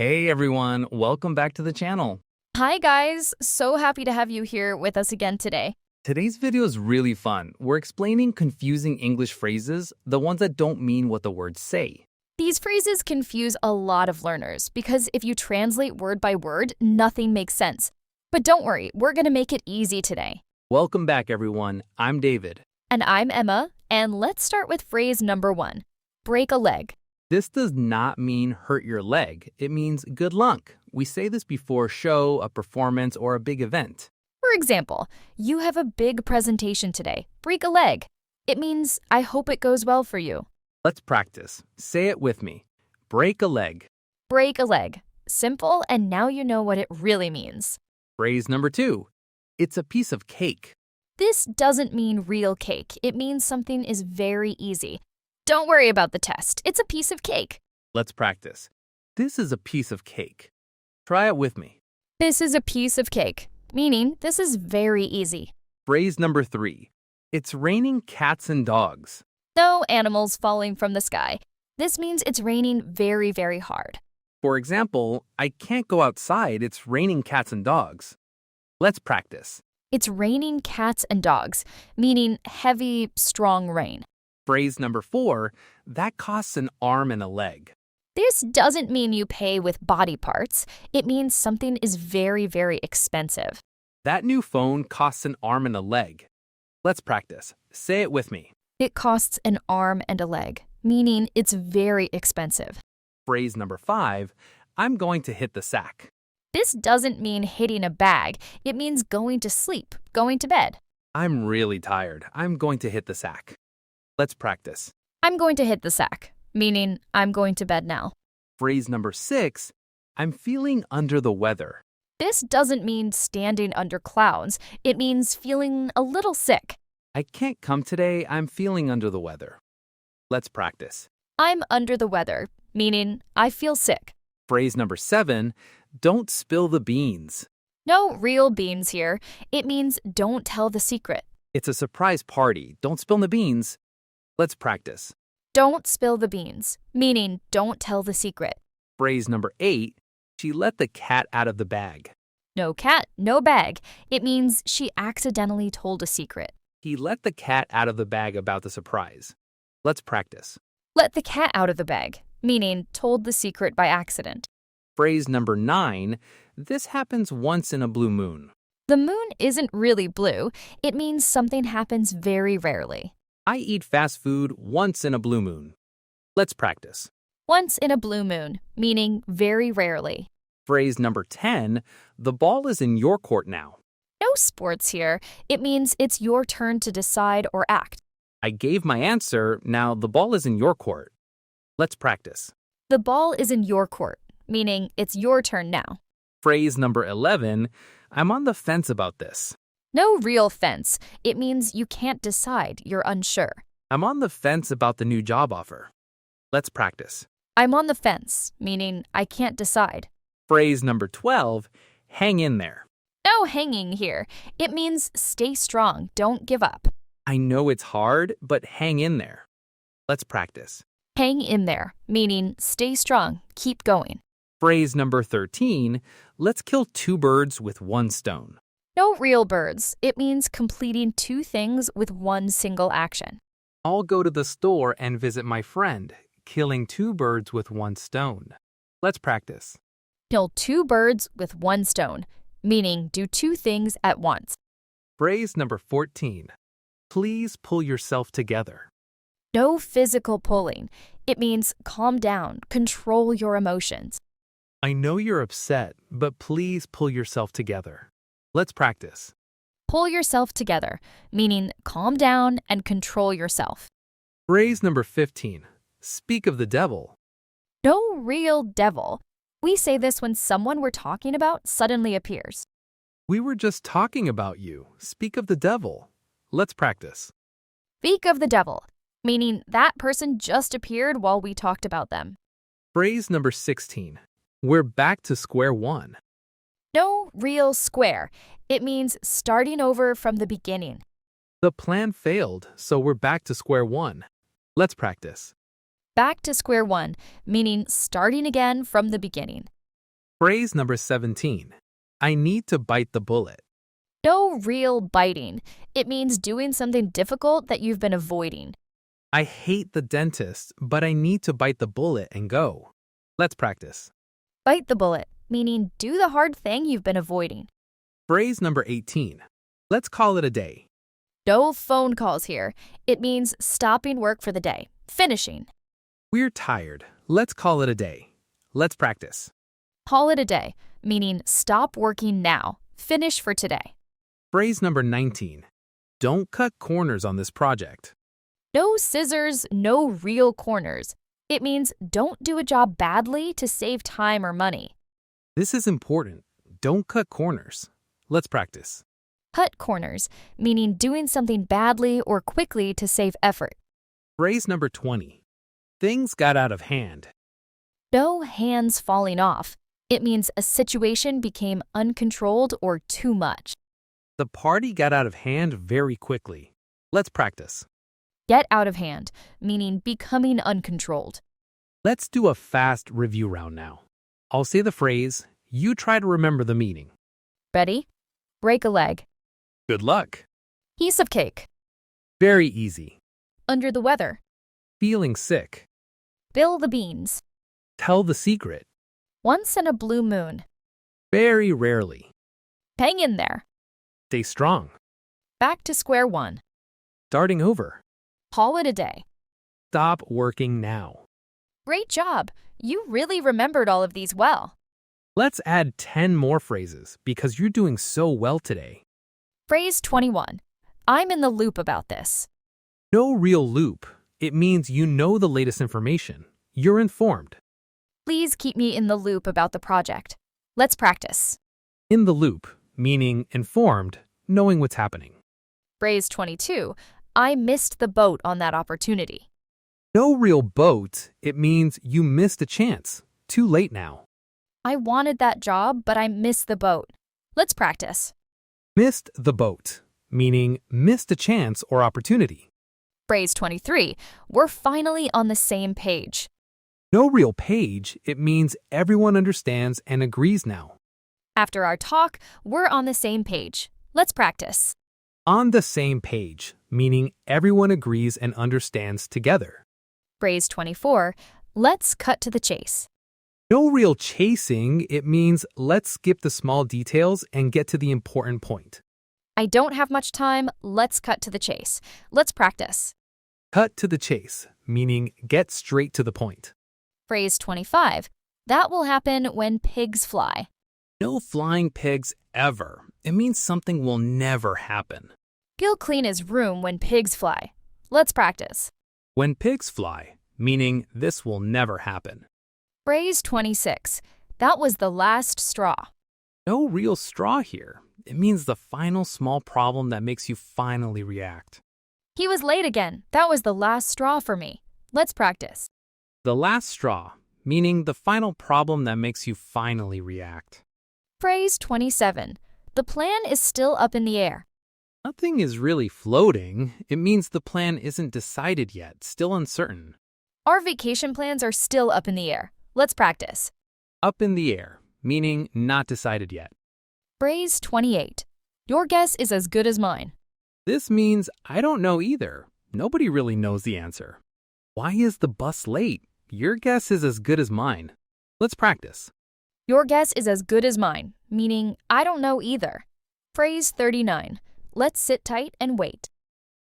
Hey everyone, welcome back to the channel. Hi guys, so happy to have you here with us again today. Today's video is really fun. We're explaining confusing English phrases, the ones that don't mean what the words say. These phrases confuse a lot of learners because if you translate word by word, nothing makes sense. But don't worry, we're going to make it easy today. Welcome back everyone, I'm David. And I'm Emma, and let's start with phrase number 1. Break a leg. This does not mean hurt your leg, it means good luck. We say this before a show, a performance, or a big event. For example, you have a big presentation today. Break a leg. It means, I hope it goes well for you. Let's practice. Say it with me. Break a leg. Break a leg. Simple, and now you know what it really means. Phrase number 2. It's a piece of cake. This doesn't mean real cake. It means something is very easy. Don't worry about the test. It's a piece of cake. Let's practice. This is a piece of cake. Try it with me. This is a piece of cake, meaning this is very easy. Phrase number 3. It's raining cats and dogs. No animals falling from the sky. This means it's raining very, very hard. For example, I can't go outside. It's raining cats and dogs. Let's practice. It's raining cats and dogs, meaning heavy, strong rain. Phrase number 4. That costs an arm and a leg. This doesn't mean you pay with body parts. It means something is very, very expensive. That new phone costs an arm and a leg. Let's practice. Say it with me. It costs an arm and a leg, meaning it's very expensive. Phrase number 5. I'm going to hit the sack. This doesn't mean hitting a bag. It means going to sleep, going to bed. I'm really tired. I'm going to hit the sack. Let's practice. I'm going to hit the sack, meaning I'm going to bed now. Phrase number 6. I'm feeling under the weather. This doesn't mean standing under clouds. It means feeling a little sick. I can't come today. I'm feeling under the weather. Let's practice. I'm under the weather, meaning I feel sick. Phrase number 7. Don't spill the beans. No real beans here. It means don't tell the secret. It's a surprise party. Don't spill the beans. Let's practice. Don't spill the beans, meaning don't tell the secret. Phrase number 8. She let the cat out of the bag. No cat, no bag. It means she accidentally told a secret. He let the cat out of the bag about the surprise. Let's practice. Let the cat out of the bag, meaning told the secret by accident. Phrase number 9. This happens once in a blue moon. The moon isn't really blue. It means something happens very rarely. I eat fast food once in a blue moon. Let's practice. Once in a blue moon, meaning very rarely. Phrase number 10. The ball is in your court now. No sports here. It means it's your turn to decide or act. I gave my answer. Now the ball is in your court. Let's practice. The ball is in your court, meaning it's your turn now. Phrase number 11. I'm on the fence about this. No real fence. It means you can't decide, you're unsure. I'm on the fence about the new job offer. Let's practice. I'm on the fence, meaning I can't decide. Phrase number 12. Hang in there. No hanging here. It means stay strong, don't give up. I know it's hard, but hang in there. Let's practice. Hang in there, meaning stay strong, keep going. Phrase number 13. Let's kill 2 birds with 1 stone. No real birds. It means completing 2 things with one single action. I'll go to the store and visit my friend, killing 2 birds with 1 stone. Let's practice. Kill 2 birds with 1 stone, meaning do 2 things at once. Phrase number 14. Please pull yourself together. No physical pulling. It means calm down, control your emotions. I know you're upset, but please pull yourself together. Let's practice. Pull yourself together, meaning calm down and control yourself. Phrase number 15. Speak of the devil. No real devil. We say this when someone we're talking about suddenly appears. We were just talking about you. Speak of the devil. Let's practice. Speak of the devil, meaning that person just appeared while we talked about them. Phrase number 16. We're back to square one. No real square. It means starting over from the beginning. The plan failed, so we're back to square one. Let's practice. Back to square one, meaning starting again from the beginning. Phrase number 17. I need to bite the bullet. No real biting. It means doing something difficult that you've been avoiding. I hate the dentist, but I need to bite the bullet and go. Let's practice. Bite the bullet, meaning do the hard thing you've been avoiding. Phrase number 18. Let's call it a day. No phone calls here. It means stopping work for the day, finishing. We're tired. Let's call it a day. Let's practice. Call it a day, meaning stop working now, finish for today. Phrase number 19. Don't cut corners on this project. No scissors, no real corners. It means don't do a job badly to save time or money. This is important. Don't cut corners. Let's practice. Cut corners, meaning doing something badly or quickly to save effort. Phrase number 20. Things got out of hand. No hands falling off. It means a situation became uncontrolled or too much. The party got out of hand very quickly. Let's practice. Get out of hand, meaning becoming uncontrolled. Let's do a fast review round now. I'll say the phrase, you try to remember the meaning. Ready? Break a leg. Good luck. Piece of cake. Very easy. Under the weather. Feeling sick. Bill the beans. Tell the secret. Once in a blue moon. Very rarely. Hang in there. Stay strong. Back to square one. Starting over. Call it a day. Stop working now. Great job. You really remembered all of these well. Let's add 10 more phrases because you're doing so well today. Phrase 21. I'm in the loop about this. No real loop. It means you know the latest information. You're informed. Please keep me in the loop about the project. Let's practice. In the loop, meaning informed, knowing what's happening. Phrase 22. I missed the boat on that opportunity. No real boat. It means you missed a chance. Too late now. I wanted that job, but I missed the boat. Let's practice. Missed the boat, meaning missed a chance or opportunity. Phrase 23. We're finally on the same page. No real page. It means everyone understands and agrees now. After our talk, we're on the same page. Let's practice. On the same page, meaning everyone agrees and understands together. Phrase 24. Let's cut to the chase. No real chasing. It means let's skip the small details and get to the important point. I don't have much time. Let's cut to the chase. Let's practice. Cut to the chase, meaning get straight to the point. Phrase 25. That will happen when pigs fly. No flying pigs ever. It means something will never happen. He'll clean his room when pigs fly. Let's practice. When pigs fly, meaning this will never happen. Phrase 26. That was the last straw. No real straw here. It means the final small problem that makes you finally react. He was late again. That was the last straw for me. Let's practice. The last straw, meaning the final problem that makes you finally react. Phrase 27. The plan is still up in the air. Nothing is really floating. It means the plan isn't decided yet, still uncertain. Our vacation plans are still up in the air. Let's practice. Up in the air, meaning not decided yet. Phrase 28. Your guess is as good as mine. This means I don't know either. Nobody really knows the answer. Why is the bus late? Your guess is as good as mine. Let's practice. Your guess is as good as mine, meaning I don't know either. Phrase 39. Let's sit tight and wait.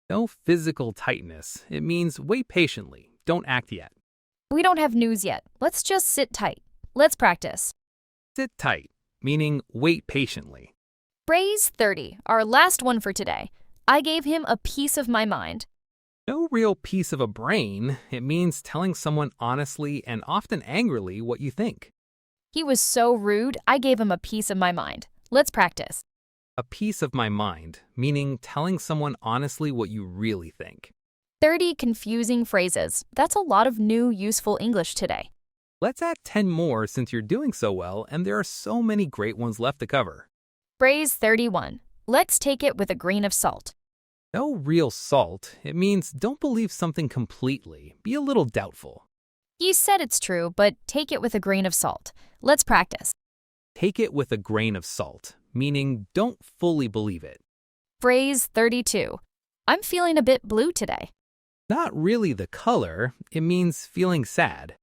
No physical tightness. It means wait patiently. Don't act yet. We don't have news yet. Let's just sit tight. Let's practice. Sit tight, meaning wait patiently. Phrase 30, our last one for today. I gave him a piece of my mind. No real piece of a brain. It means telling someone honestly and often angrily what you think. He was so rude, I gave him a piece of my mind. Let's practice. A piece of my mind, meaning telling someone honestly what you really think. 30 confusing phrases. That's a lot of new, useful English today. Let's add 10 more since you're doing so well and there are so many great ones left to cover. Phrase 31. Let's take it with a grain of salt. No real salt. It means don't believe something completely. Be a little doubtful. You said it's true, but take it with a grain of salt. Let's practice. take it with a grain of salt, meaning don't fully believe it. Phrase 32. I'm feeling a bit blue today. Not really the color, it means feeling sad.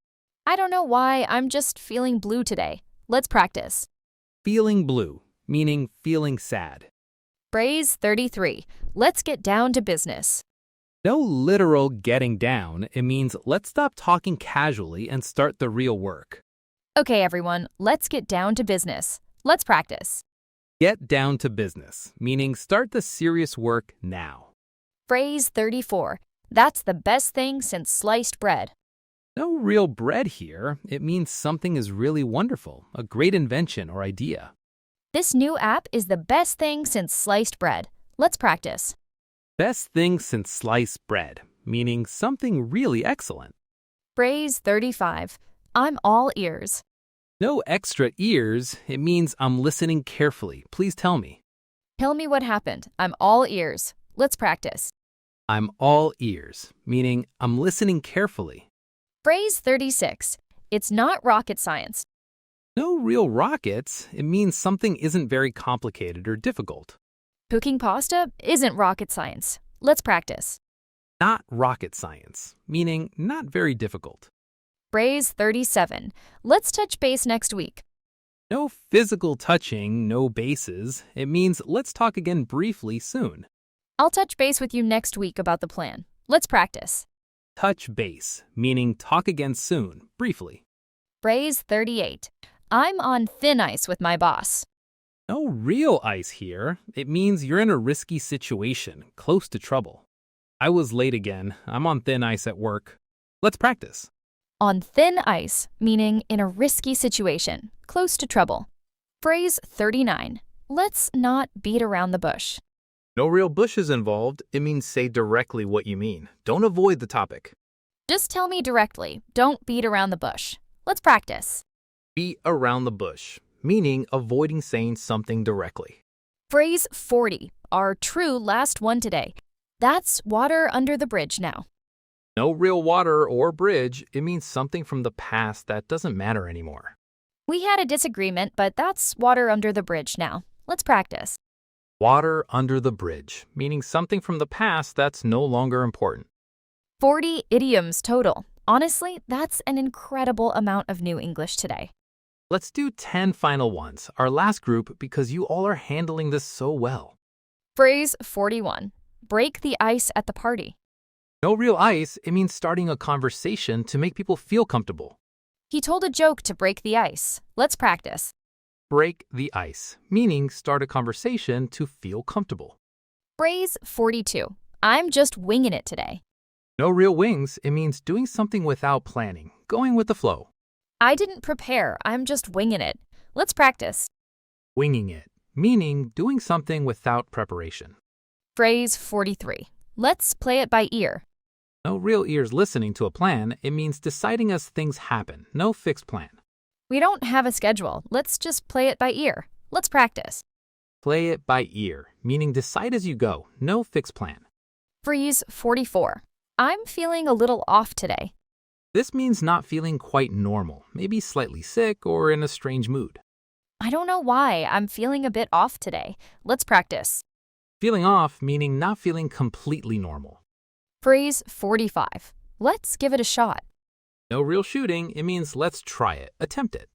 I don't know why, I'm just feeling blue today. Let's practice. Feeling blue, meaning feeling sad. Phrase 33. Let's get down to business. No literal getting down, it means let's stop talking casually and start the real work. Okay, everyone, let's get down to business. Let's practice. Get down to business, meaning start the serious work now. Phrase 34. That's the best thing since sliced bread. No real bread here, it means something is really wonderful, a great invention or idea. This new app is the best thing since sliced bread. Let's practice. Best thing since sliced bread, meaning something really excellent. Phrase 35. I'm all ears. No extra ears, it means I'm listening carefully. Please tell me. Tell me what happened. I'm all ears. Let's practice. I'm all ears, meaning I'm listening carefully. Phrase 36. It's not rocket science. No real rockets, it means something isn't very complicated or difficult. Cooking pasta isn't rocket science. Let's practice. Not rocket science, meaning not very difficult. Phrase 37. Let's touch base next week. No physical touching, no bases. It means let's talk again briefly soon. I'll touch base with you next week about the plan. Let's practice. Touch base, meaning talk again soon, briefly. Phrase 38. I'm on thin ice with my boss. No real ice here. It means you're in a risky situation, close to trouble. I was late again. I'm on thin ice at work. Let's practice. On thin ice, meaning in a risky situation, close to trouble. Phrase 39. Let's not beat around the bush. No real bushes involved. It means say directly what you mean. Don't avoid the topic. Just tell me directly. Don't beat around the bush. Let's practice. Beat around the bush, meaning avoiding saying something directly. Phrase 40. Our true last one today. That's water under the bridge now. No real water or bridge. It means something from the past that doesn't matter anymore. We had a disagreement, but that's water under the bridge now. Let's practice. Water under the bridge, meaning something from the past that's no longer important. 40 idioms total. Honestly, that's an incredible amount of new English today. Let's do 10 final ones, our last group, because you all are handling this so well. Phrase 41. Break the ice at the party. No real ice, it means starting a conversation to make people feel comfortable. He told a joke to break the ice. Let's practice. Break the ice, meaning start a conversation to feel comfortable. Phrase 42. I'm just winging it today. No real wings, it means doing something without planning, going with the flow. I didn't prepare, I'm just winging it. Let's practice. Winging it, meaning doing something without preparation. Phrase 43. Let's play it by ear. No real ears listening to a plan, it means deciding as things happen, no fixed plan. We don't have a schedule, let's just play it by ear. Let's practice. Play it by ear, meaning decide as you go, no fixed plan. Phrase 44. I'm feeling a little off today. This means not feeling quite normal, maybe slightly sick or in a strange mood. I don't know why, I'm feeling a bit off today. Let's practice. Feeling off, meaning not feeling completely normal. Phrase 45. Let's give it a shot. No real shooting, it means let's try it, attempt it.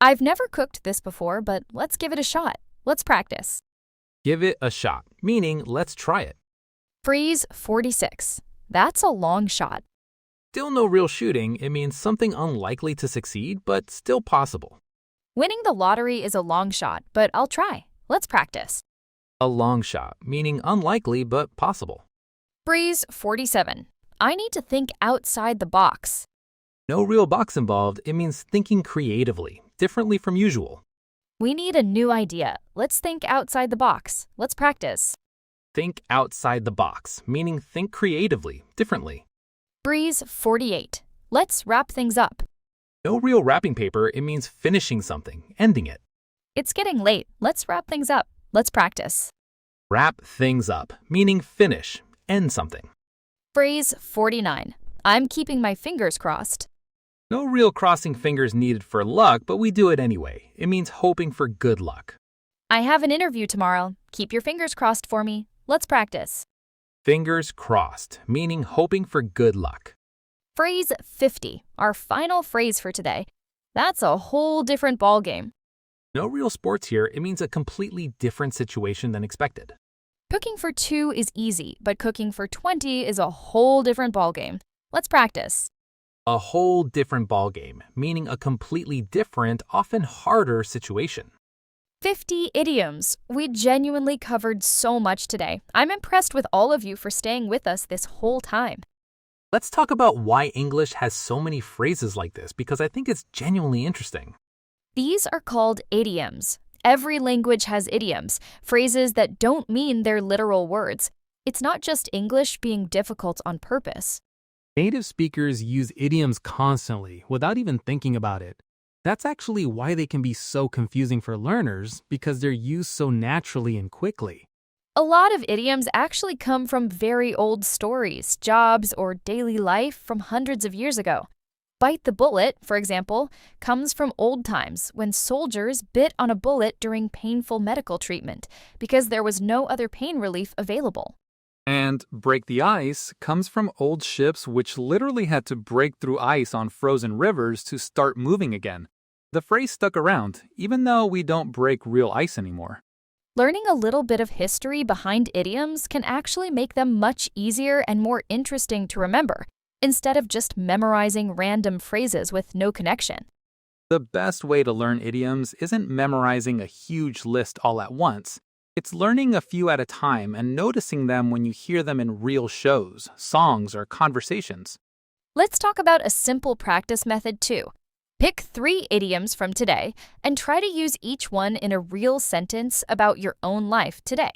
I've never cooked this before, but let's give it a shot. Let's practice. Give it a shot, meaning let's try it. Phrase 46. That's a long shot. Still no real shooting, it means something unlikely to succeed, but still possible. Winning the lottery is a long shot, but I'll try. Let's practice. A long shot, meaning unlikely but possible. Phrase 47. I need to think outside the box. No real box involved, it means thinking creatively, differently from usual. We need a new idea. Let's think outside the box. Let's practice. Think outside the box, meaning think creatively, differently. Phrase 48. Let's wrap things up. No real wrapping paper, it means finishing something, ending it. It's getting late. Let's wrap things up. Let's practice. Wrap things up, meaning finish, end something. Phrase 49. I'm keeping my fingers crossed. No real crossing fingers needed for luck, but we do it anyway. It means hoping for good luck. I have an interview tomorrow. Keep your fingers crossed for me. Let's practice. Fingers crossed, meaning hoping for good luck. Phrase 50, our final phrase for today. That's a whole different ballgame. No real sports here, it means a completely different situation than expected. Cooking for 2 is easy, but cooking for 20 is a whole different ballgame. Let's practice. A whole different ballgame, meaning a completely different, often harder situation. 50 idioms. We genuinely covered so much today. I'm impressed with all of you for staying with us this whole time. Let's talk about why English has so many phrases like this, because I think it's genuinely interesting. These are called idioms. Every language has idioms, phrases that don't mean they're literal words. It's not just English being difficult on purpose. Native speakers use idioms constantly without even thinking about it. That's actually why they can be so confusing for learners, because they're used so naturally and quickly. A lot of idioms actually come from very old stories, jobs, or daily life from hundreds of years ago. Bite the bullet, for example, comes from old times when soldiers bit on a bullet during painful medical treatment because there was no other pain relief available. And break the ice comes from old ships which literally had to break through ice on frozen rivers to start moving again. The phrase stuck around, even though we don't break real ice anymore. Learning a little bit of history behind idioms can actually make them much easier and more interesting to remember, instead of just memorizing random phrases with no connection. The best way to learn idioms isn't memorizing a huge list all at once. It's learning a few at a time and noticing them when you hear them in real shows, songs, or conversations. Let's talk about a simple practice method too. Pick 3 idioms from today and try to use each one in a real sentence about your own life today.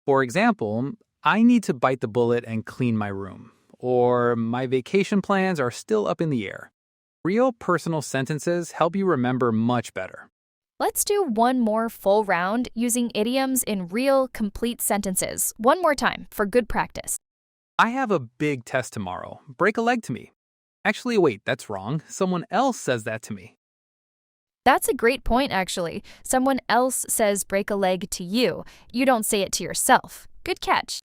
For example, I need to bite the bullet and clean my room. Or my vacation plans are still up in the air. Real personal sentences help you remember much better. Let's do one more full round using idioms in real, complete sentences. One more time for good practice. I have a big test tomorrow. Break a leg to me. Actually, wait, that's wrong. Someone else says that to me. That's a great point, actually. Someone else says break a leg to you. You don't say it to yourself. Good catch.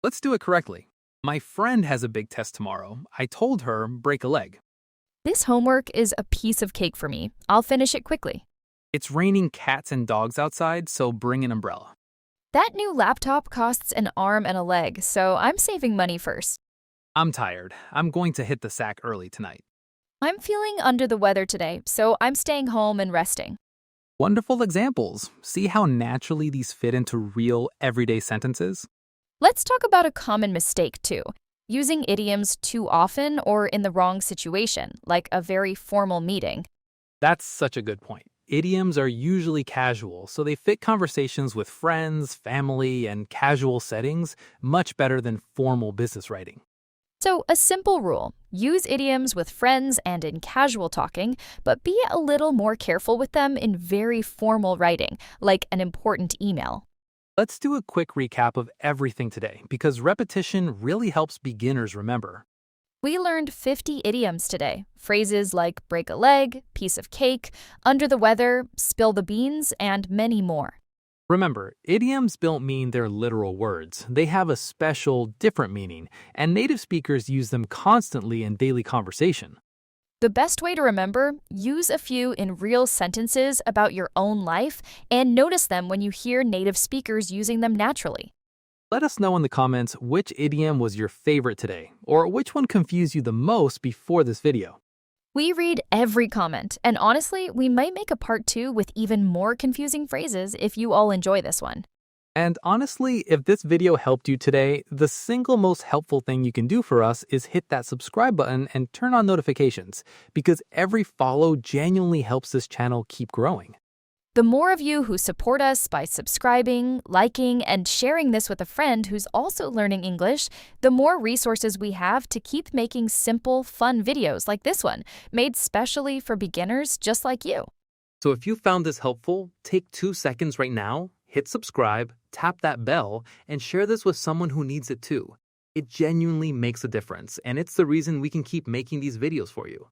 Let's do it correctly. My friend has a big test tomorrow. I told her break a leg. This homework is a piece of cake for me. I'll finish it quickly. It's raining cats and dogs outside, so bring an umbrella. That new laptop costs an arm and a leg, so I'm saving money first. I'm tired. I'm going to hit the sack early tonight. I'm feeling under the weather today, so I'm staying home and resting. Wonderful examples. See how naturally these fit into real, everyday sentences? Let's talk about a common mistake, too. Using idioms too often or in the wrong situation, like a very formal meeting. That's such a good point. Idioms are usually casual, so they fit conversations with friends, family, and casual settings much better than formal business writing. So, a simple rule: use idioms with friends and in casual talking, but be a little more careful with them in very formal writing, like an important email. Let's do a quick recap of everything today, because repetition really helps beginners remember. We learned 50 idioms today. Phrases like break a leg, piece of cake, under the weather, spill the beans, and many more. Remember, idioms don't mean they're literal words. They have a special, different meaning, and native speakers use them constantly in daily conversation. The best way to remember: use a few in real sentences about your own life and notice them when you hear native speakers using them naturally. Let us know in the comments which idiom was your favorite today, or which one confused you the most before this video. We read every comment, and honestly, we might make a part 2 with even more confusing phrases if you all enjoy this one. And honestly, if this video helped you today, the single most helpful thing you can do for us is hit that subscribe button and turn on notifications, because every follow genuinely helps this channel keep growing. The more of you who support us by subscribing, liking, and sharing this with a friend who's also learning English, the more resources we have to keep making simple, fun videos like this one, made specially for beginners just like you. So if you found this helpful, take 2 seconds right now, hit subscribe, tap that bell, and share this with someone who needs it too. It genuinely makes a difference, and it's the reason we can keep making these videos for you.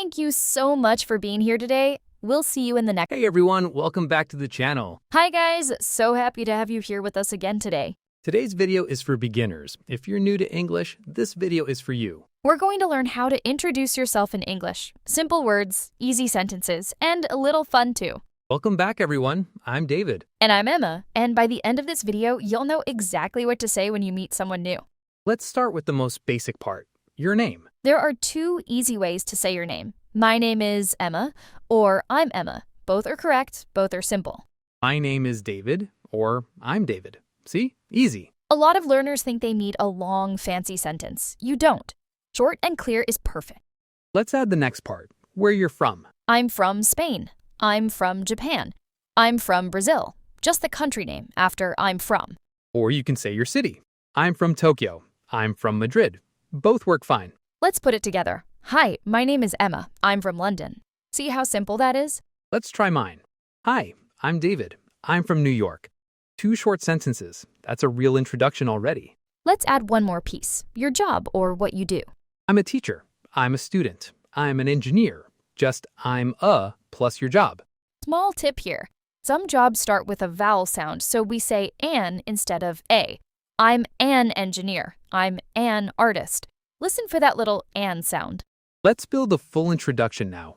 Thank you so much for being here today. We'll see you in the next. Hey everyone, welcome back to the channel. Hi guys, so happy to have you here with us again today. Today's video is for beginners. If you're new to English, this video is for you. We're going to learn how to introduce yourself in English. Simple words, easy sentences, and a little fun too. Welcome back everyone. I'm David. And I'm Emma, and by the end of this video, you'll know exactly what to say when you meet someone new. Let's start with the most basic part, your name. There are two easy ways to say your name. My name is Emma, or I'm Emma. Both are correct, both are simple. My name is David, or I'm David. See? Easy. A lot of learners think they need a long, fancy sentence. You don't. Short and clear is perfect. Let's add the next part, where you're from. I'm from Spain. I'm from Japan. I'm from Brazil. Just the country name after I'm from. Or you can say your city. I'm from Tokyo. I'm from Madrid. Both work fine. Let's put it together. Hi, my name is Emma. I'm from London. See how simple that is? Let's try mine. Hi, I'm David. I'm from New York. Two short sentences. That's a real introduction already. Let's add one more piece, your job or what you do. I'm a teacher. I'm a student. I'm an engineer. Just I'm a plus your job. Small tip here. Some jobs start with a vowel sound, so we say an instead of a. I'm an engineer. I'm an artist. Listen for that little an sound. Let's build a full introduction now.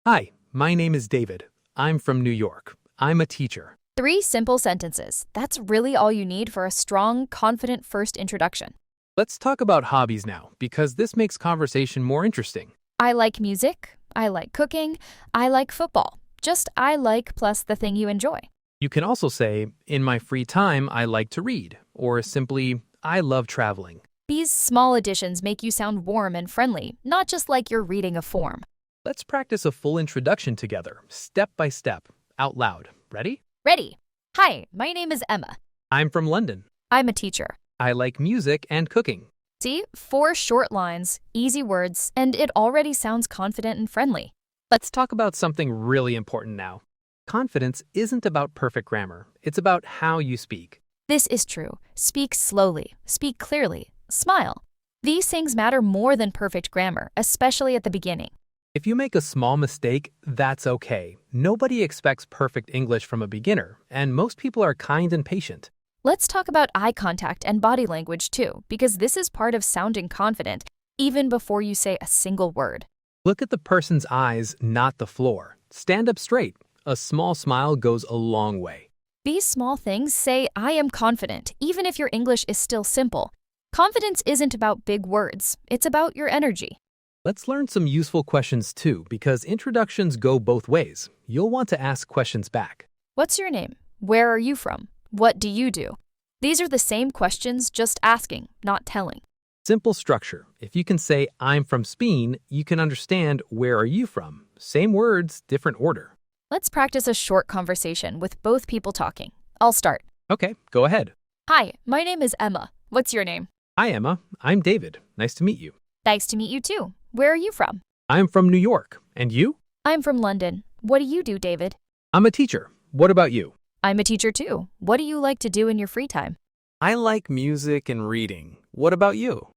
Hi, my name is David. I'm from New York. I'm a teacher. 3 simple sentences. That's really all you need for a strong, confident first introduction. Let's talk about hobbies now, because this makes conversation more interesting. I like music. I like cooking. I like football. Just I like plus the thing you enjoy. You can also say, in my free time, I like to read, or simply, I love traveling. These small additions make you sound warm and friendly, not just like you're reading a form. Let's practice a full introduction together, step by step, out loud. Ready? Ready. Hi, my name is Emma. I'm from London. I'm a teacher. I like music and cooking. See, 4 short lines, easy words, and it already sounds confident and friendly. Let's talk about something really important now. Confidence isn't about perfect grammar. It's about how you speak. This is true. Speak slowly. Speak clearly. Smile. These things matter more than perfect grammar, especially at the beginning. If you make a small mistake, that's okay. Nobody expects perfect English from a beginner, and most people are kind and patient. Let's talk about eye contact and body language too, because this is part of sounding confident, even before you say a single word. Look at the person's eyes, not the floor. Stand up straight. A small smile goes a long way. These small things say, I am confident, even if your English is still simple. Confidence isn't about big words. It's about your energy. Let's learn some useful questions too, because introductions go both ways. You'll want to ask questions back. What's your name? Where are you from? What do you do? These are the same questions, just asking, not telling. Simple structure. If you can say, I'm from Spain, you can understand, where are you from? Same words, different order. Let's practice a short conversation with both people talking. I'll start. Okay, go ahead. Hi, my name is Emma. What's your name? Hi, Emma. I'm David. Nice to meet you. Nice to meet you too. Where are you from? I'm from New York. And you? I'm from London. What do you do, David? I'm a teacher. What about you? I'm a teacher too. What do you like to do in your free time? I like music and reading. What about you?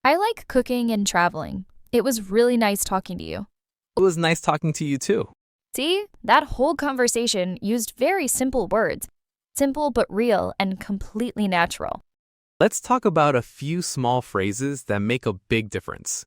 I like cooking and traveling. It was really nice talking to you. It was nice talking to you too. See, that whole conversation used very simple words. Simple but real and completely natural. Let's talk about a few small phrases that make a big difference.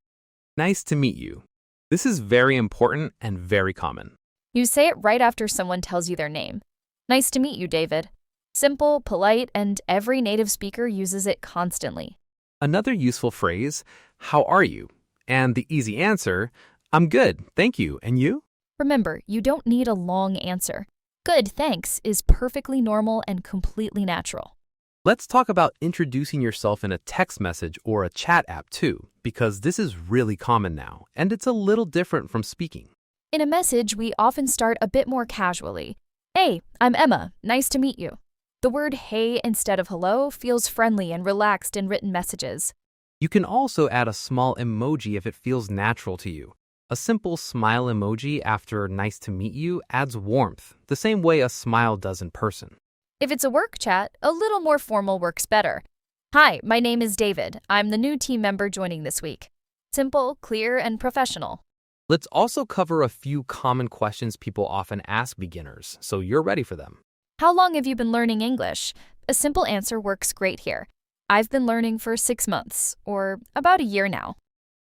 Nice to meet you. This is very important and very common. You say it right after someone tells you their name. Nice to meet you, David. Simple, polite, and every native speaker uses it constantly. Another useful phrase, how are you? And the easy answer, I'm good, thank you, and you? Remember, you don't need a long answer. Good, thanks is perfectly normal and completely natural. Let's talk about introducing yourself in a text message or a chat app too, because this is really common now, and it's a little different from speaking. In a message, we often start a bit more casually. Hey, I'm Emma. Nice to meet you. The word hey instead of hello feels friendly and relaxed in written messages. You can also add a small emoji if it feels natural to you. A simple smile emoji after nice to meet you adds warmth, the same way a smile does in person. If it's a work chat, a little more formal works better. Hi, my name is David. I'm the new team member joining this week. Simple, clear, and professional. Let's also cover a few common questions people often ask beginners, so you're ready for them. How long have you been learning English? A simple answer works great here. I've been learning for 6 months, or about a year now.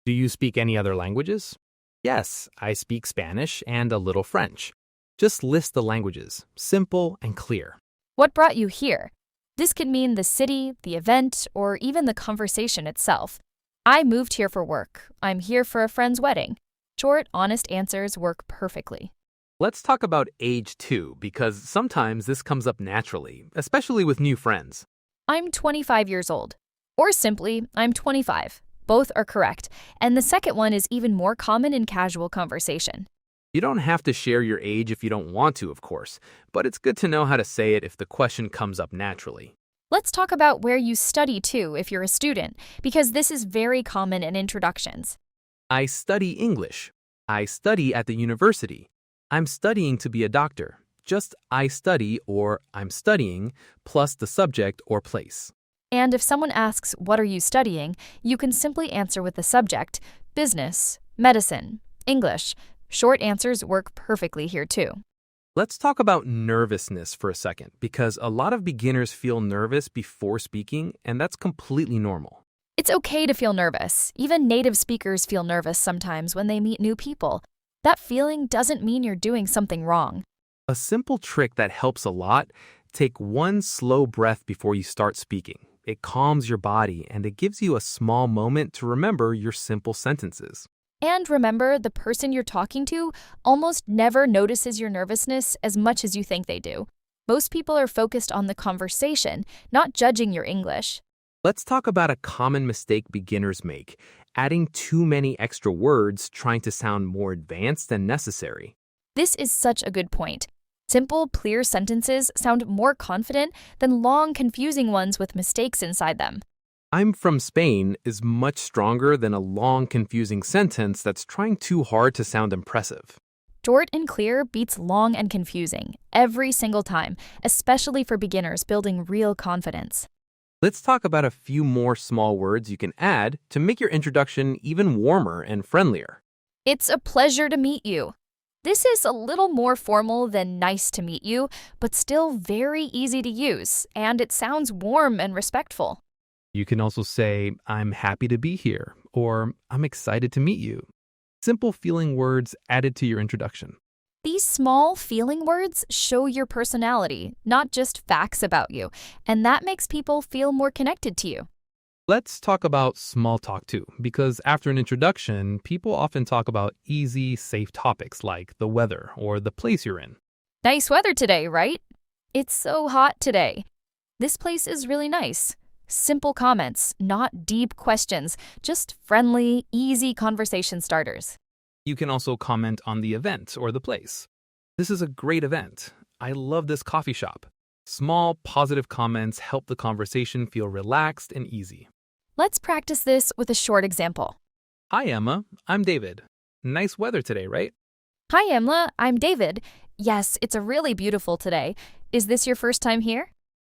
Do you speak any other languages? Yes, I speak Spanish and a little French. Just list the languages, simple and clear. What brought you here? This could mean the city, the event, or even the conversation itself. I moved here for work. I'm here for a friend's wedding. Short, honest answers work perfectly. Let's talk about age too, because sometimes this comes up naturally, especially with new friends. I'm 25 years old. Or simply, I'm 25. Both are correct, and the second one is even more common in casual conversation. You don't have to share your age if you don't want to, of course, but it's good to know how to say it if the question comes up naturally. Let's talk about where you study too if you're a student, because this is very common in introductions. I study English. I study at the university. I'm studying to be a doctor. Just I study or I'm studying plus the subject or place. And if someone asks, what are you studying, you can simply answer with the subject, business, medicine, English. Short answers work perfectly here too. Let's talk about nervousness for a second, because a lot of beginners feel nervous before speaking, and that's completely normal. It's okay to feel nervous. Even native speakers feel nervous sometimes when they meet new people. That feeling doesn't mean you're doing something wrong. A simple trick that helps a lot, take one slow breath before you start speaking. It calms your body and it gives you a small moment to remember your simple sentences. And remember, the person you're talking to almost never notices your nervousness as much as you think they do. Most people are focused on the conversation, not judging your English. Let's talk about a common mistake beginners make, adding too many extra words trying to sound more advanced than necessary. This is such a good point. Simple, clear sentences sound more confident than long, confusing ones with mistakes inside them. I'm from Spain is much stronger than a long, confusing sentence that's trying too hard to sound impressive. Short and clear beats long and confusing every single time, especially for beginners building real confidence. Let's talk about a few more small words you can add to make your introduction even warmer and friendlier. It's a pleasure to meet you. This is a little more formal than nice to meet you, but still very easy to use, and it sounds warm and respectful. You can also say, I'm happy to be here, or I'm excited to meet you. Simple feeling words added to your introduction. These small feeling words show your personality, not just facts about you, and that makes people feel more connected to you. Let's talk about small talk too, because after an introduction, people often talk about easy, safe topics like the weather or the place you're in. Nice weather today, right? It's so hot today. This place is really nice. Simple comments, not deep questions, just friendly, easy conversation starters. You can also comment on the event or the place. This is a great event. I love this coffee shop. Small, positive comments help the conversation feel relaxed and easy. Let's practice this with a short example. Hi, Emma. I'm David. Nice weather today, right? Hi, Emma. I'm David. Yes, it's a really beautiful today. Is this your first time here?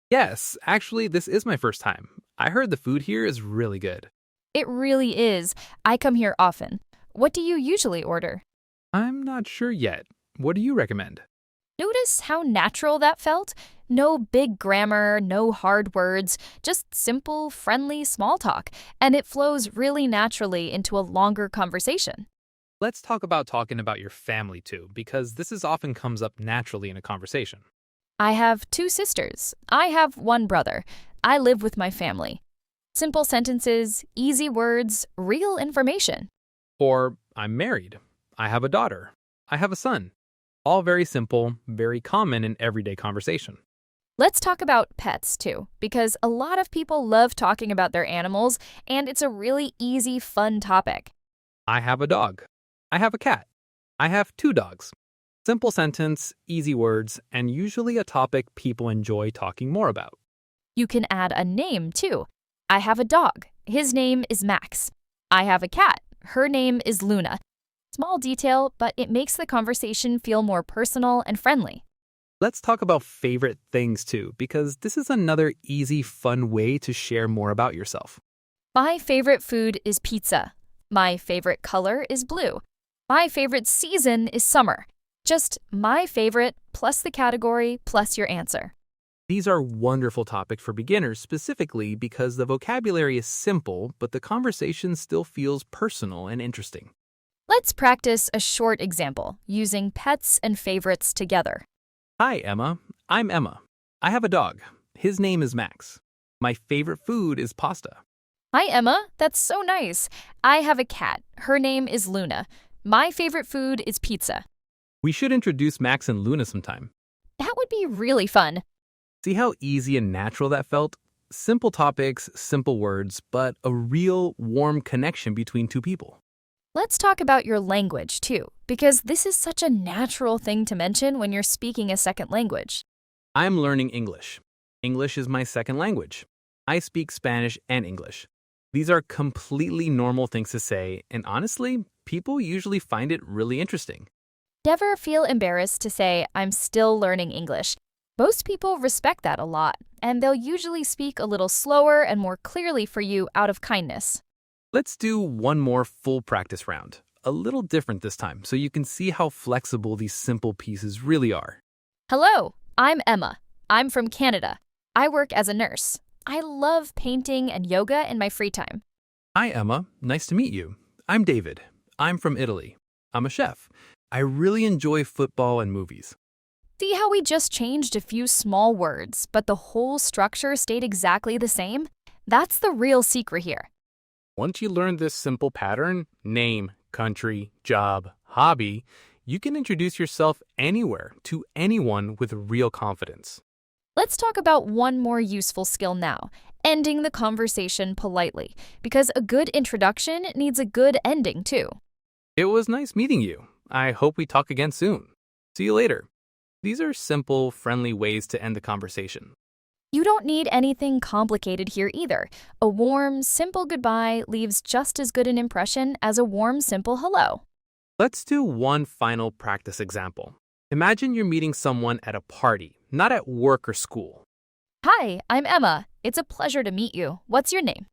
Yes, actually, this is my first time. I heard the food here is really good. It really is. I come here often. What do you usually order? I'm not sure yet. What do you recommend? Notice how natural that felt? No big grammar, no hard words, just simple, friendly small talk, and it flows really naturally into a longer conversation. Let's talk about talking about your family too, because this often comes up naturally in a conversation. I have 2 sisters. I have 1 brother. I live with my family. Simple sentences, easy words, real information. Or, I'm married. I have a daughter. I have a son. All very simple, very common in everyday conversation. Let's talk about pets too, because a lot of people love talking about their animals, and it's a really easy, fun topic. I have a dog. I have a cat. I have 2 dogs. Simple sentence, easy words, and usually a topic people enjoy talking more about. You can add a name too. I have a dog. His name is Max. I have a cat. Her name is Luna. Small detail, but it makes the conversation feel more personal and friendly. Let's talk about favorite things too, because this is another easy, fun way to share more about yourself. My favorite food is pizza. My favorite color is blue. My favorite season is summer. Just my favorite plus the category plus your answer. These are wonderful topics for beginners specifically because the vocabulary is simple, but the conversation still feels personal and interesting. Let's practice a short example using pets and favorites together. Hi, Emma. I'm Emma. I have a dog. His name is Max. My favorite food is pasta. Hi, Emma. That's so nice. I have a cat. Her name is Luna. My favorite food is pizza. We should introduce Max and Luna sometime. That would be really fun. See how easy and natural that felt? Simple topics, simple words, but a real warm connection between two people. Let's talk about your language, too, because this is such a natural thing to mention when you're speaking a second language. I'm learning English. English is my second language. I speak Spanish and English. These are completely normal things to say, and honestly, people usually find it really interesting. Never feel embarrassed to say, I'm still learning English. Most people respect that a lot, and they'll usually speak a little slower and more clearly for you out of kindness. Let's do one more full practice round, a little different this time, so you can see how flexible these simple pieces really are. Hello, I'm Emma. I'm from Canada. I work as a nurse. I love painting and yoga in my free time. Hi, Emma. Nice to meet you. I'm David. I'm from Italy. I'm a chef. I really enjoy football and movies. See how we just changed a few small words, but the whole structure stayed exactly the same? That's the real secret here. Once you learn this simple pattern, name, country, job, hobby, you can introduce yourself anywhere to anyone with real confidence. Let's talk about one more useful skill now, ending the conversation politely, because a good introduction needs a good ending too. It was nice meeting you. I hope we talk again soon. See you later. These are simple, friendly ways to end the conversation. You don't need anything complicated here either. A warm, simple goodbye leaves just as good an impression as a warm, simple hello. Let's do one final practice example. Imagine you're meeting someone at a party, not at work or school. Hi, I'm Emma. It's a pleasure to meet you. What's your name?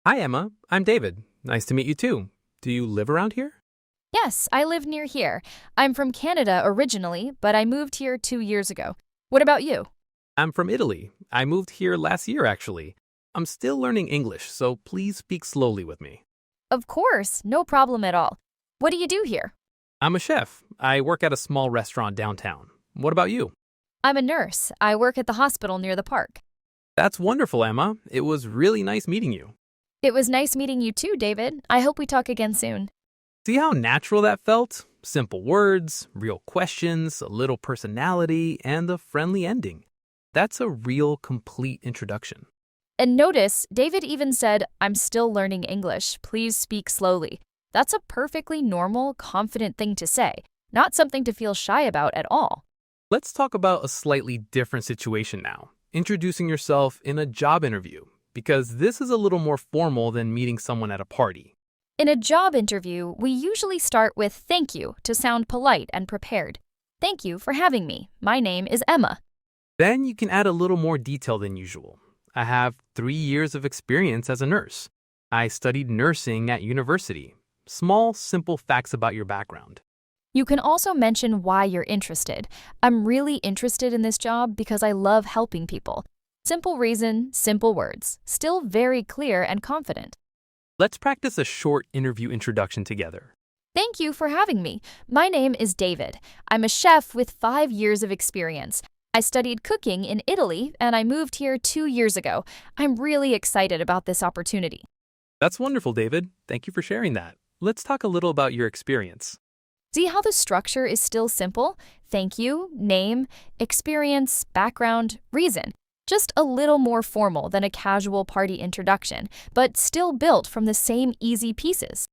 Hi, Emma. I'm David. Nice to meet you too. Do you live around here? Yes, I live near here. I'm from Canada originally, but I moved here 2 years ago. What about you? I'm from Italy. I moved here last year, actually. I'm still learning English, so please speak slowly with me. Of course, no problem at all. What do you do here? I'm a chef. I work at a small restaurant downtown. What about you? I'm a nurse. I work at the hospital near the park. That's wonderful, Emma. It was really nice meeting you. It was nice meeting you too, David. I hope we talk again soon. See how natural that felt? Simple words, real questions, a little personality, and a friendly ending. That's a real, complete introduction. And notice, David even said, I'm still learning English. Please speak slowly. That's a perfectly normal, confident thing to say, not something to feel shy about at all. Let's talk about a slightly different situation now. Introducing yourself in a job interview, because this is a little more formal than meeting someone at a party. In a job interview, we usually start with thank you to sound polite and prepared. Thank you for having me. My name is Emma. Then you can add a little more detail than usual. I have 3 years of experience as a nurse. I studied nursing at university. Small, simple facts about your background. You can also mention why you're interested. I'm really interested in this job because I love helping people. Simple reason, simple words. Still very clear and confident. Let's practice a short interview introduction together. Thank you for having me. My name is David. I'm a chef with 5 years of experience. I studied cooking in Italy and I moved here 2 years ago. I'm really excited about this opportunity. That's wonderful, David. Thank you for sharing that. Let's talk a little about your experience. See how the structure is still simple? Thank you, name, experience, background, reason. Just a little more formal than a casual party introduction, but still built from the same easy pieces.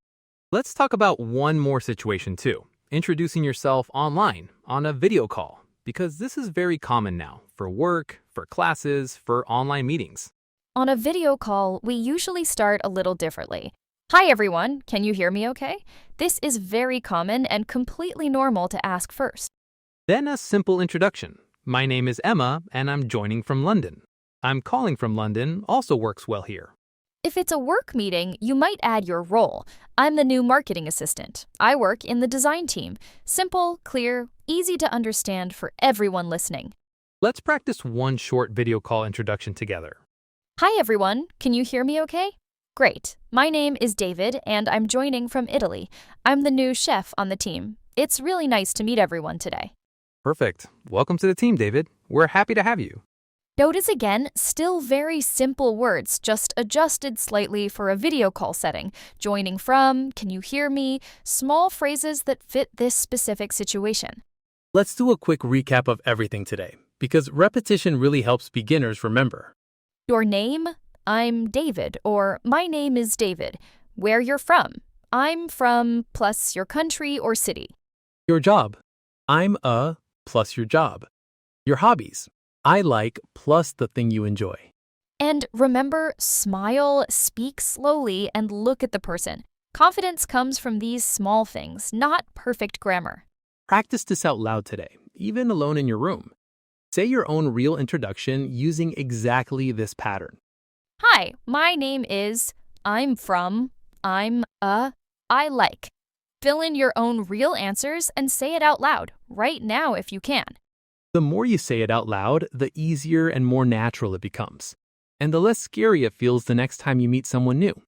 Let's talk about one more situation too. Introducing yourself online on a video call, because this is very common now for work, for classes, for online meetings. On a video call, we usually start a little differently. Hi everyone, can you hear me okay? This is very common and completely normal to ask first. Then a simple introduction. My name is Emma and I'm joining from London. I'm calling from London also works well here. If it's a work meeting, you might add your role. I'm the new marketing assistant. I work in the design team. Simple, clear, easy to understand for everyone listening. Let's practice one short video call introduction together. Hi everyone, can you hear me okay? Great. My name is David and I'm joining from Italy. I'm the new chef on the team. It's really nice to meet everyone today. Perfect. Welcome to the team, David. We're happy to have you. Notice again, still very simple words, just adjusted slightly for a video call setting. Joining from, can you hear me? Small phrases that fit this specific situation. Let's do a quick recap of everything today, because repetition really helps beginners remember. Your name? I'm David, or my name is David. Where you're from? I'm from plus your country or city. Your job. I'm a plus your job. Your hobbies. I like plus the thing you enjoy. And remember, smile, speak slowly, and look at the person. Confidence comes from these small things, not perfect grammar. Practice this out loud today, even alone in your room. Say your own real introduction using exactly this pattern. Hi, my name is, I'm from, I'm a, I like. Fill in your own real answers and say it out loud, right now if you can. The more you say it out loud, the easier and more natural it becomes. And the less scary it feels the next time you meet someone new.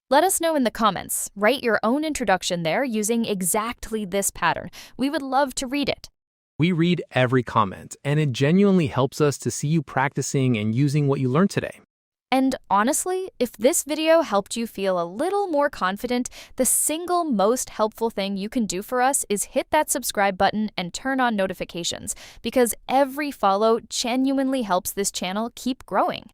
Let us know in the comments. Write your own introduction there using exactly this pattern. We would love to read it. We read every comment, and it genuinely helps us to see you practicing and using what you learned today. And honestly, if this video helped you feel a little more confident, the single most helpful thing you can do for us is hit that subscribe button and turn on notifications, because every follow genuinely helps this channel keep growing.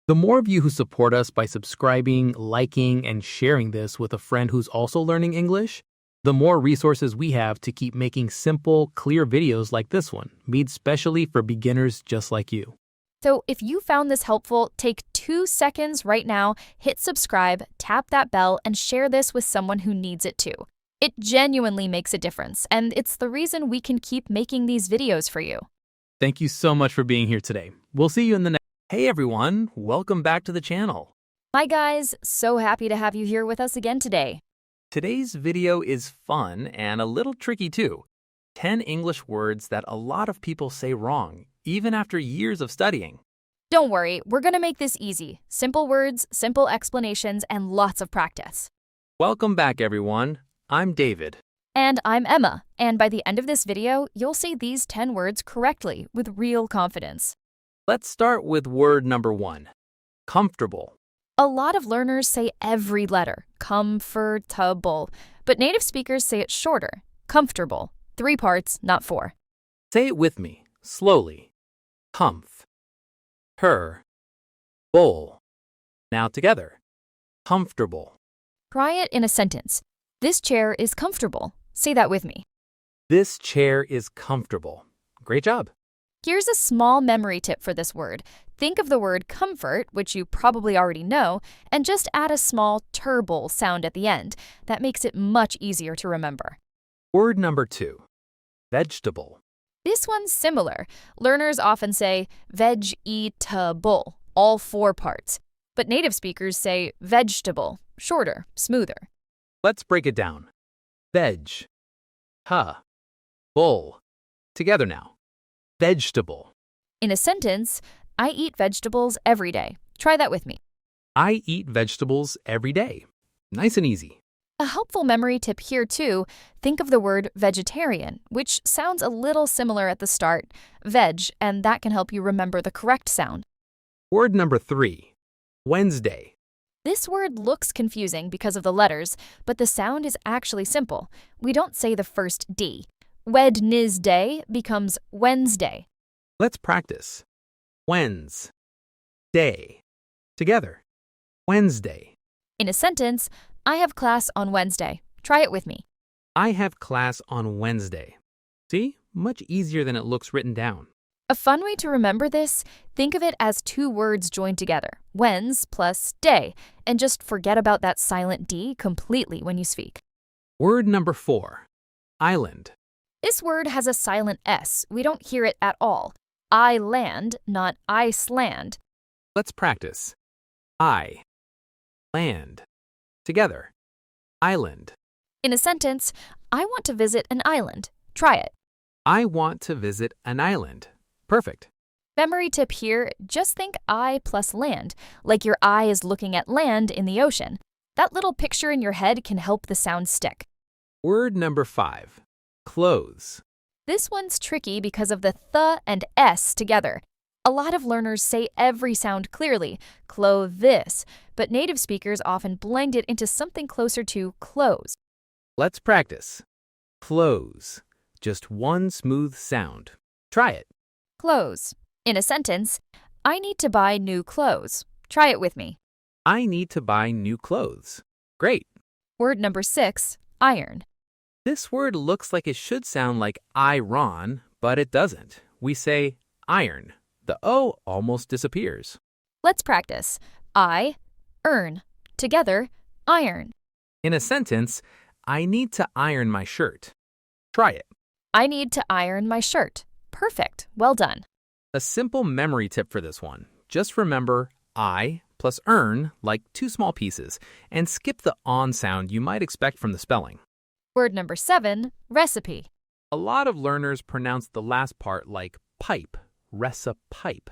The more of you who support us by subscribing, liking, and sharing this with a friend who's also learning English, the more resources we have to keep making simple, clear videos like this one, made specially for beginners just like you. So if you found this helpful, take 2 seconds right now, hit subscribe, tap that bell, and share this with someone who needs it too. It genuinely makes a difference, and it's the reason we can keep making these videos for you. Thank you so much for being here today. We'll see you in the next. Hey everyone, welcome back to the channel. Hi guys, so happy to have you here with us again today. Today's video is fun and a little tricky too. 10 English words that a lot of people say wrong, even after years of studying. Don't worry, we're going to make this easy. Simple words, simple explanations, and lots of practice. Welcome back everyone. I'm David. And I'm Emma, and by the end of this video, you'll say these 10 words correctly with real confidence. Let's start with word number 1. Comfortable. A lot of learners say every letter, comfortable, but native speakers say it shorter, comfortable. 3 parts, not 4. Say it with me, slowly. Comf. Her. Bowl. Now together. Comfortable. Try it in a sentence. This chair is comfortable. Say that with me. This chair is comfortable. Great job. Here's a small memory tip for this word. Think of the word comfort, which you probably already know, and just add a small turble sound at the end. That makes it much easier to remember. Word number 2. Vegetable. This one's similar. Learners often say veg-eatable, all 4 parts. But native speakers say vegetable, shorter, smoother. Let's break it down. Veg. Ha. Bowl. Together now. Vegetable. In a sentence, I eat vegetables every day. Try that with me. I eat vegetables every day. Nice and easy. A helpful memory tip here too, think of the word vegetarian, which sounds a little similar at the start, veg, and that can help you remember the correct sound. Word number 3. Wednesday. This word looks confusing because of the letters, but the sound is actually simple. We don't say the first D. Wednesday becomes Wednesday. Let's practice. Wens. Day. Together. Wednesday. In a sentence, I have class on Wednesday. Try it with me. I have class on Wednesday. See? Much easier than it looks written down. A fun way to remember this, think of it as 2 words joined together, Wens plus day, and just forget about that silent D completely when you speak. Word number 4. Island. This word has a silent S. We don't hear it at all. I land, not Iceland. Let's practice. I. land. Together. Island. In a sentence, I want to visit an island. Try it. I want to visit an island. Perfect. Memory tip here, just think I plus land, like your eye is looking at land in the ocean. That little picture in your head can help the sound stick. Word number 5. Clothes. This one's tricky because of the th and s together. A lot of learners say every sound clearly, clothe this, but native speakers often blend it into something closer to close. Let's practice. Close. Just one smooth sound. Try it. Close. In a sentence, I need to buy new clothes. Try it with me. I need to buy new clothes. Great. Word number 6, iron. This word looks like it should sound like iron, but it doesn't. We say iron. The O almost disappears. Let's practice. I, earn. Together, iron. In a sentence, I need to iron my shirt. Try it. I need to iron my shirt. Perfect. Well done. A simple memory tip for this one. Just remember I plus earn like two small pieces and skip the on sound you might expect from the spelling. Word number 7, recipe. A lot of learners pronounce the last part like pipe, recipe,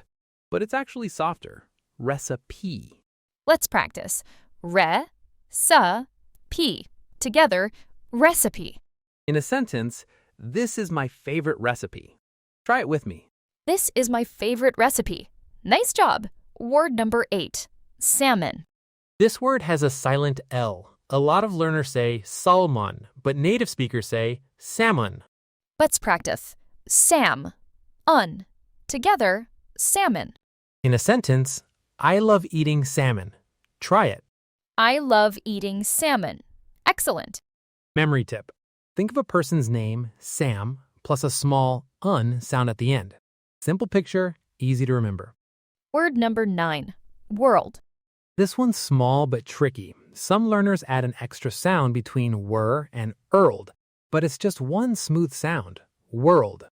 but it's actually softer, recipe. Let's practice. Re, sa, p. Together, recipe. In a sentence, this is my favorite recipe. Try it with me. This is my favorite recipe. Nice job. Word number 8, salmon. This word has a silent L. A lot of learners say salmon, but native speakers say salmon. Let's practice. Sam, un. Together, salmon. In a sentence, I love eating salmon. Try it. I love eating salmon. Excellent. Memory tip. Think of a person's name, Sam, plus a small un sound at the end. Simple picture, easy to remember. Word number 9, world. This one's small but tricky. Some learners add an extra sound between were and erled, but it's just one smooth sound, world.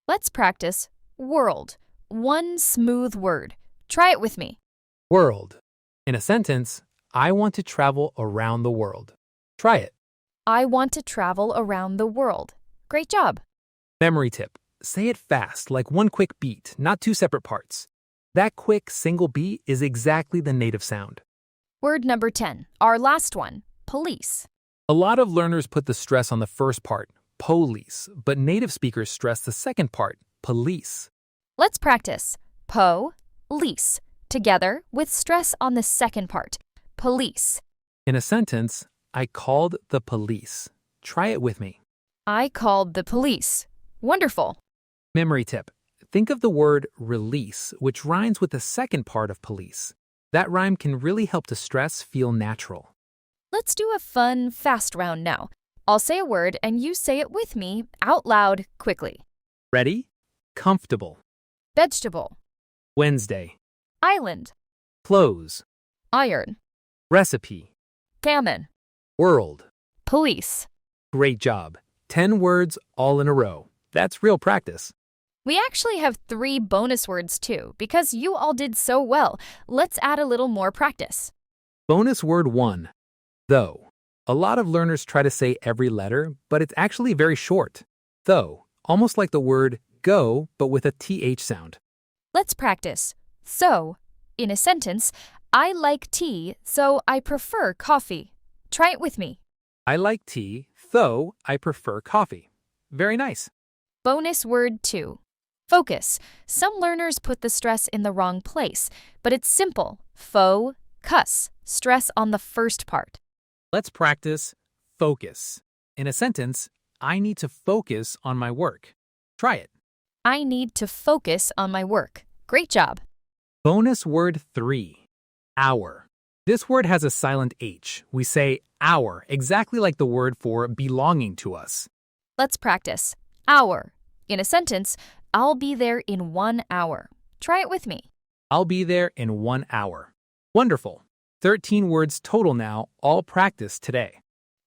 Let's practice. World. One smooth word. Try it with me. World. In a sentence, I want to travel around the world. Try it. I want to travel around the world. Great job. Memory tip. Say it fast, like one quick beat, not two separate parts. That quick single beat is exactly the native sound. Word number 10, our last one, police. A lot of learners put the stress on the first part, police, but native speakers stress the second part, police. Let's practice. Po, lease. Together with stress on the second part, police. In a sentence, I called the police. Try it with me. I called the police. Wonderful. Memory tip. Think of the word release, which rhymes with the second part of police. That rhyme can really help the stress feel natural. Let's do a fun, fast round now. I'll say a word and you say it with me, out loud, quickly. Ready? Comfortable. Vegetable. Wednesday. Island. Clothes. Iron. Recipe. Famine. World. Police. Great job. 10 words all in a row. That's real practice. We actually have 3 bonus words too, because you all did so well. Let's add a little more practice. Bonus word 1. Though. A lot of learners try to say every letter, but it's actually very short. Though, almost like the word go, but with a TH sound. Let's practice. So, in a sentence, I like tea, so I prefer coffee. Try it with me. I like tea, though I prefer coffee. Very nice. Bonus word 2. Focus. Some learners put the stress in the wrong place, but it's simple. Focus. Stress on the first part. Let's practice focus. In a sentence, I need to focus on my work. Try it. I need to focus on my work. Great job. Bonus word 3. Hour. This word has a silent H. We say our, exactly like the word for belonging to us. Let's practice. Hour. In a sentence, I'll be there in 1 hour. Try it with me. I'll be there in 1 hour. Wonderful. 13 words total now, all practiced today.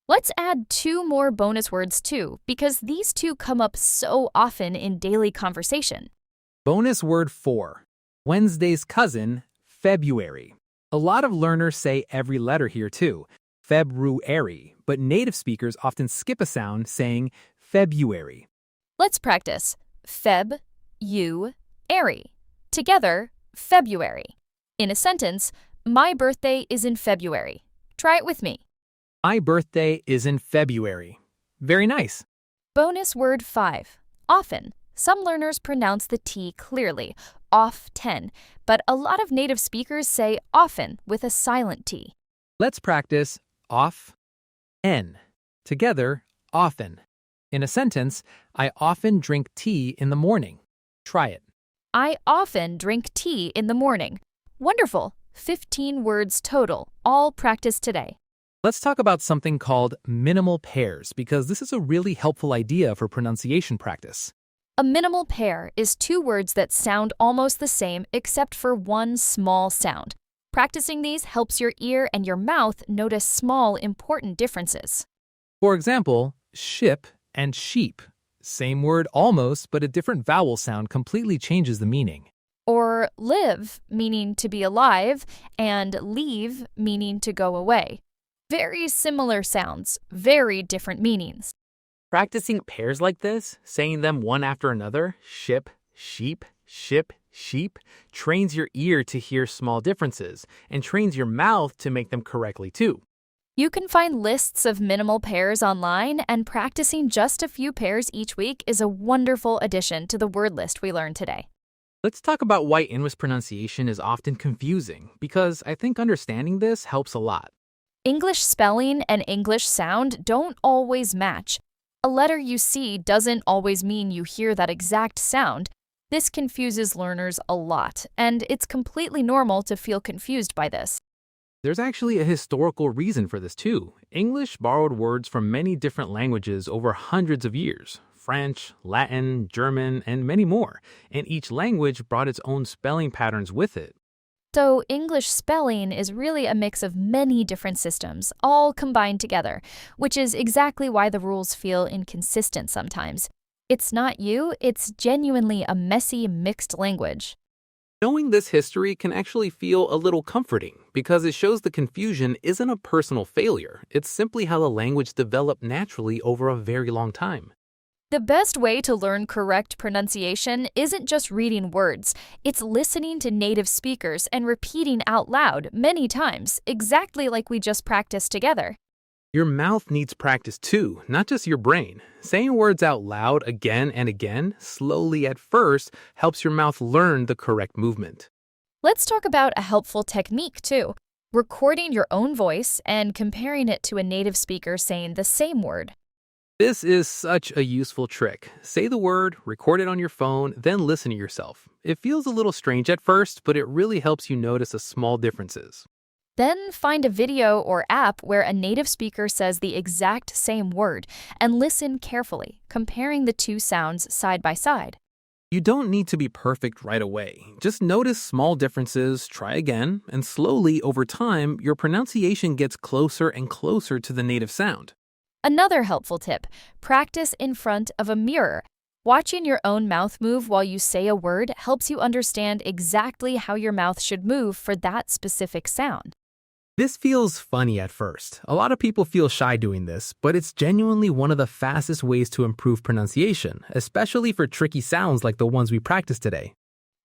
Let's add 2 more bonus words too, because these 2 come up so often in daily conversation. Bonus word 4. Wednesday's cousin, February. A lot of learners say every letter here too, February, but native speakers often skip a sound saying February. Let's practice. Feb, you, airy. Together, February. In a sentence, my birthday is in February. Try it with me. My birthday is in February. Very nice. Bonus word 5. Often. Some learners pronounce the T clearly, off-ten, but a lot of native speakers say often with a silent T. Let's practice off, n. Together, often. In a sentence, I often drink tea in the morning. Try it. I often drink tea in the morning. Wonderful. 15 words total, all practiced today. Let's talk about something called minimal pairs because this is a really helpful idea for pronunciation practice. A minimal pair is 2 words that sound almost the same except for one small sound. Practicing these helps your ear and your mouth notice small, important differences. For example, ship and sheep. Same word almost, but a different vowel sound completely changes the meaning. Or live, meaning to be alive, and leave, meaning to go away. Very similar sounds, very different meanings. Practicing pairs like this, saying them one after another, ship, sheep, trains your ear to hear small differences and trains your mouth to make them correctly too. You can find lists of minimal pairs online, and practicing just a few pairs each week is a wonderful addition to the word list we learned today. Let's talk about why English pronunciation is often confusing, because I think understanding this helps a lot. English spelling and English sound don't always match. A letter you see doesn't always mean you hear that exact sound. This confuses learners a lot, and it's completely normal to feel confused by this. There's actually a historical reason for this too. English borrowed words from many different languages over hundreds of years. French, Latin, German, and many more, and each language brought its own spelling patterns with it. So English spelling is really a mix of many different systems, all combined together, which is exactly why the rules feel inconsistent sometimes. It's not you, it's genuinely a messy, mixed language. Knowing this history can actually feel a little comforting because it shows the confusion isn't a personal failure. It's simply how the language developed naturally over a very long time. The best way to learn correct pronunciation isn't just reading words. It's listening to native speakers and repeating out loud many times, exactly like we just practiced together. Your mouth needs practice too, not just your brain. Saying words out loud again and again, slowly at first, helps your mouth learn the correct movement. Let's talk about a helpful technique too. Recording your own voice and comparing it to a native speaker saying the same word. This is such a useful trick. Say the word, record it on your phone, then listen to yourself. It feels a little strange at first, but it really helps you notice the small differences. Then find a video or app where a native speaker says the exact same word and listen carefully, comparing the two sounds side by side. You don't need to be perfect right away. Just notice small differences, try again, and slowly, over time, your pronunciation gets closer and closer to the native sound. Another helpful tip, practice in front of a mirror. Watching your own mouth move while you say a word helps you understand exactly how your mouth should move for that specific sound. This feels funny at first. A lot of people feel shy doing this, but it's genuinely one of the fastest ways to improve pronunciation, especially for tricky sounds like the ones we practiced today.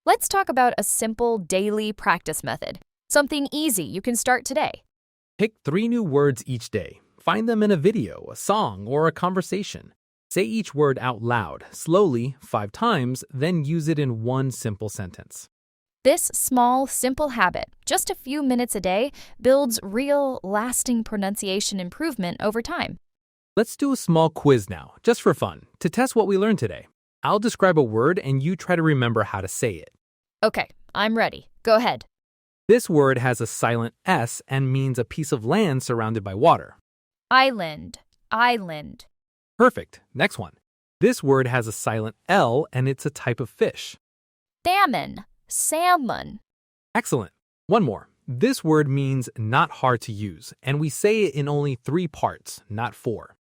Let's talk about a simple daily practice method. Something easy you can start today. Pick 3 new words each day. Find them in a video, a song, or a conversation. Say each word out loud, slowly, 5 times, then use it in one simple sentence. This small, simple habit, just a few minutes a day, builds real, lasting pronunciation improvement over time. Let's do a small quiz now, just for fun, to test what we learned today. I'll describe a word and you try to remember how to say it. Okay, I'm ready. Go ahead. This word has a silent S and means a piece of land surrounded by water. Island, island. Perfect. Next one. This word has a silent L and it's a type of fish. Salmon, salmon. Excellent. One more. This word means not hard to use, and we say it in only 3 parts, not 4.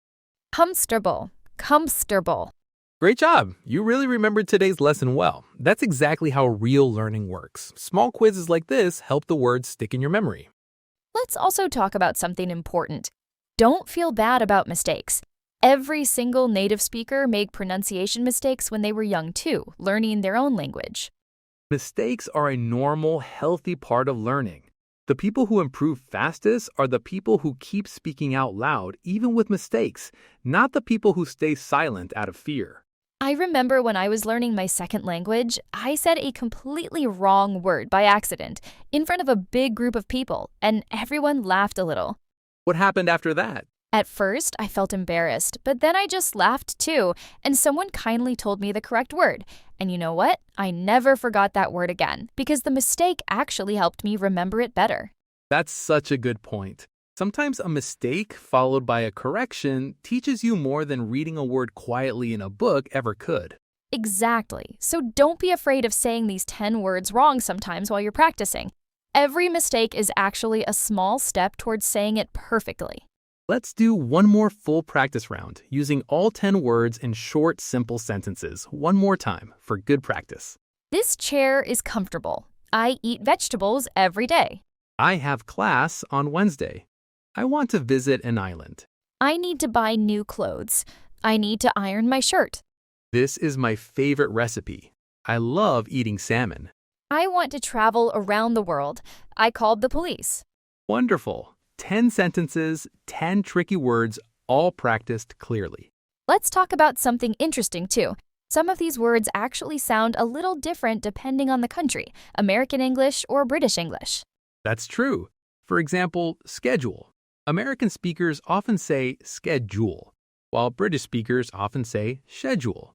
Comfortable, comfortable. Great job! You really remembered today's lesson well. That's exactly how real learning works. Small quizzes like this help the words stick in your memory. Let's also talk about something important. Don't feel bad about mistakes. Every single native speaker made pronunciation mistakes when they were young too, learning their own language. Mistakes are a normal, healthy part of learning. The people who improve fastest are the people who keep speaking out loud, even with mistakes, not the people who stay silent out of fear. I remember when I was learning my second language, I said a completely wrong word by accident in front of a big group of people, and everyone laughed a little. What happened after that? At first, I felt embarrassed, but then I just laughed too, and someone kindly told me the correct word. And you know what? I never forgot that word again, because the mistake actually helped me remember it better. That's such a good point. Sometimes a mistake followed by a correction teaches you more than reading a word quietly in a book ever could. Exactly. So don't be afraid of saying these 10 words wrong sometimes while you're practicing. Every mistake is actually a small step towards saying it perfectly. Let's do one more full practice round using all 10 words in short, simple sentences one more time for good practice. This chair is comfortable. I eat vegetables every day. I have class on Wednesday. I want to visit an island. I need to buy new clothes. I need to iron my shirt. This is my favorite recipe. I love eating salmon. I want to travel around the world. I called the police. Wonderful. 10 sentences, 10 tricky words, all practiced clearly. Let's talk about something interesting too. Some of these words actually sound a little different depending on the country, American English or British English. That's true. For example, schedule. American speakers often say schedule, while British speakers often say schedule.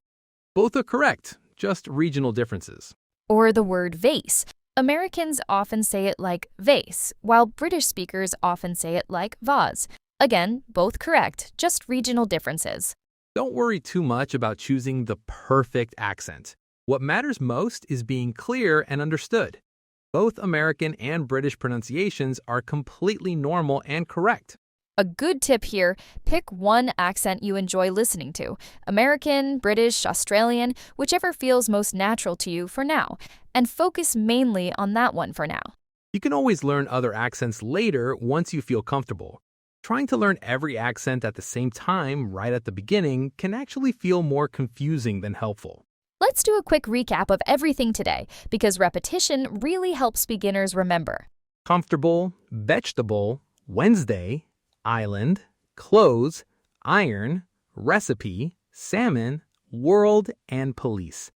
Both are correct, just regional differences. Or the word vase. Americans often say it like vase, while British speakers often say it like vase. Again, both correct, just regional differences. Don't worry too much about choosing the perfect accent. What matters most is being clear and understood. Both American and British pronunciations are completely normal and correct. A good tip here, pick one accent you enjoy listening to, American, British, Australian, whichever feels most natural to you for now, and focus mainly on that one for now. You can always learn other accents later once you feel comfortable. Trying to learn every accent at the same time right at the beginning can actually feel more confusing than helpful. Let's do a quick recap of everything today, because repetition really helps beginners remember. Comfortable, vegetable, Wednesday, island, clothes, iron, recipe, salmon, world, and police.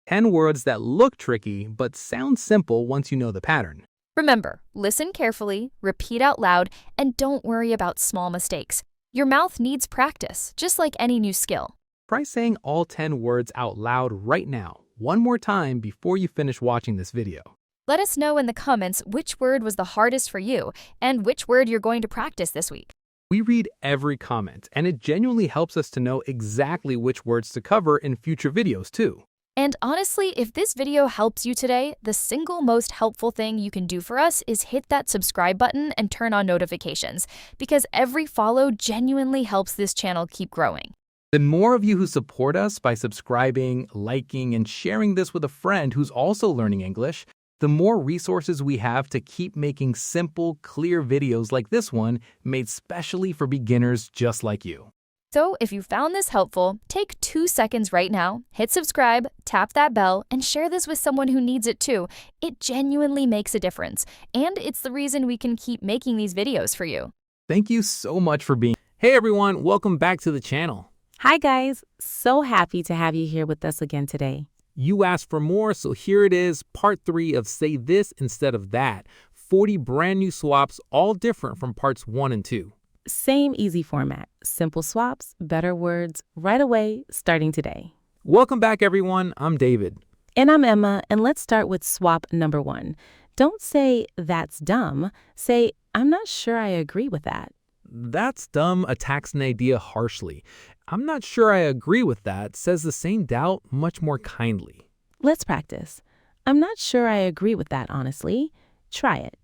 10 words that look tricky but sound simple once you know the pattern. Remember, listen carefully, repeat out loud, and don't worry about small mistakes. Your mouth needs practice, just like any new skill. Try saying all 10 words out loud right now, one more time before you finish watching this video. Let us know in the comments which word was the hardest for you and which word you're going to practice this week. We read every comment, and it genuinely helps us to know exactly which words to cover in future videos too. And honestly, if this video helps you today, the single most helpful thing you can do for us is hit that subscribe button and turn on notifications, because every follow genuinely helps this channel keep growing. The more of you who support us by subscribing, liking, and sharing this with a friend who's also learning English, the more resources we have to keep making simple, clear videos like this one made specially for beginners just like you. So if you found this helpful, take 2 seconds right now, hit subscribe, tap that bell, and share this with someone who needs it too. It genuinely makes a difference, and it's the reason we can keep making these videos for you. Thank you so much for being. Hey everyone, welcome back to the channel. Hi guys, so happy to have you here with us again today. You asked for more, so here it is, part 3 of Say This Instead of That. 40 brand new swaps, all different from parts 1 and 2. Same easy format, simple swaps, better words, right away, starting today. Welcome back everyone, I'm David. And I'm Emma, and let's start with swap number 1. Don't say, that's dumb. Say, I'm not sure I agree with that. That's dumb attacks an idea harshly. I'm not sure I agree with that says the same doubt much more kindly. Let's practice. I'm not sure I agree with that, honestly. Try it.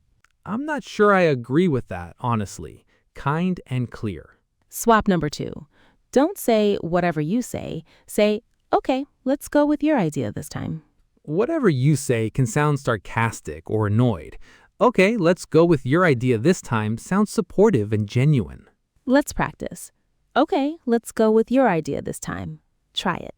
I'm not sure I agree with that, honestly. Kind and clear. Swap number 2. Don't say whatever you say. Say, Okay, let's go with your idea this time. Whatever you say can sound sarcastic or annoyed. Okay, let's go with your idea this time sounds supportive and genuine. Let's practice. Okay, let's go with your idea this time. Try it.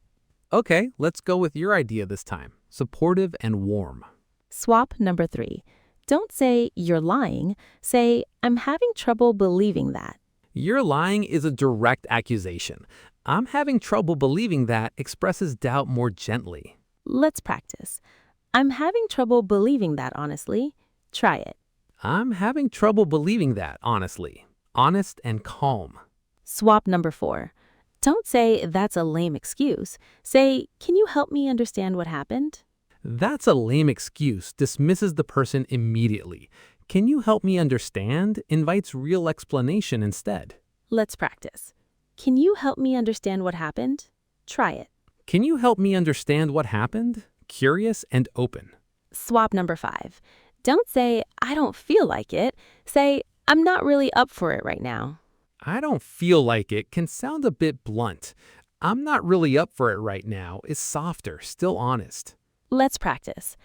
Okay, let's go with your idea this time. Supportive and warm. Swap number 3. Don't say you're lying. Say I'm having trouble believing that. You're lying is a direct accusation. I'm having trouble believing that expresses doubt more gently. Let's practice. I'm having trouble believing that, honestly. Try it. I'm having trouble believing that, honestly. Honest and calm. Swap number 4. Don't say that's a lame excuse. Say, can you help me understand what happened? That's a lame excuse dismisses the person immediately. Can you help me understand invites real explanation instead. Let's practice. Can you help me understand what happened? Try it. Can you help me understand what happened? Curious and open. Swap number 5. Don't say, I don't feel like it. Say, I'm not really up for it right now. I don't feel like it can sound a bit blunt. I'm not really up for it right now is softer, still honest. Let's practice.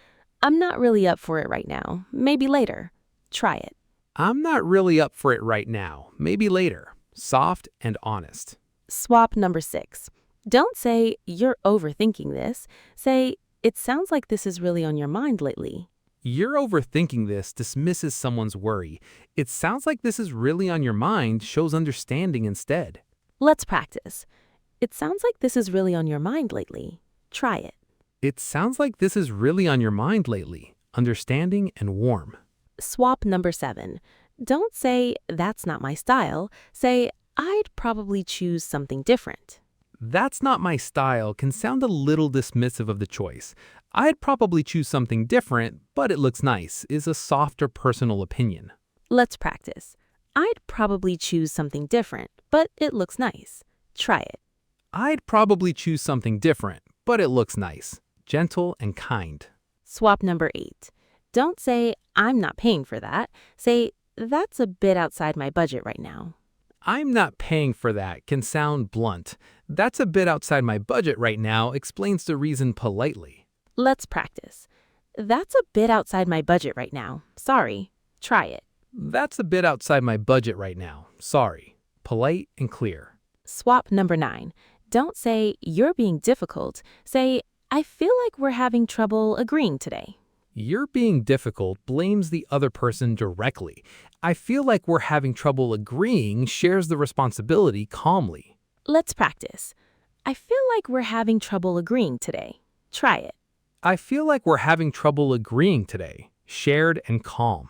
I'm not really up for it right now. Maybe later. Try it. I'm not really up for it right now. Maybe later. Soft and honest. Swap number 6. Don't say, you're overthinking this. Say, it sounds like this is really on your mind lately. You're overthinking this dismisses someone's worry. It sounds like this is really on your mind shows understanding instead. Let's practice. It sounds like this is really on your mind lately. Try it. It sounds like this is really on your mind lately. Understanding and warm. Swap number 7. Don't say, that's not my style. Say, I'd probably choose something different. That's not my style can sound a little dismissive of the choice. I'd probably choose something different, but it looks nice is a softer personal opinion. Let's practice. I'd probably choose something different, but it looks nice. Try it. I'd probably choose something different, but it looks nice. Gentle and kind. Swap number 8. Don't say, I'm not paying for that. Say, that's a bit outside my budget right now. I'm not paying for that can sound blunt. That's a bit outside my budget right now explains the reason politely. Let's practice. That's a bit outside my budget right now. Sorry. Try it. That's a bit outside my budget right now. Sorry. Polite and clear. Swap number 9. Don't say, you're being difficult. Say, I feel like we're having trouble agreeing today. You're being difficult blames the other person directly. I feel like we're having trouble agreeing shares the responsibility calmly. Let's practice. I feel like we're having trouble agreeing today. Try it. I feel like we're having trouble agreeing today. Shared and calm.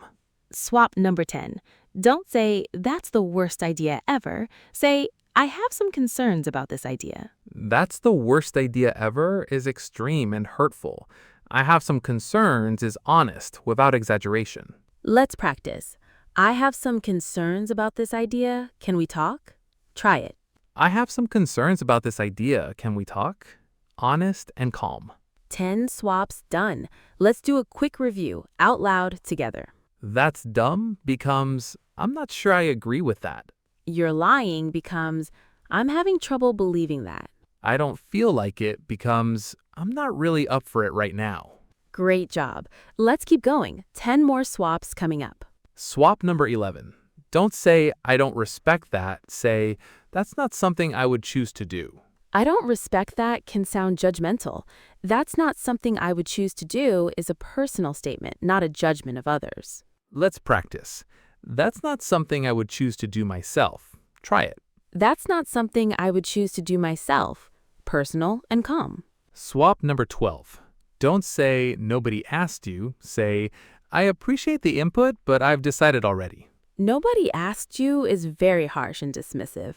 Swap number 10. Don't say, that's the worst idea ever. Say, I have some concerns about this idea. That's the worst idea ever is extreme and hurtful. I have some concerns is honest without exaggeration. Let's practice. I have some concerns about this idea. Can we talk? Try it. I have some concerns about this idea. Can we talk? Honest and calm. 10 swaps done. Let's do a quick review out loud together. That's dumb becomes, I'm not sure I agree with that. You're lying becomes, I'm having trouble believing that. I don't feel like it becomes, I'm not really up for it right now. Great job. Let's keep going. 10 more swaps coming up. Swap number 11. Don't say, I don't respect that. Say, that's not something I would choose to do. I don't respect that can sound judgmental. That's not something I would choose to do is a personal statement, not a judgment of others. Let's practice. That's not something I would choose to do myself. Try it. That's not something I would choose to do myself. Personal and calm. Swap number 12. Don't say, nobody asked you. Say, I appreciate the input, but I've decided already. Nobody asked you is very harsh and dismissive.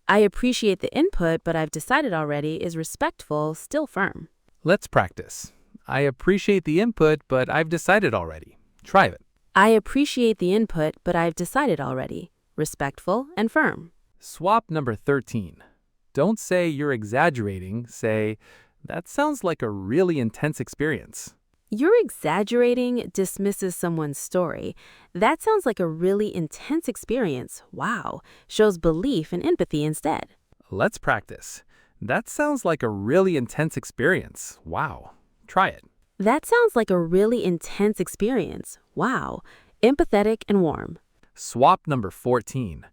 I appreciate the input, but I've decided already is respectful, still firm. Let's practice. I appreciate the input, but I've decided already. Try it. I appreciate the input, but I've decided already. Respectful and firm. Swap number 13. Don't say you're exaggerating. Say, that sounds like a really intense experience. You're exaggerating dismisses someone's story. That sounds like a really intense experience. Wow. Shows belief and empathy instead. Let's practice. That sounds like a really intense experience. Wow. Try it. That sounds like a really intense experience. Wow. Empathetic and warm. Swap number 14.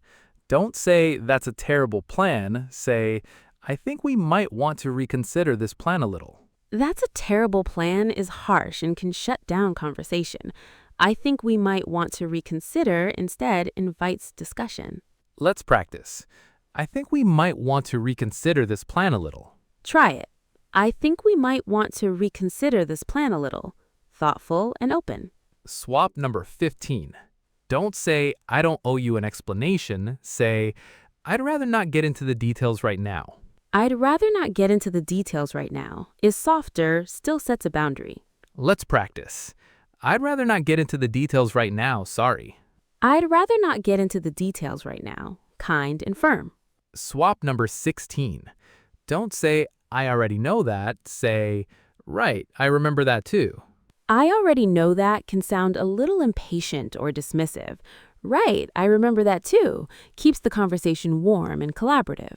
Don't say that's a terrible plan. Say, I think we might want to reconsider this plan a little. That's a terrible plan is harsh and can shut down conversation. I think we might want to reconsider instead invites discussion. Let's practice. I think we might want to reconsider this plan a little. Try it. I think we might want to reconsider this plan a little. Thoughtful and open. Swap number 15. Don't say, I don't owe you an explanation. Say, I'd rather not get into the details right now. I'd rather not get into the details right now is softer, still sets a boundary. Let's practice. I'd rather not get into the details right now, sorry. I'd rather not get into the details right now. Kind and firm. Swap number 16. Don't say, I already know that. Say, right, I remember that too. I already know that can sound a little impatient or dismissive. Right, I remember that too. Keeps the conversation warm and collaborative.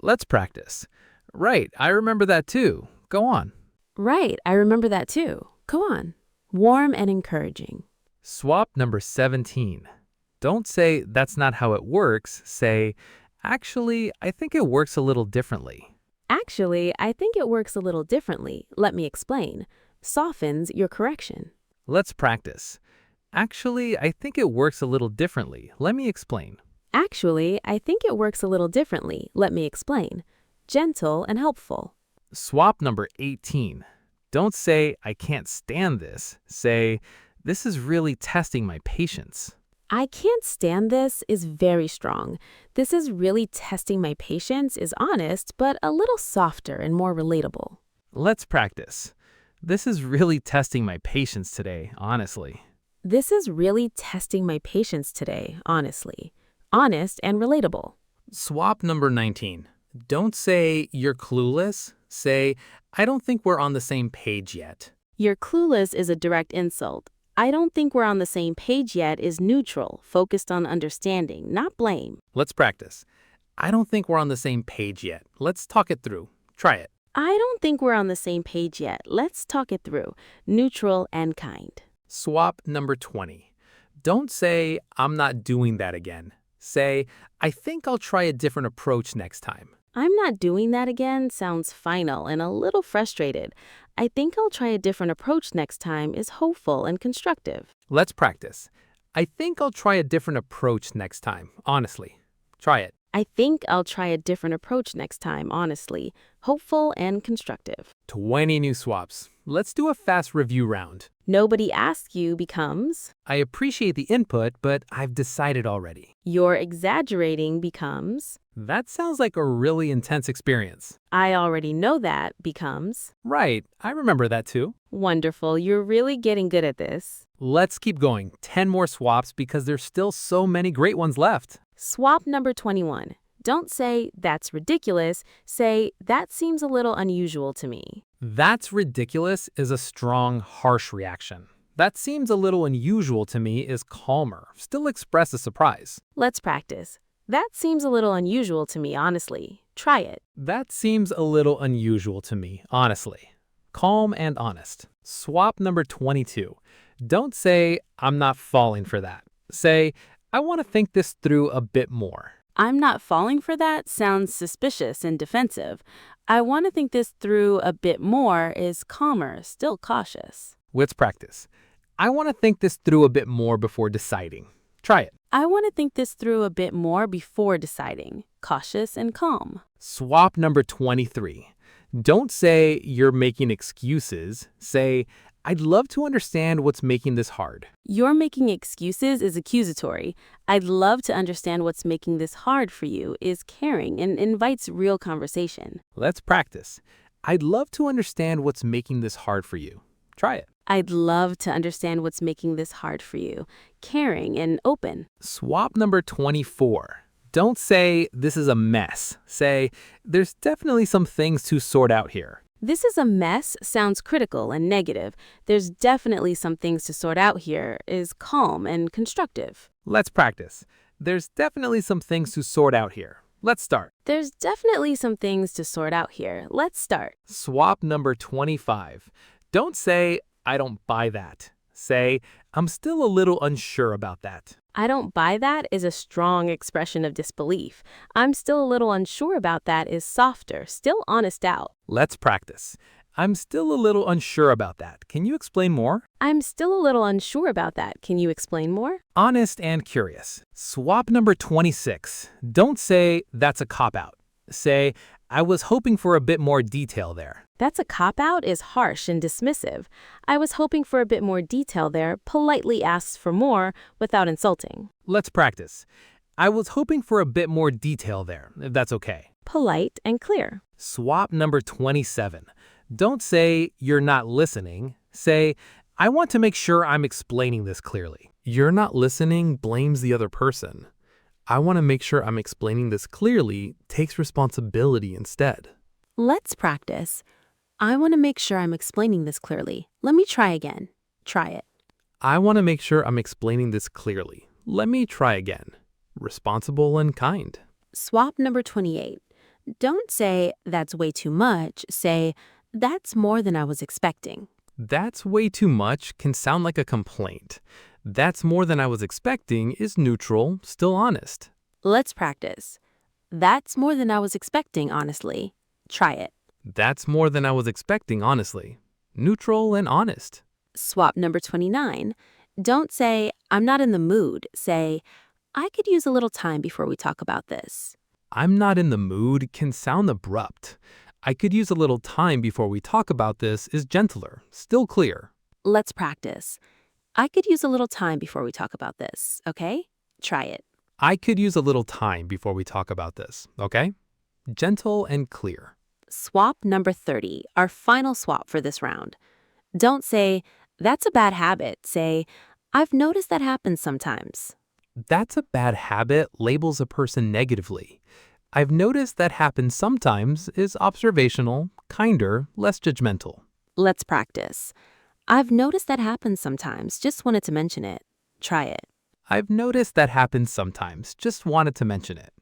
Let's practice. Right, I remember that too. Go on. Right, I remember that too. Go on. Warm and encouraging. Swap number 17. Don't say, that's not how it works. Say, actually, I think it works a little differently. Actually, I think it works a little differently. Let me explain. Softens your correction. Let's practice. Actually, I think it works a little differently. Let me explain. Actually, I think it works a little differently. Let me explain. Gentle and helpful. Swap number 18. Don't say, I can't stand this. Say, this is really testing my patience. I can't stand this is very strong. This is really testing my patience is honest, but a little softer and more relatable. Let's practice. This is really testing my patience today, honestly. This is really testing my patience today, honestly. Honest and relatable. Swap number 19. Don't say, you're clueless. Say, I don't think we're on the same page yet. You're clueless is a direct insult. I don't think we're on the same page yet is neutral, focused on understanding, not blame. Let's practice. I don't think we're on the same page yet. Let's talk it through. Try it. I don't think we're on the same page yet. Let's talk it through. Neutral and kind. Swap number 20. Don't say, I'm not doing that again. Say, I think I'll try a different approach next time. I'm not doing that again sounds final and a little frustrated. I think I'll try a different approach next time is hopeful and constructive. Let's practice. I think I'll try a different approach next time, honestly. Try it. I think I'll try a different approach next time, honestly. Hopeful and constructive. 20 new swaps. Let's do a fast review round. Nobody asked you becomes. I appreciate the input, but I've decided already. You're exaggerating becomes. That sounds like a really intense experience. I already know that becomes. Right, I remember that too. Wonderful, you're really getting good at this. Let's keep going. 10 more swaps because there's still so many great ones left. Swap number 21. Don't say, that's ridiculous. Say, that seems a little unusual to me. That's ridiculous is a strong, harsh reaction. That seems a little unusual to me is calmer. Still express a surprise. Let's practice. That seems a little unusual to me, honestly. Try it. That seems a little unusual to me, honestly. Calm and honest. Swap number 22. Don't say, I'm not falling for that. Say, I want to think this through a bit more. I'm not falling for that sounds suspicious and defensive. I want to think this through a bit more is calmer, still cautious. Let's practice. I want to think this through a bit more before deciding. Try it. I want to think this through a bit more before deciding. Cautious and calm. Swap number 23. Don't say you're making excuses. Say, I'd love to understand what's making this hard. You're making excuses is accusatory. I'd love to understand what's making this hard for you is caring and invites real conversation. Let's practice. I'd love to understand what's making this hard for you. Try it. I'd love to understand what's making this hard for you. Caring and open. Swap number 24. Don't say, this is a mess. Say, there's definitely some things to sort out here. This is a mess sounds critical and negative. There's definitely some things to sort out here is calm and constructive. Let's practice. There's definitely some things to sort out here. Let's start. There's definitely some things to sort out here. Let's start. Swap number 25. Don't say, I don't buy that. Say, I'm still a little unsure about that. I don't buy that is a strong expression of disbelief. I'm still a little unsure about that is softer, still honest out. Let's practice. I'm still a little unsure about that. Can you explain more? I'm still a little unsure about that. Can you explain more? Honest and curious. Swap number 26. Don't say, that's a cop-out. Say, I was hoping for a bit more detail there. That's a cop-out is harsh and dismissive. I was hoping for a bit more detail there, politely asks for more without insulting. Let's practice. I was hoping for a bit more detail there, if that's okay. Polite and clear. Swap number 27. Don't say, you're not listening. Say, I want to make sure I'm explaining this clearly. You're not listening blames the other person. I want to make sure I'm explaining this clearly takes responsibility instead. Let's practice. I want to make sure I'm explaining this clearly. Let me try again. Try it. I want to make sure I'm explaining this clearly. Let me try again. Responsible and kind. Swap number 28. Don't say, that's way too much. Say, that's more than I was expecting. That's way too much can sound like a complaint. That's more than I was expecting is neutral, still honest. Let's practice. That's more than I was expecting, honestly. Try it. That's more than I was expecting, honestly. Neutral and honest. Swap number 29. Don't say, I'm not in the mood. Say, I could use a little time before we talk about this. I'm not in the mood can sound abrupt. I could use a little time before we talk about this is gentler, still clear. Let's practice. I could use a little time before we talk about this, okay? Try it. I could use a little time before we talk about this, okay? Gentle and clear. Swap number 30, our final swap for this round. Don't say, that's a bad habit. Say, I've noticed that happens sometimes. That's a bad habit labels a person negatively. I've noticed that happens sometimes is observational, kinder, less judgmental. Let's practice. I've noticed that happens sometimes. Just wanted to mention it. Try it. I've noticed that happens sometimes. Just wanted to mention it.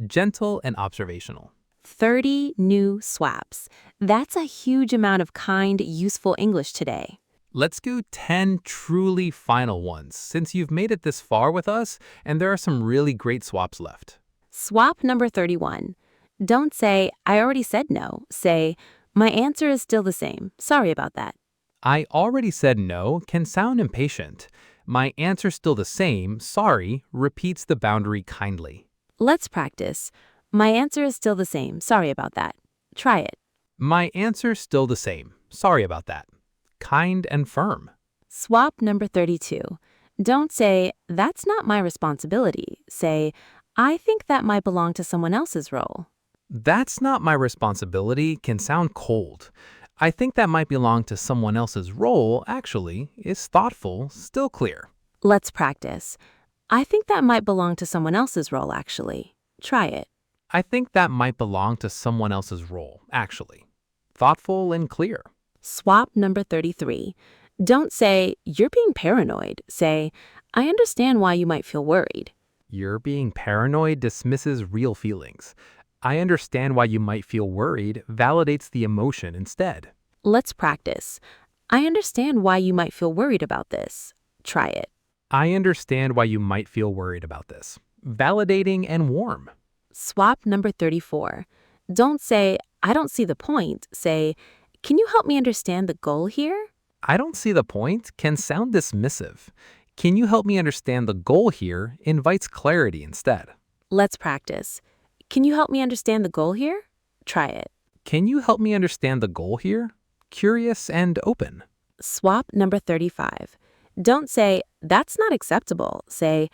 Gentle and observational. 30 new swaps. That's a huge amount of kind, useful English today. Let's do 10 truly final ones, since you've made it this far with us, and there are some really great swaps left. Swap number 31. Don't say, I already said no. Say, my answer is still the same. Sorry about that. I already said no can sound impatient. My answer's still the same, sorry, repeats the boundary kindly. Let's practice. My answer is still the same. Sorry about that. Try it. My answer's still the same. Sorry about that. Kind and firm. Swap number 32. Don't say, that's not my responsibility. Say, I think that might belong to someone else's role. That's not my responsibility can sound cold. I think that might belong to someone else's role, actually, is thoughtful, still clear. Let's practice. I think that might belong to someone else's role, actually. Try it. I think that might belong to someone else's role, actually. Thoughtful and clear. Swap number 33. Don't say, you're being paranoid. Say, I understand why you might feel worried. You're being paranoid dismisses real feelings. I understand why you might feel worried validates the emotion instead. Let's practice. I understand why you might feel worried about this. Try it. I understand why you might feel worried about this. Validating and warm. Swap number 34. Don't say, I don't see the point. Say, can you help me understand the goal here? I don't see the point can sound dismissive. Can you help me understand the goal here invites clarity instead. Let's practice. Can you help me understand the goal here? Try it. Can you help me understand the goal here? Curious and open. Swap number 35. Don't say, that's not acceptable. Say,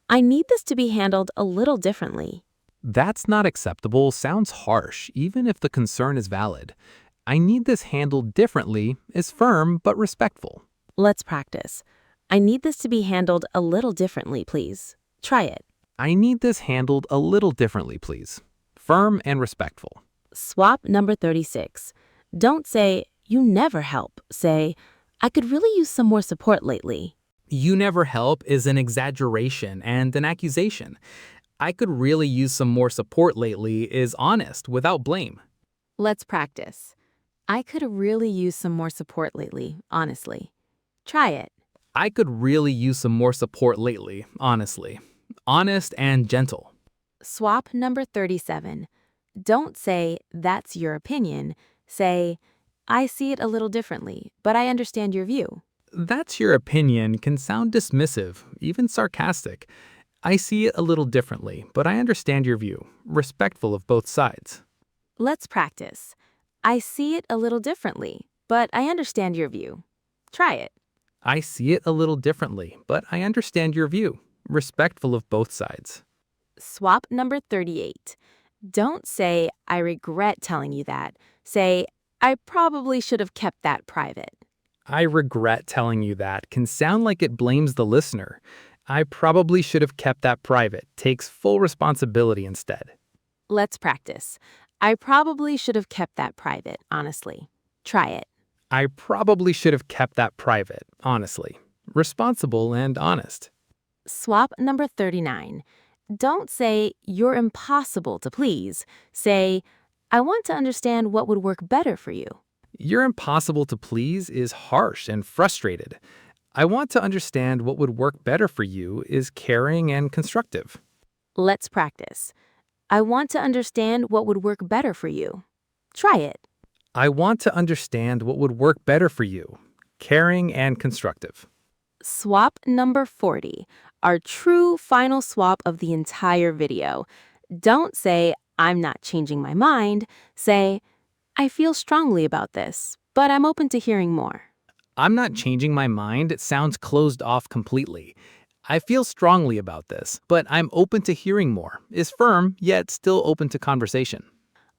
I need this to be handled a little differently. That's not acceptable sounds harsh, even if the concern is valid. I need this handled differently is firm but respectful. Let's practice. I need this to be handled a little differently, please. Try it. I need this handled a little differently, please. Firm and respectful. Swap number 36. Don't say, you never help. Say, I could really use some more support lately. You never help is an exaggeration and an accusation. I could really use some more support lately is honest, without blame. Let's practice. I could really use some more support lately, honestly. Try it. I could really use some more support lately, honestly. Honest and gentle. Swap number 37. Don't say, that's your opinion. Say, I see it a little differently, but I understand your view. That's your opinion can sound dismissive, even sarcastic. I see it a little differently, but I understand your view, respectful of both sides. Let's practice. I see it a little differently, but I understand your view. Try it. I see it a little differently, but I understand your view, respectful of both sides. Swap number 38. Don't say, I regret telling you that. Say, I probably should have kept that private. I regret telling you that can sound like it blames the listener. I probably should have kept that private takes full responsibility instead. Let's practice. I probably should have kept that private, honestly. Try it. I probably should have kept that private, honestly. Responsible and honest. Swap number 39. Don't say, you're impossible to please. Say, I want to understand what would work better for you. You're impossible to please is harsh and frustrated. I want to understand what would work better for you is caring and constructive. Let's practice. I want to understand what would work better for you. Try it. I want to understand what would work better for you. Caring and constructive. Swap number 40, our true final swap of the entire video. Don't say, I'm not changing my mind. Say, I feel strongly about this, but I'm open to hearing more. I'm not changing my mind. It sounds closed off completely. I feel strongly about this, but I'm open to hearing more. Is firm, yet still open to conversation.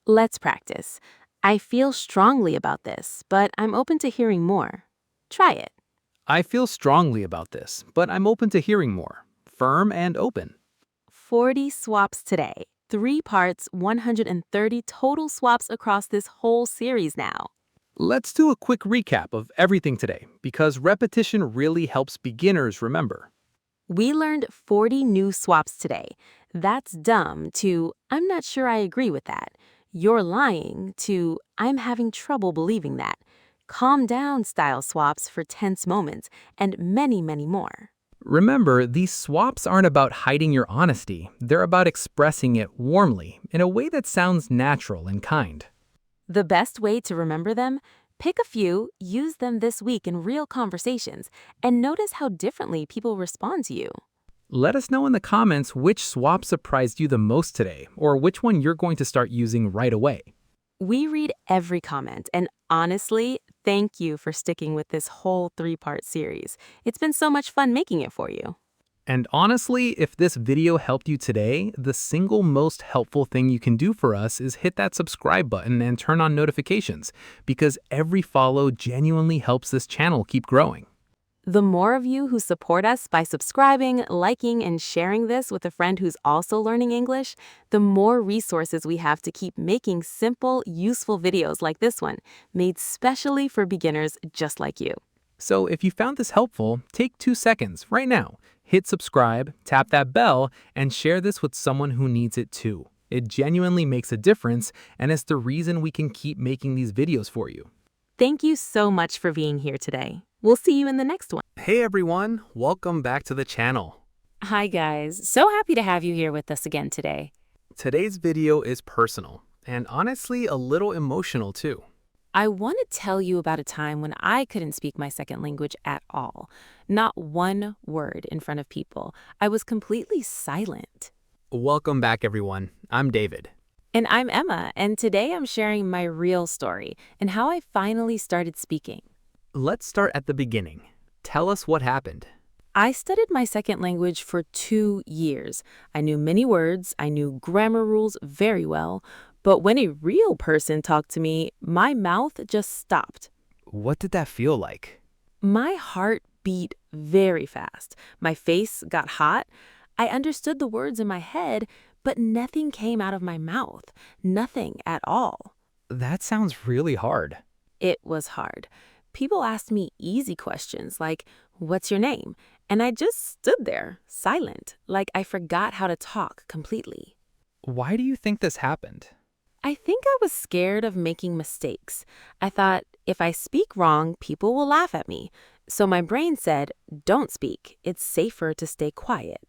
Let's practice. I feel strongly about this, but I'm open to hearing more. Try it. I feel strongly about this, but I'm open to hearing more. Firm and open. 40 swaps today. 3 parts, 130 total swaps across this whole series now. Let's do a quick recap of everything today, because repetition really helps beginners remember. We learned 40 new swaps today. That's dumb to, I'm not sure I agree with that. You're lying to, I'm having trouble believing that. Calm down style swaps for tense moments, and many, many more. Remember, these swaps aren't about hiding your honesty. They're about expressing it warmly, in a way that sounds natural and kind. The best way to remember them? Pick a few, use them this week in real conversations, and notice how differently people respond to you. Let us know in the comments which swap surprised you the most today, or which one you're going to start using right away. We read every comment, and honestly, thank you for sticking with this whole 3-part series. It's been so much fun making it for you. And honestly, if this video helped you today, the single most helpful thing you can do for us is hit that subscribe button and turn on notifications, because every follow genuinely helps this channel keep growing. The more of you who support us by subscribing, liking, and sharing this with a friend who's also learning English, the more resources we have to keep making simple, useful videos like this one, made specially for beginners just like you. So if you found this helpful, take 2 seconds right now. Hit subscribe, tap that bell, and share this with someone who needs it too. It genuinely makes a difference, and it's the reason we can keep making these videos for you. Thank you so much for being here today. We'll see you in the next one. Hey everyone, welcome back to the channel. Hi guys, so happy to have you here with us again today. Today's video is personal, and honestly a little emotional too. I want to tell you about a time when I couldn't speak my second language at all. Not one word in front of people. I was completely silent. Welcome back everyone, I'm David. And I'm Emma, and today I'm sharing my real story and how I finally started speaking. Let's start at the beginning. Tell us what happened. I studied my second language for 2 years. I knew many words, I knew grammar rules very well, but when a real person talked to me, my mouth just stopped. What did that feel like? My heart beat very fast. My face got hot. I understood the words in my head, but nothing came out of my mouth. Nothing at all. That sounds really hard. It was hard. People asked me easy questions like, "What's your name?" And I just stood there, silent, like I forgot how to talk completely. Why do you think this happened? I think I was scared of making mistakes. I thought, if I speak wrong, people will laugh at me. So my brain said, don't speak. It's safer to stay quiet.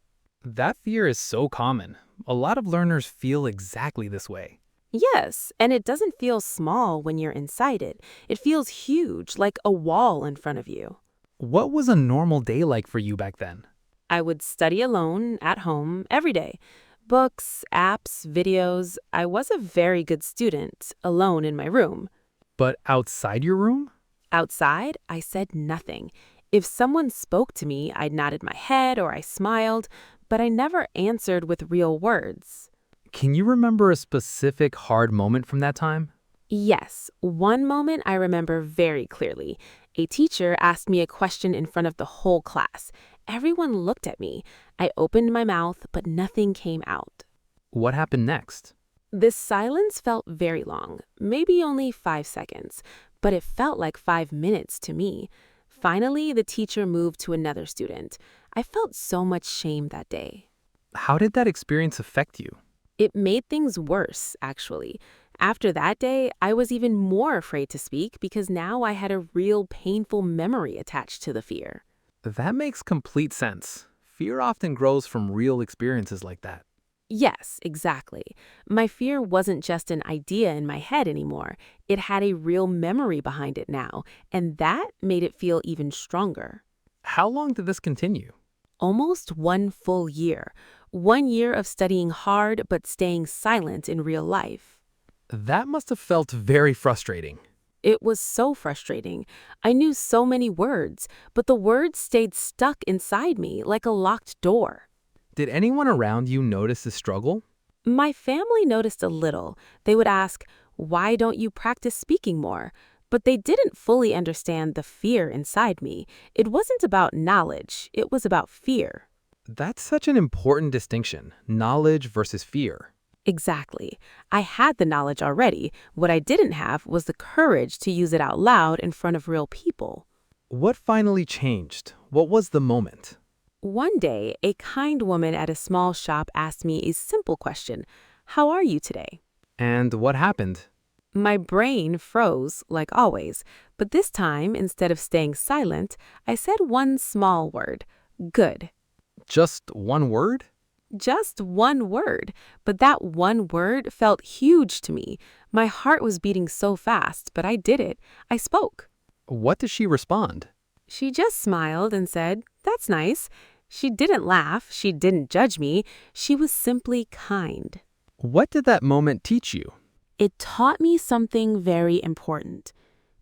That fear is so common. A lot of learners feel exactly this way. Yes, and it doesn't feel small when you're inside it. It feels huge, like a wall in front of you. What was a normal day like for you back then? I would study alone, at home, every day. Books, apps, videos. I was a very good student, alone in my room. But outside your room? Outside, I said nothing. If someone spoke to me, I nodded my head or I smiled, but I never answered with real words. Can you remember a specific hard moment from that time? Yes, one moment I remember very clearly. A teacher asked me a question in front of the whole class. Everyone looked at me. I opened my mouth, but nothing came out. What happened next? This silence felt very long, maybe only 5 seconds, but it felt like 5 minutes to me. Finally, the teacher moved to another student. I felt so much shame that day. How did that experience affect you? It made things worse, actually. After that day, I was even more afraid to speak because now I had a real painful memory attached to the fear. That makes complete sense. Fear often grows from real experiences like that. Yes, exactly. My fear wasn't just an idea in my head anymore. It had a real memory behind it now, and that made it feel even stronger. How long did this continue? Almost 1 full year. 1 year of studying hard but staying silent in real life. That must have felt very frustrating. It was so frustrating. I knew so many words, but the words stayed stuck inside me like a locked door. Did anyone around you notice the struggle? My family noticed a little. They would ask, "Why don't you practice speaking more?" But they didn't fully understand the fear inside me. It wasn't about knowledge, it was about fear. That's such an important distinction, knowledge versus fear. Exactly. I had the knowledge already. What I didn't have was the courage to use it out loud in front of real people. What finally changed? What was the moment? One day, a kind woman at a small shop asked me a simple question, "How are you today?" And what happened? My brain froze, like always, but this time, instead of staying silent, I said one small word, "Good." Just one word? Just one word, but that one word felt huge to me. My heart was beating so fast, but I did it. I spoke. What did she respond? She just smiled and said, "That's nice." She didn't laugh. She didn't judge me. She was simply kind. What did that moment teach you? It taught me something very important.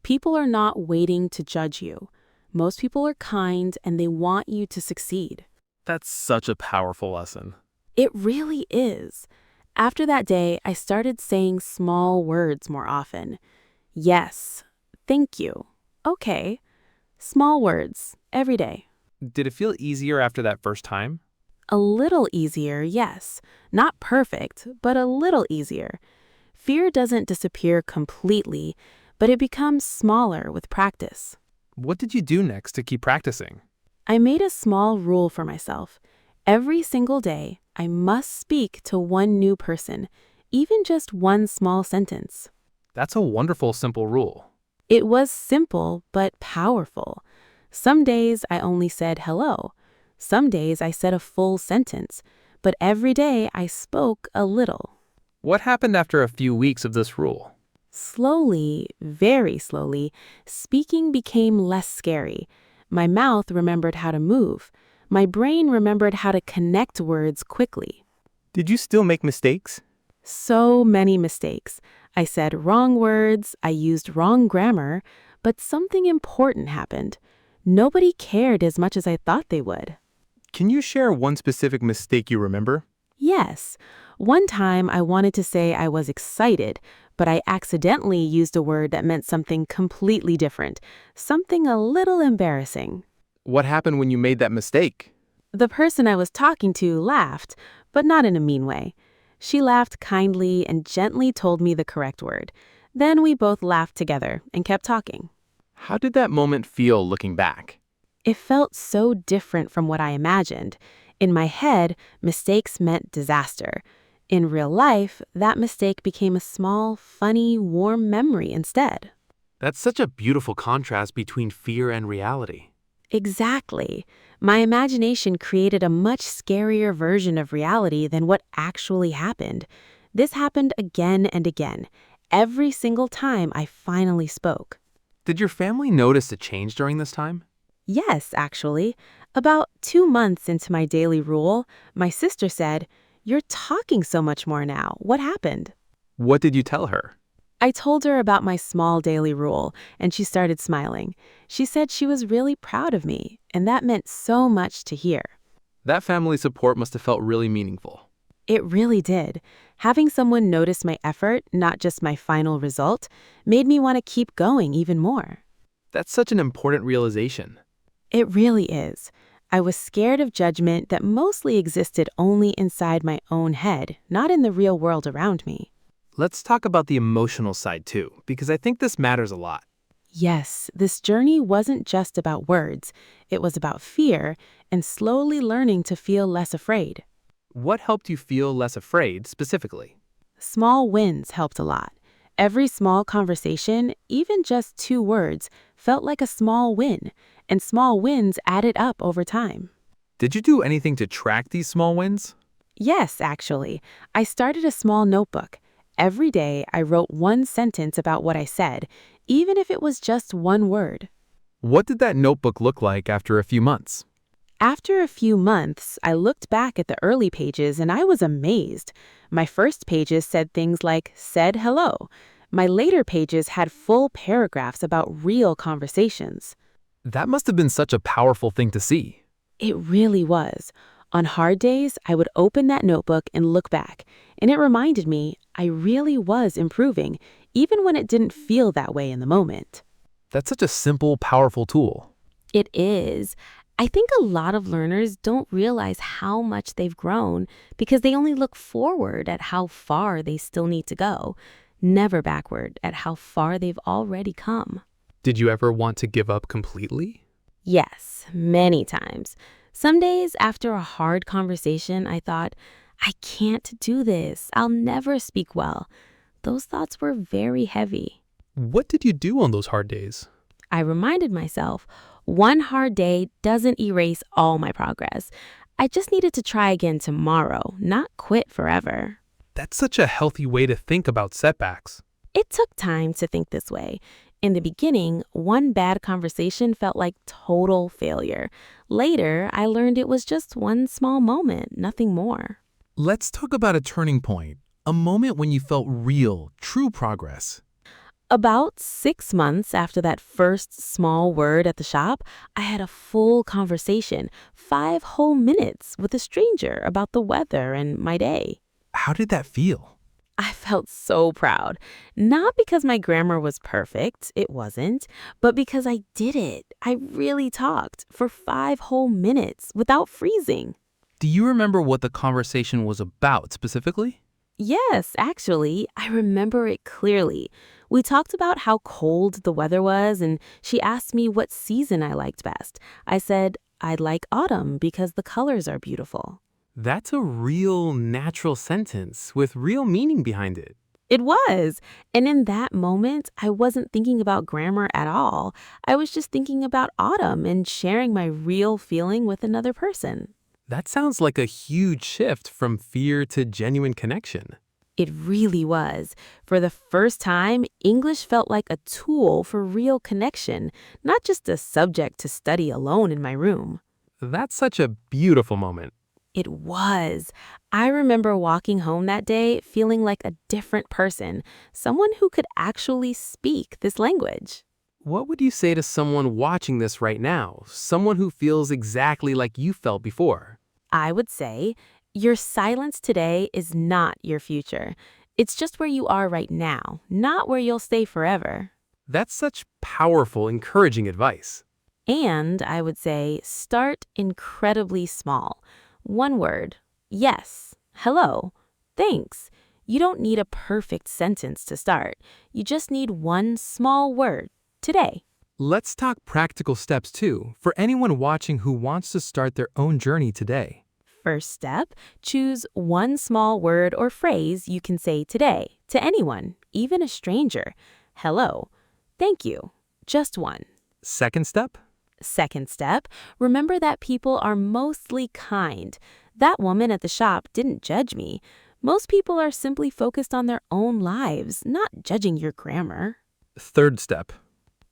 People are not waiting to judge you. Most people are kind and they want you to succeed. That's such a powerful lesson. It really is. After that day, I started saying small words more often. Yes. Thank you. Okay. Small words, every day. Did it feel easier after that first time? A little easier, yes. Not perfect, but a little easier. Fear doesn't disappear completely, but it becomes smaller with practice. What did you do next to keep practicing? I made a small rule for myself. Every single day, I must speak to one new person, even just one small sentence. That's a wonderful, simple rule. It was simple but powerful. Some days I only said hello. Some days I said a full sentence, but every day I spoke a little. What happened after a few weeks of this rule? Slowly, very slowly, speaking became less scary. My mouth remembered how to move. My brain remembered how to connect words quickly. Did you still make mistakes? So many mistakes. I said wrong words, I used wrong grammar, but something important happened. Nobody cared as much as I thought they would. Can you share one specific mistake you remember? Yes. One time I wanted to say I was excited, but I accidentally used a word that meant something completely different, something a little embarrassing. What happened when you made that mistake? The person I was talking to laughed, but not in a mean way. She laughed kindly and gently told me the correct word. Then we both laughed together and kept talking. How did that moment feel looking back? It felt so different from what I imagined. In my head, mistakes meant disaster. In real life, that mistake became a small, funny, warm memory instead. That's such a beautiful contrast between fear and reality. Exactly. My imagination created a much scarier version of reality than what actually happened. This happened again and again, every single time I finally spoke. Did your family notice a change during this time? Yes, actually. About 2 months into my daily rule, my sister said, "You're talking so much more now. What happened?" What did you tell her? I told her about my small daily rule, and she started smiling. She said she was really proud of me, and that meant so much to hear. That family support must have felt really meaningful. It really did. Having someone notice my effort, not just my final result, made me want to keep going even more. That's such an important realization. It really is. I was scared of judgment that mostly existed only inside my own head, not in the real world around me. Let's talk about the emotional side too, because I think this matters a lot. Yes, this journey wasn't just about words. It was about fear and slowly learning to feel less afraid. What helped you feel less afraid specifically? Small wins helped a lot. Every small conversation, even just 2 words, felt like a small win, and small wins added up over time. Did you do anything to track these small wins? Yes, actually. I started a small notebook. Every day, I wrote 1 sentence about what I said, even if it was just 1 word. What did that notebook look like after a few months? After a few months, I looked back at the early pages and I was amazed. My first pages said things like, "said hello." My later pages had full paragraphs about real conversations. That must have been such a powerful thing to see. It really was. On hard days, I would open that notebook and look back, and it reminded me I really was improving, even when it didn't feel that way in the moment. That's such a simple, powerful tool. It is. I think a lot of learners don't realize how much they've grown because they only look forward at how far they still need to go, never backward at how far they've already come. Did you ever want to give up completely? Yes, many times. Some days after a hard conversation, I thought, I can't do this. I'll never speak well. Those thoughts were very heavy. What did you do on those hard days? I reminded myself, one hard day doesn't erase all my progress. I just needed to try again tomorrow, not quit forever. That's such a healthy way to think about setbacks. It took time to think this way. In the beginning, one bad conversation felt like total failure. Later, I learned it was just one small moment, nothing more. Let's talk about a turning point, a moment when you felt real, true progress. About 6 months after that first small word at the shop, I had a full conversation, 5 whole minutes with a stranger about the weather and my day. How did that feel? I felt so proud, not because my grammar was perfect, it wasn't, but because I did it. I really talked for 5 whole minutes without freezing. Do you remember what the conversation was about specifically? Yes, actually, I remember it clearly. We talked about how cold the weather was, and she asked me what season I liked best. I said, I'd like autumn because the colors are beautiful. That's a real, natural sentence with real meaning behind it. It was. And in that moment, I wasn't thinking about grammar at all. I was just thinking about autumn and sharing my real feeling with another person. That sounds like a huge shift from fear to genuine connection. It really was. For the first time, English felt like a tool for real connection, not just a subject to study alone in my room. That's such a beautiful moment. It was. I remember walking home that day feeling like a different person, someone who could actually speak this language. What would you say to someone watching this right now, someone who feels exactly like you felt before? I would say, your silence today is not your future. It's just where you are right now, not where you'll stay forever. That's such powerful, encouraging advice. And I would say, start incredibly small. 1 word, yes, hello, thanks. You don't need a perfect sentence to start. You just need 1 small word, today. Let's talk practical steps too, for anyone watching who wants to start their own journey today. First step, choose one small word or phrase you can say today to anyone, even a stranger. Hello. Thank you. Just one. Second step? Second step, remember that people are mostly kind. That woman at the shop didn't judge me. Most people are simply focused on their own lives, not judging your grammar. Third step.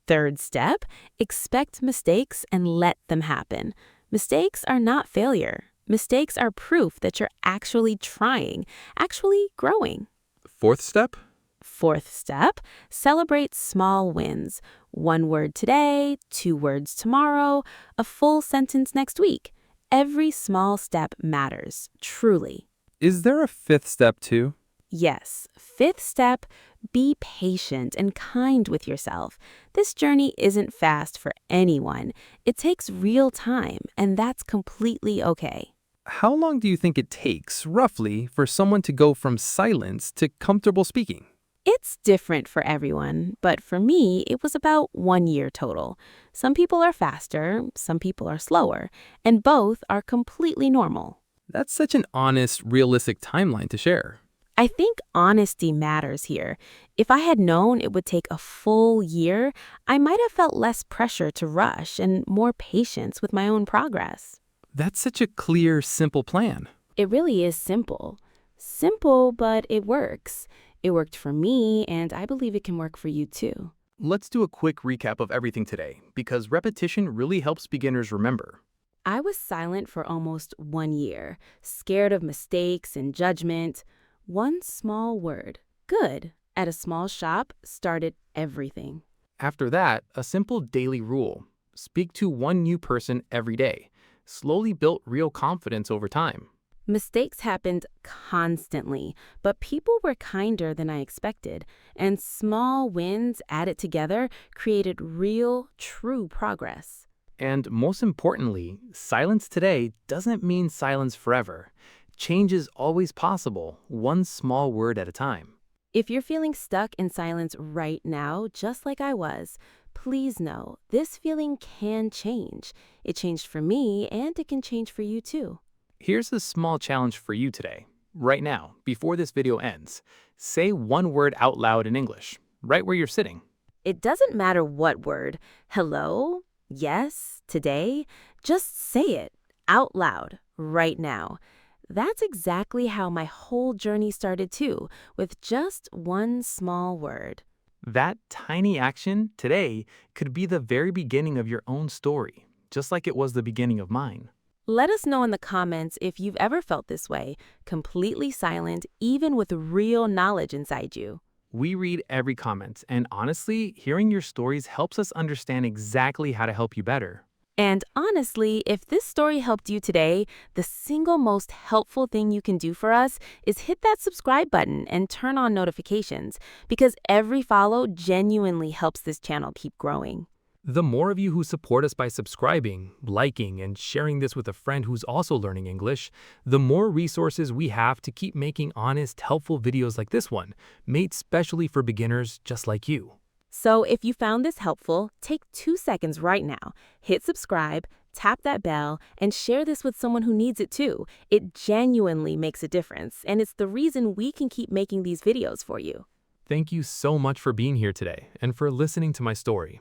Third step, expect mistakes and let them happen. Mistakes are not failure. Mistakes are proof that you're actually trying, actually growing. Fourth step? Fourth step, celebrate small wins. One word today, 2 words tomorrow, a full sentence next week. Every small step matters, truly. Is there a fifth step too? Yes, fifth step, be patient and kind with yourself. This journey isn't fast for anyone. It takes real time, and that's completely okay. How long do you think it takes, roughly, for someone to go from silence to comfortable speaking? It's different for everyone, but for me, it was about 1 year total. Some people are faster, some people are slower, and both are completely normal. That's such an honest, realistic timeline to share. I think honesty matters here. If I had known it would take a full year, I might have felt less pressure to rush and more patience with my own progress. That's such a clear, simple plan. It really is simple. Simple, but it works. It worked for me, and I believe it can work for you too. Let's do a quick recap of everything today, because repetition really helps beginners remember. I was silent for almost 1 year, scared of mistakes and judgment. One small word, good, at a small shop started everything. After that, a simple daily rule. Speak to one new person every day. Slowly built real confidence over time. Mistakes happened constantly, but people were kinder than I expected, and small wins added together created real, true progress. And most importantly, silence today doesn't mean silence forever. Change is always possible, one small word at a time. If you're feeling stuck in silence right now, just like I was, please know this feeling can change. It changed for me, and it can change for you too. Here's a small challenge for you today. Right now, before this video ends, say one word out loud in English, right where you're sitting. It doesn't matter what word. Hello? Yes? Today? Just say it out loud right now. That's exactly how my whole journey started too, with just one small word. That tiny action today could be the very beginning of your own story, just like it was the beginning of mine. Let us know in the comments if you've ever felt this way, completely silent, even with real knowledge inside you. We read every comment, and honestly, hearing your stories helps us understand exactly how to help you better. And honestly, if this story helped you today, the single most helpful thing you can do for us is hit that subscribe button and turn on notifications, because every follow genuinely helps this channel keep growing. The more of you who support us by subscribing, liking, and sharing this with a friend who's also learning English, the more resources we have to keep making honest, helpful videos like this one, made specially for beginners just like you. So if you found this helpful, take 2 seconds right now, hit subscribe, tap that bell, and share this with someone who needs it too. It genuinely makes a difference, and it's the reason we can keep making these videos for you. Thank you so much for being here today and for listening to my story.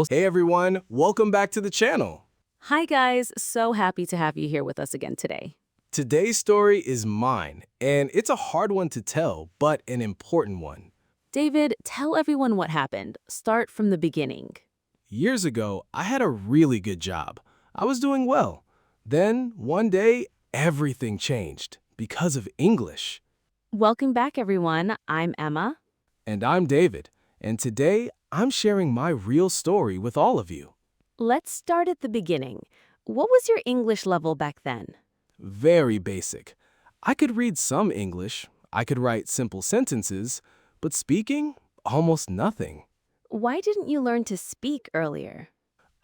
Hey everyone, welcome back to the channel. Hi guys, so happy to have you here with us again today. Today's story is mine, and it's a hard one to tell, but an important one. David, tell everyone what happened. Start from the beginning. Years ago, I had a really good job. I was doing well. Then, one day, everything changed because of English. Welcome back, everyone. I'm Emma. And I'm David, and today I'm sharing my real story with all of you. Let's start at the beginning. What was your English level back then? Very basic. I could read some English, I could write simple sentences, but speaking, almost nothing. Why didn't you learn to speak earlier?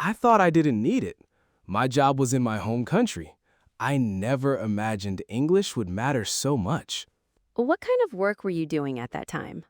I thought I didn't need it. My job was in my home country. I never imagined English would matter so much. What kind of work were you doing at that time?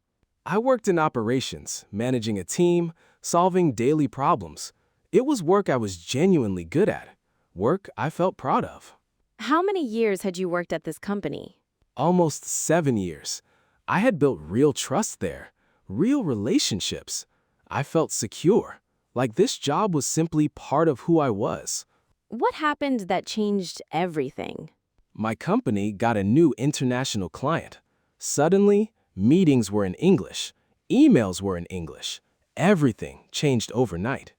I worked in operations, managing a team, solving daily problems. It was work I was genuinely good at, work I felt proud of. How many years had you worked at this company? Almost 7 years. I had built real trust there, real relationships. I felt secure, like this job was simply part of who I was. What happened that changed everything? My company got a new international client. Suddenly, meetings were in English, emails were in English. Everything changed overnight.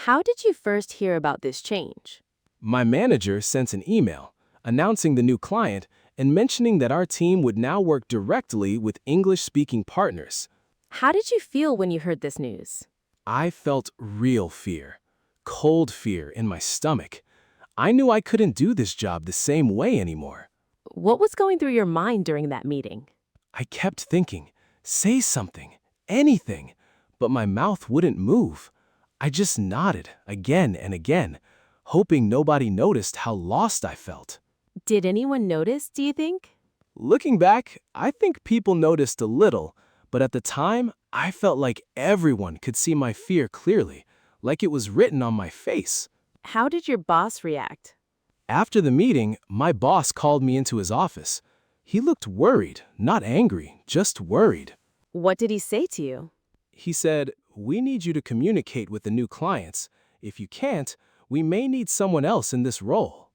How did you first hear about this change? My manager sent an email announcing the new client and mentioning that our team would now work directly with English-speaking partners. How did you feel when you heard this news? I felt real fear, cold fear in my stomach. I knew I couldn't do this job the same way anymore. What was going through your mind during that meeting? I kept thinking, say something, anything, but my mouth wouldn't move. I just nodded again and again, hoping nobody noticed how lost I felt. Did anyone notice, do you think? Looking back, I think people noticed a little, but at the time, I felt like everyone could see my fear clearly, like it was written on my face. How did your boss react? After the meeting, my boss called me into his office. He looked worried, not angry, just worried. What did he say to you? He said, "We need you to communicate with the new clients. If you can't, we may need someone else in this role."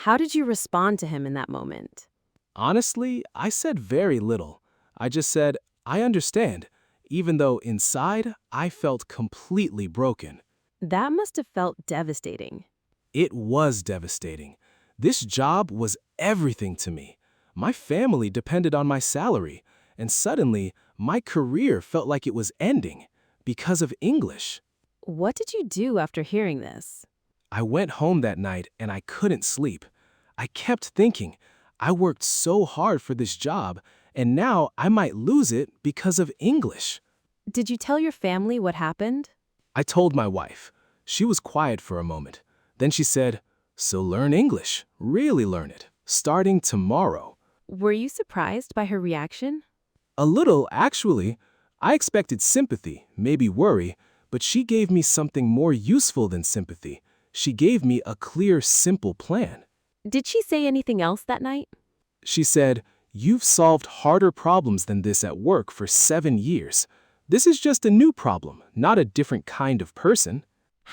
How did you respond to him in that moment? Honestly, I said very little. I just said, "I understand," even though inside, I felt completely broken. That must have felt devastating. It was devastating. This job was everything to me. My family depended on my salary, and suddenly, my career felt like it was ending because of English. What did you do after hearing this? I went home that night and I couldn't sleep. I kept thinking, I worked so hard for this job, and now I might lose it because of English. Did you tell your family what happened? I told my wife. She was quiet for a moment. Then she said, "So learn English, really learn it, starting tomorrow." Were you surprised by her reaction? A little, actually. I expected sympathy, maybe worry, but she gave me something more useful than sympathy. She gave me a clear, simple plan. Did she say anything else that night? She said, "You've solved harder problems than this at work for 7 years. This is just a new problem, not a different kind of person."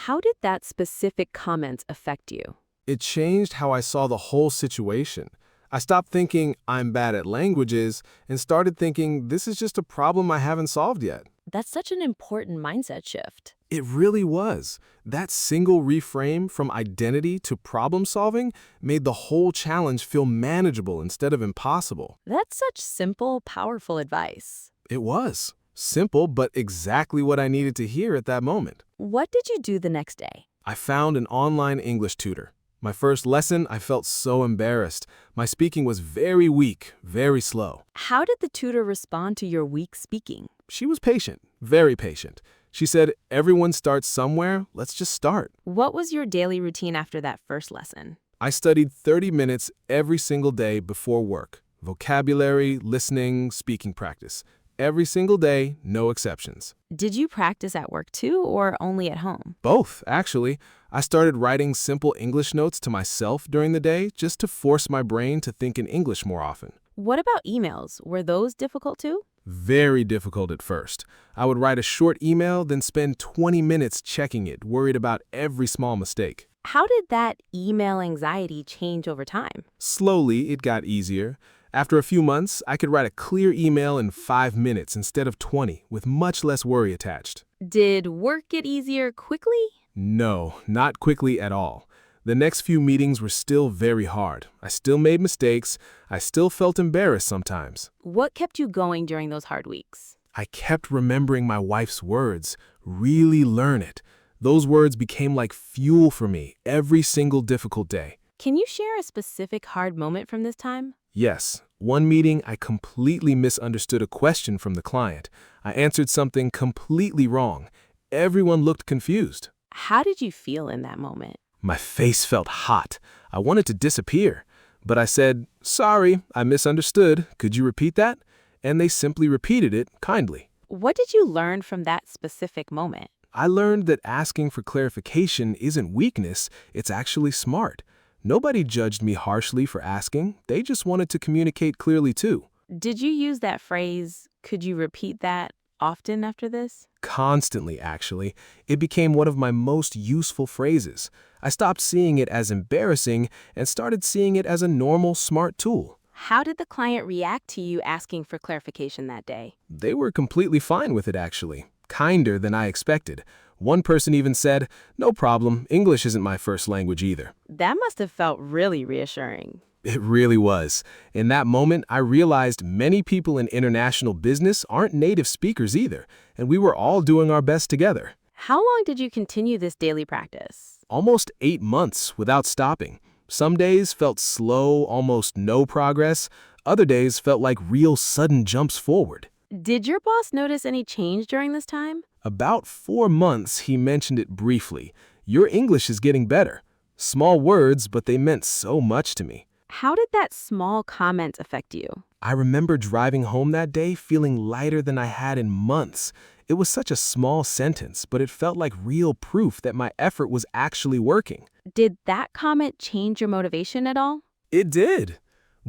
How did that specific comment affect you? It changed how I saw the whole situation. I stopped thinking I'm bad at languages and started thinking this is just a problem I haven't solved yet. That's such an important mindset shift. It really was. That single reframe from identity to problem solving made the whole challenge feel manageable instead of impossible. That's such simple, powerful advice. It was. Simple, but exactly what I needed to hear at that moment. What did you do the next day? I found an online English tutor. My first lesson, I felt so embarrassed. My speaking was very weak, very slow. How did the tutor respond to your weak speaking? She was patient, very patient. She said, "Everyone starts somewhere, let's just start." What was your daily routine after that first lesson? I studied 30 minutes every single day before work. Vocabulary, listening, speaking practice. Every single day, no exceptions. Did you practice at work too, or only at home? Both, actually. I started writing simple English notes to myself during the day just to force my brain to think in English more often. What about emails? Were those difficult too? Very difficult at first. I would write a short email, then spend 20 minutes checking it, worried about every small mistake. How did that email anxiety change over time? Slowly, it got easier. After a few months, I could write a clear email in 5 minutes instead of 20, with much less worry attached. Did work get easier quickly? No, not quickly at all. The next few meetings were still very hard. I still made mistakes. I still felt embarrassed sometimes. What kept you going during those hard weeks? I kept remembering my wife's words, "Really learn it." Those words became like fuel for me every single difficult day. Can you share a specific hard moment from this time? Yes, one meeting I completely misunderstood a question from the client. I answered something completely wrong. Everyone looked confused. How did you feel in that moment? My face felt hot. I wanted to disappear. But I said, "Sorry, I misunderstood. Could you repeat that?" And they simply repeated it kindly. What did you learn from that specific moment? I learned that asking for clarification isn't weakness, it's actually smart. Nobody judged me harshly for asking, they just wanted to communicate clearly too. Did you use that phrase, could you repeat that, often after this? Constantly, actually. It became one of my most useful phrases. I stopped seeing it as embarrassing and started seeing it as a normal, smart tool. How did the client react to you asking for clarification that day? They were completely fine with it, actually. Kinder than I expected. One person even said, "No problem, English isn't my first language either." That must have felt really reassuring. It really was. In that moment, I realized many people in international business aren't native speakers either, and we were all doing our best together. How long did you continue this daily practice? Almost 8 months without stopping. Some days felt slow, almost no progress. Other days felt like real sudden jumps forward. Did your boss notice any change during this time? About 4 months, he mentioned it briefly. "Your English is getting better." Small words, but they meant so much to me. How did that small comment affect you? I remember driving home that day feeling lighter than I had in months. It was such a small sentence, but it felt like real proof that my effort was actually working. Did that comment change your motivation at all? It did.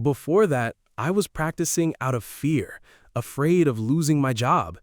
Before that, I was practicing out of fear, afraid of losing my job.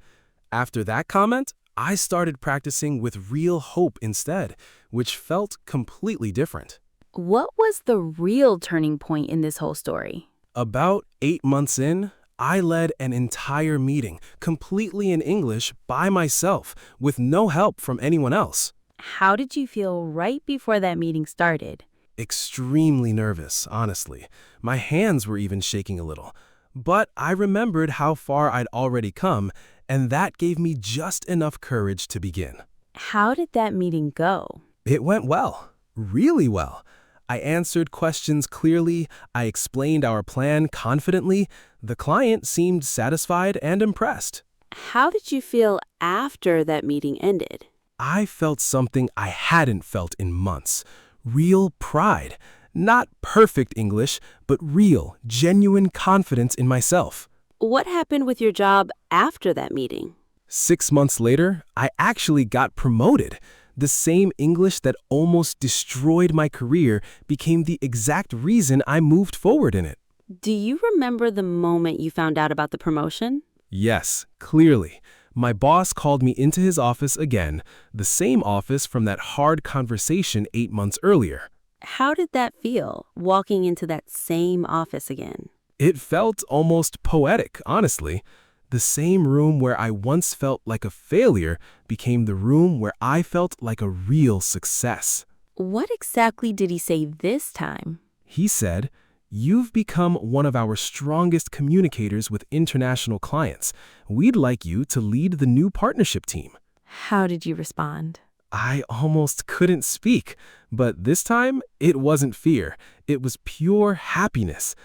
After that comment, I started practicing with real hope instead, which felt completely different. What was the real turning point in this whole story? About 8 months in, I led an entire meeting completely in English by myself with no help from anyone else. How did you feel right before that meeting started? Extremely nervous, honestly. My hands were even shaking a little. But I remembered how far I'd already come, and that gave me just enough courage to begin. How did that meeting go? It went well, really well. I answered questions clearly, I explained our plan confidently. The client seemed satisfied and impressed. How did you feel after that meeting ended? I felt something I hadn't felt in months. Real pride. Not perfect English, but real, genuine confidence in myself. What happened with your job after that meeting? 6 months later, I actually got promoted. The same English that almost destroyed my career became the exact reason I moved forward in it. Do you remember the moment you found out about the promotion? Yes, clearly. My boss called me into his office again, the same office from that hard conversation 8 months earlier. How did that feel, walking into that same office again? It felt almost poetic, honestly. The same room where I once felt like a failure became the room where I felt like a real success. What exactly did he say this time? He said, "You've become one of our strongest communicators with international clients. We'd like you to lead the new partnership team." How did you respond? I almost couldn't speak, but this time it wasn't fear. It was pure happiness.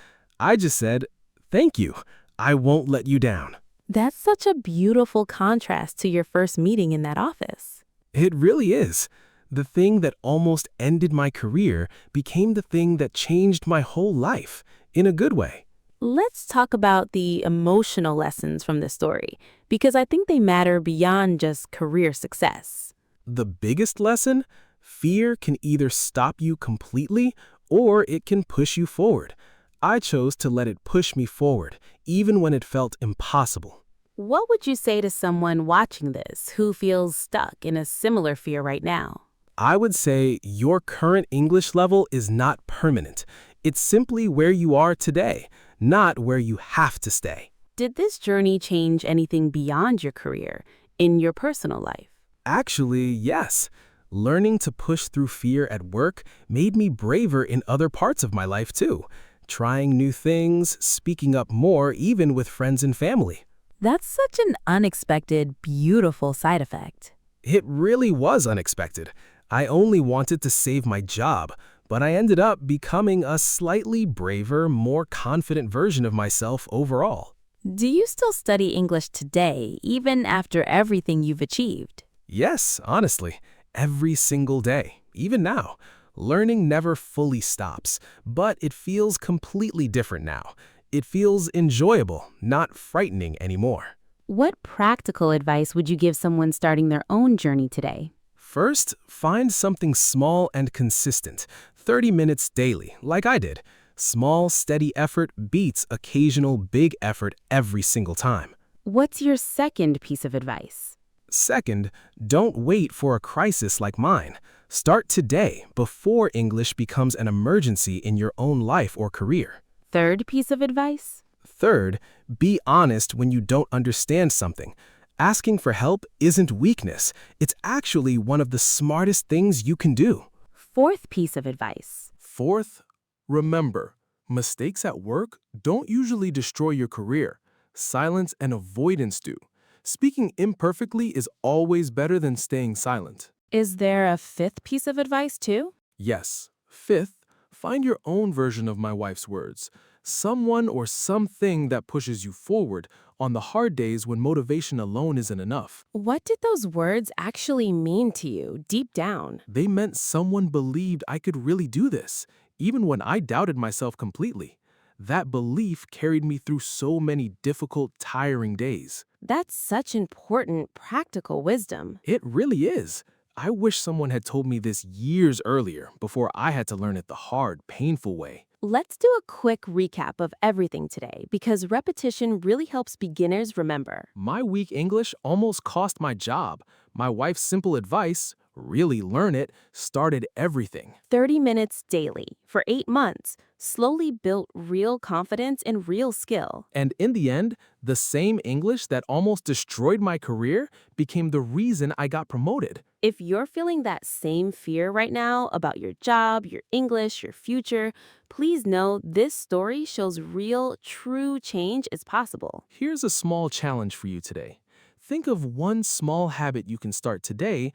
I just said, "Thank you. I won't let you down." That's such a beautiful contrast to your first meeting in that office. It really is. The thing that almost ended my career became the thing that changed my whole life, in a good way. Let's talk about the emotional lessons from this story, because I think they matter beyond just career success. The biggest lesson? Fear can either stop you completely or it can push you forward. I chose to let it push me forward, even when it felt impossible. What would you say to someone watching this who feels stuck in a similar fear right now? I would say your current English level is not permanent. It's simply where you are today, not where you have to stay. Did this journey change anything beyond your career, in your personal life? Actually, yes. Learning to push through fear at work made me braver in other parts of my life too. Trying new things, speaking up more, even with friends and family. That's such an unexpected, beautiful side effect. It really was unexpected. I only wanted to save my job, but I ended up becoming a slightly braver, more confident version of myself overall. Do you still study English today, even after everything you've achieved? Yes, honestly, every single day, even now. Learning never fully stops, but it feels completely different now. It feels enjoyable, not frightening anymore. What practical advice would you give someone starting their own journey today? First, find something small and consistent, 30 minutes daily, like I did. Small, steady effort beats occasional big effort every single time. What's your second piece of advice? Second, don't wait for a crisis like mine. Start today before English becomes an emergency in your own life or career. Third piece of advice? Third, be honest when you don't understand something. Asking for help isn't weakness. It's actually one of the smartest things you can do. Fourth piece of advice? Fourth, remember, mistakes at work don't usually destroy your career. Silence and avoidance do. Speaking imperfectly is always better than staying silent. Is there a fifth piece of advice too? Yes. Fifth, find your own version of my wife's words. Someone or something that pushes you forward on the hard days when motivation alone isn't enough. What did those words actually mean to you deep down? They meant someone believed I could really do this, even when I doubted myself completely. That belief carried me through so many difficult, tiring days. That's such important practical wisdom. It really is. I wish someone had told me this years earlier before I had to learn it the hard, painful way. Let's do a quick recap of everything today because repetition really helps beginners remember. My weak English almost cost my job. My wife's simple advice, really learn it, started everything. 30 minutes daily for 8 months slowly built real confidence and real skill. And in the end, the same English that almost destroyed my career became the reason I got promoted. If you're feeling that same fear right now about your job, your English, your future, please know this story shows real, true change is possible. Here's a small challenge for you today. Think of one small habit you can start today,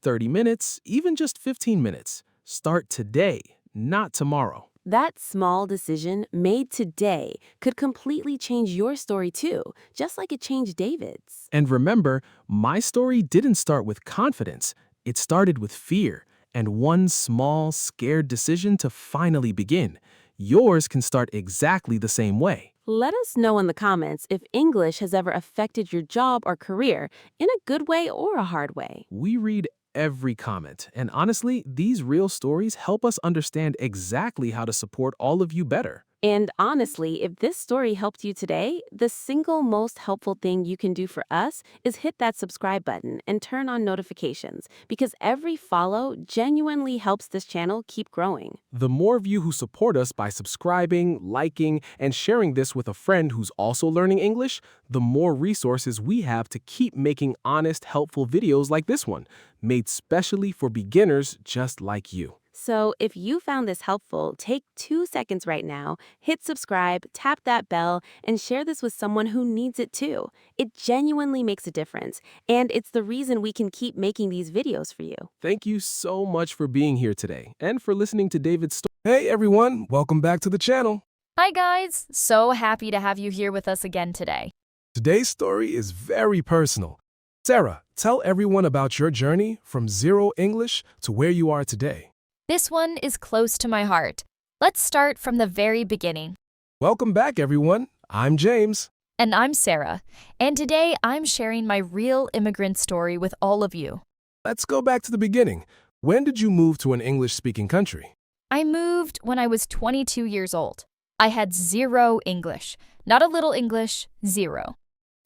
30 minutes, even just 15 minutes. Start today, not tomorrow. That small decision made today could completely change your story too, just like it changed David's. And remember, my story didn't start with confidence. It started with fear and one small, scared decision to finally begin. Yours can start exactly the same way. Let us know in the comments if English has ever affected your job or career in a good way or a hard way. We read every comment, and honestly, these real stories help us understand exactly how to support all of you better. And honestly, if this story helped you today, the single most helpful thing you can do for us is hit that subscribe button and turn on notifications because every follow genuinely helps this channel keep growing. The more of you who support us by subscribing, liking, and sharing this with a friend who's also learning English, the more resources we have to keep making honest, helpful videos like this one, made specially for beginners just like you. So if you found this helpful, take 2 seconds right now, hit subscribe, tap that bell, and share this with someone who needs it too. It genuinely makes a difference, and it's the reason we can keep making these videos for you. Thank you so much for being here today and for listening to David's story. Hey everyone, welcome back to the channel. Hi guys, so happy to have you here with us again today. Today's story is very personal. Sarah, tell everyone about your journey from zero English to where you are today. This one is close to my heart. Let's start from the very beginning. Welcome back everyone. I'm James. And I'm Sarah, and today I'm sharing my real immigrant story with all of you. Let's go back to the beginning. When did you move to an English-speaking country? I moved when I was 22 years old. I had zero English. Not a little English, zero.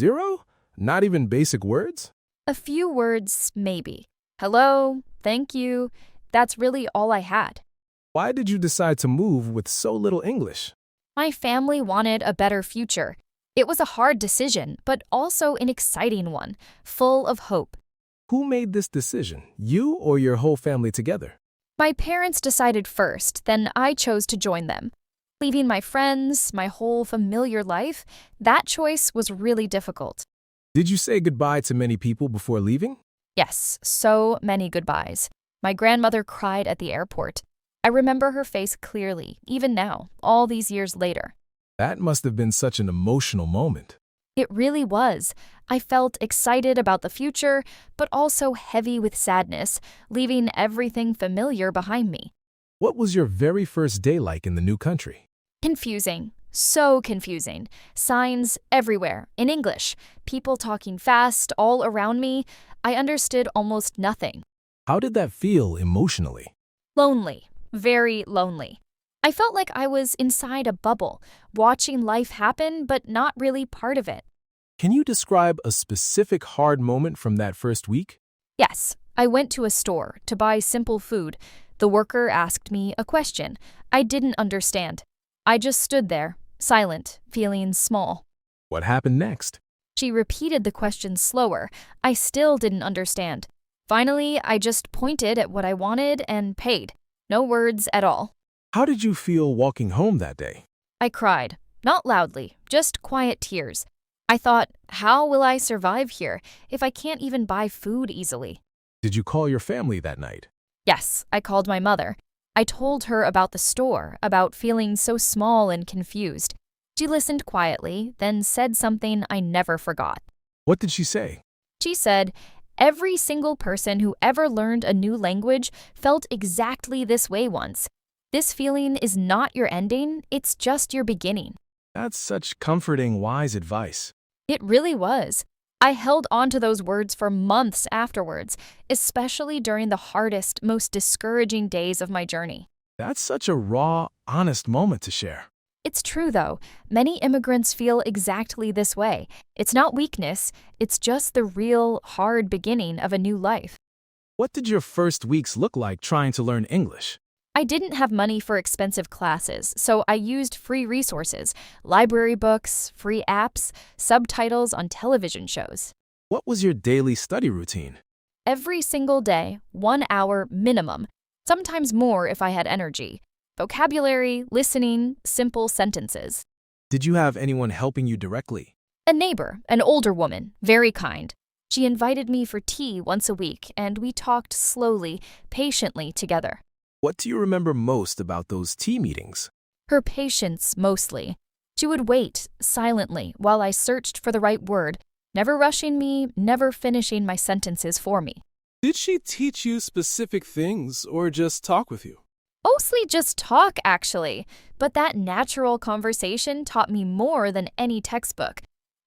Zero? Not even basic words? A few words, maybe. Hello, thank you. That's really all I had. Why did you decide to move with so little English? My family wanted a better future. It was a hard decision, but also an exciting one, full of hope. Who made this decision, you or your whole family together? My parents decided first, then I chose to join them. Leaving my friends, my whole familiar life, that choice was really difficult. Did you say goodbye to many people before leaving? Yes, so many goodbyes. My grandmother cried at the airport. I remember her face clearly, even now, all these years later. That must have been such an emotional moment. It really was. I felt excited about the future, but also heavy with sadness, leaving everything familiar behind me. What was your very first day like in the new country? Confusing. So confusing. Signs everywhere, in English. People talking fast, all around me. I understood almost nothing. How did that feel emotionally? Lonely. Very lonely. I felt like I was inside a bubble, watching life happen, but not really part of it. Can you describe a specific hard moment from that first week? Yes, I went to a store to buy simple food. The worker asked me a question. I didn't understand. I just stood there, silent, feeling small. What happened next? She repeated the question slower. I still didn't understand. Finally, I just pointed at what I wanted and paid. No words at all. How did you feel walking home that day? I cried. Not loudly, just quiet tears. I thought, how will I survive here if I can't even buy food easily? Did you call your family that night? Yes, I called my mother. I told her about the store, about feeling so small and confused. She listened quietly, then said something I never forgot. What did she say? She said, every single person who ever learned a new language felt exactly this way once. This feeling is not your ending, it's just your beginning. That's such comforting, wise advice. It really was. I held on to those words for months afterwards, especially during the hardest, most discouraging days of my journey. That's such a raw, honest moment to share. It's true, though. Many immigrants feel exactly this way. It's not weakness, it's just the real, hard beginning of a new life. What did your first weeks look like trying to learn English? I didn't have money for expensive classes, so I used free resources, library books, free apps, subtitles on television shows. What was your daily study routine? Every single day, 1 hour minimum, sometimes more if I had energy. Vocabulary, listening, simple sentences. Did you have anyone helping you directly? A neighbor, an older woman, very kind. She invited me for tea once a week, and we talked slowly, patiently together. What do you remember most about those tea meetings? Her patience, mostly. She would wait, silently, while I searched for the right word, never rushing me, never finishing my sentences for me. Did she teach you specific things or just talk with you? Mostly just talk, actually, but that natural conversation taught me more than any textbook.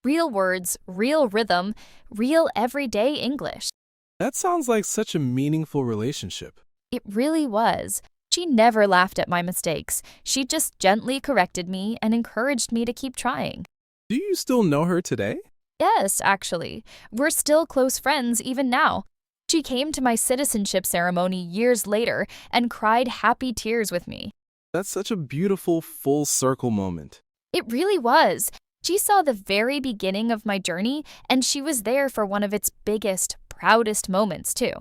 Real words, real rhythm, real everyday English. That sounds like such a meaningful relationship. It really was. She never laughed at my mistakes. She just gently corrected me and encouraged me to keep trying. Do you still know her today? Yes, actually. We're still close friends even now. She came to my citizenship ceremony years later and cried happy tears with me. That's such a beautiful full circle moment. It really was. She saw the very beginning of my journey, and she was there for one of its biggest, proudest moments, too.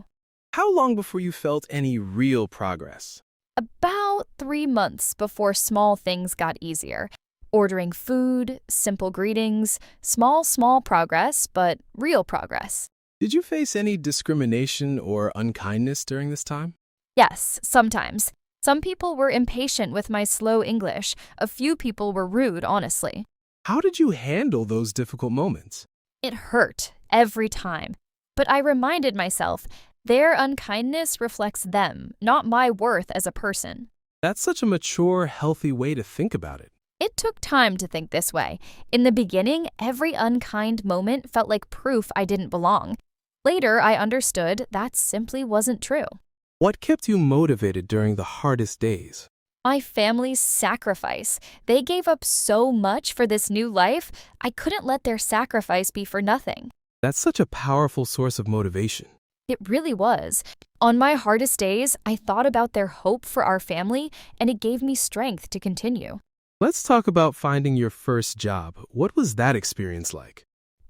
How long before you felt any real progress? About 3 months before small things got easier. Ordering food, simple greetings, small progress, but real progress. Did you face any discrimination or unkindness during this time? Yes, sometimes. Some people were impatient with my slow English. A few people were rude, honestly. How did you handle those difficult moments? It hurt every time. But I reminded myself, their unkindness reflects them, not my worth as a person. That's such a mature, healthy way to think about it. It took time to think this way. In the beginning, every unkind moment felt like proof I didn't belong. Later, I understood that simply wasn't true. What kept you motivated during the hardest days? My family's sacrifice. They gave up so much for this new life, I couldn't let their sacrifice be for nothing. That's such a powerful source of motivation. It really was. On my hardest days, I thought about their hope for our family, and it gave me strength to continue. Let's talk about finding your first job. What was that experience like?